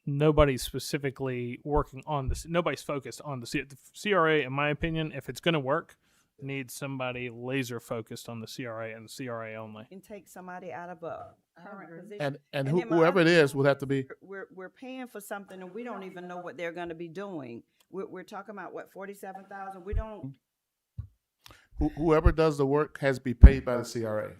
Nobody's specifically working on this. Nobody's focused on the CRA. In my opinion, if it's going to work, needs somebody laser focused on the CRA and the CRA only. And take somebody out of a current position. And then my whoever it other is thing would have to be, we're paying for something and we don't even know what they're gonna be doing. We're talking about what, 47,000? We don't. whoever does the work has to be paid by the CRA.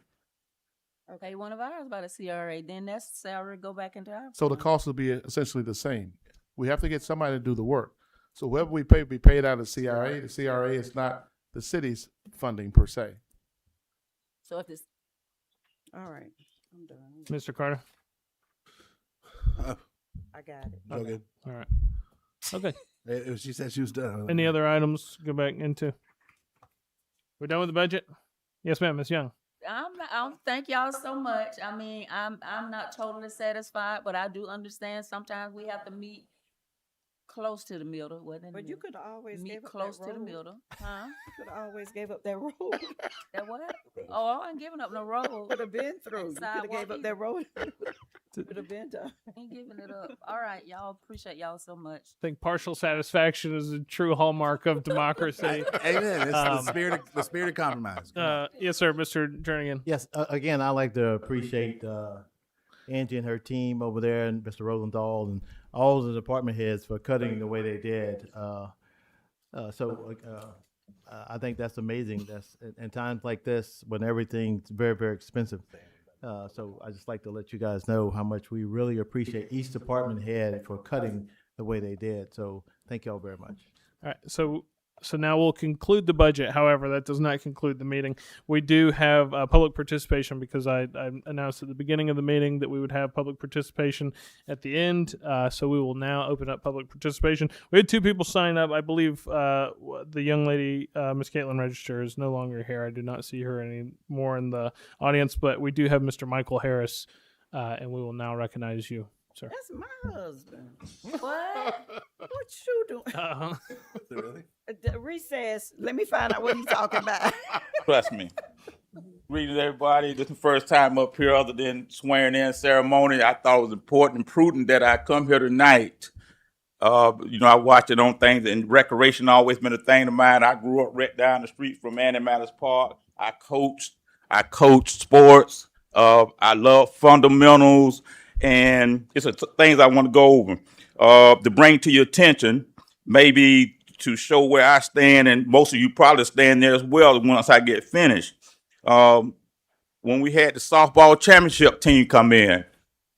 Pay one of ours by the CRA, then that salary go back into our. So the fund. cost will be essentially the same. We have to get somebody to do the work. So whoever we pay, be paid out of CRA. The CRA is not the city's funding per se. So if it's, All right, I'm done. Mr. Carter. I got it. Okay. All right. Okay. She said she was done. Any other items to go back into? We're done with the budget? Yes, ma'am, Ms. Young. thank y'all so much. I mean, I'm not totally satisfied, but I do understand sometimes we have to meet close to the middle, wasn't it? But you could always Meet give up close that to the road. middle, huh? You could always gave up that road. That what? Oh, I ain't giving up no road. Could have been through. You could have Sidewalk gave up either. that road. Could have been done. Ain't giving it up. All right, y'all. Appreciate y'all so much. I think partial satisfaction is a true hallmark of democracy. Amen. It's the spirit of compromise. Yes, sir, Mr. Jernigan. Yes, again, I like to appreciate Angie and her team over there, and Mr. Rosenthal, and all the department heads for cutting the way they did. I think that's amazing. That's in times like this when everything's very, very expensive. So I just like to let you guys know how much we really appreciate each department head for cutting the way they did. So thank y'all very much. All right, so now we'll conclude the budget. However, that does not conclude the meeting. We do have public participation because I announced at the beginning of the meeting that we would have public participation at the end. So we will now open up public participation. We had 2 people sign up. I believe the young lady, Miss Caitlin Register, is no longer here. I do not see her anymore in the audience, but we do have Mr. Michael Harris, and we will now recognize you, sir. That's my husband. What? What you doing? Really? The recess. Let me find out what he's talking about. Trust me. Greetings, everybody. This is the first time up here other than swearing in ceremony. I thought it was important and prudent that I come here tonight. I watch it on things, and recreation always been a thing of mine. I grew up right down the street from Annie Matters Park. I coached sports. I love fundamentals, and it's things I want to go over to bring to your attention, maybe to show where I stand, and most of you probably stand there as well once I get finished. When we had the softball championship team come in,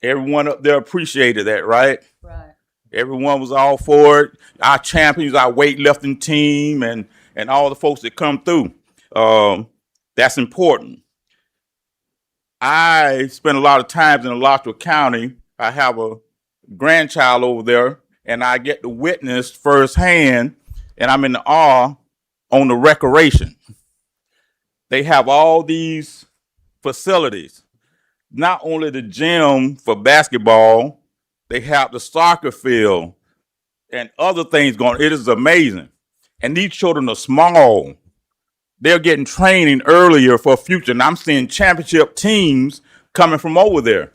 everyone up there appreciated that, right? Right. Everyone was all for it. Our champions, our weightlifting team, and all the folks that come through. That's important. I spend a lot of times in Alachua County. I have a grandchild over there, and I get to witness firsthand, and I'm in the awe on the recreation. They have all these facilities, not only the gym for basketball, they have the soccer field and other things going. It is amazing. And these children are small. They're getting training earlier for future. And I'm seeing championship teams coming from over there.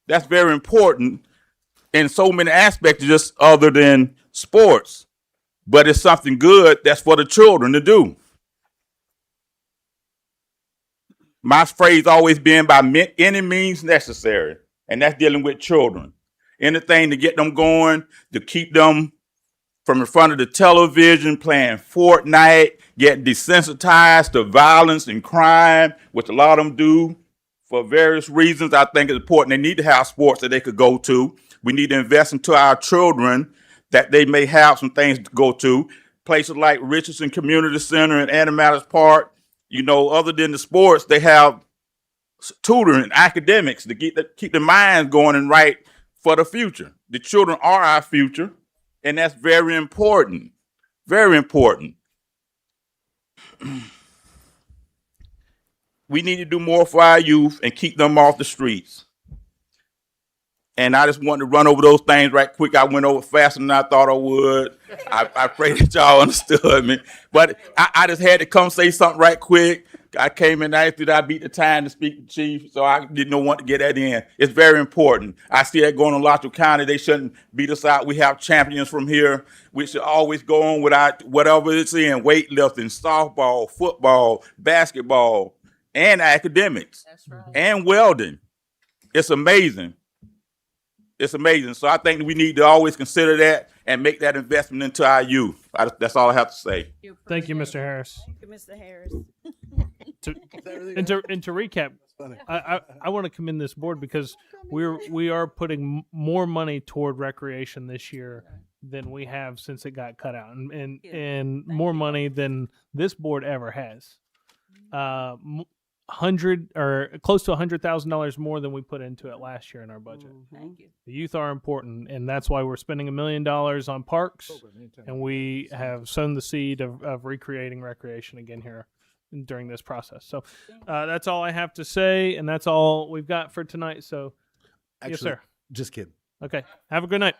That's very important in so many aspects, just other than sports. But it's something good that's for the children to do. My phrase always been by any means necessary, and that's dealing with children. Anything to get them going, to keep them from in front of the television, playing Fortnite, get desensitized to violence and crime, which a lot of them do for various reasons. I think it's important. They need to have sports that they could go to. We need to invest into our children that they may have some things to go to. Places like Richardson Community Center and Annie Matters Park, other than the sports, they have tutoring and academics to keep the minds going and right for the future. The children are our future, and that's very important. Very important. We need to do more for our youth and keep them off the streets. And I just wanted to run over those things right quick. I went over faster than I thought I would. I pray that y'all understood me. But I just had to come say something right quick. I came in after I beat the time to speak to the chief, so I didn't want to get that in. It's very important. I see that going on in Alachua County. They shouldn't beat us out. We have champions from here. We should always go on without whatever it's in, weightlifting, softball, football, basketball, and academics. That's right. And welding. It's amazing. It's amazing. So I think we need to always consider that and make that investment into our youth. That's all I have to say. Thank you, Mr. Harris. Thank you, Mr. Harris. And to recap, I want to commend this board because we are putting more money toward recreation this year than we have since it got cut out, and more money than this board ever has. $100 or close to $100,000 more than we put into it last year in our budget. Thank you. The youth are important, and that's why we're spending $1 million on parks, and we have sown the seed of recreating recreation again here during this process. So that's all I have to say, and that's all we've got for tonight. So, Actually, yes, sir. Just kidding. Okay. Have a good night.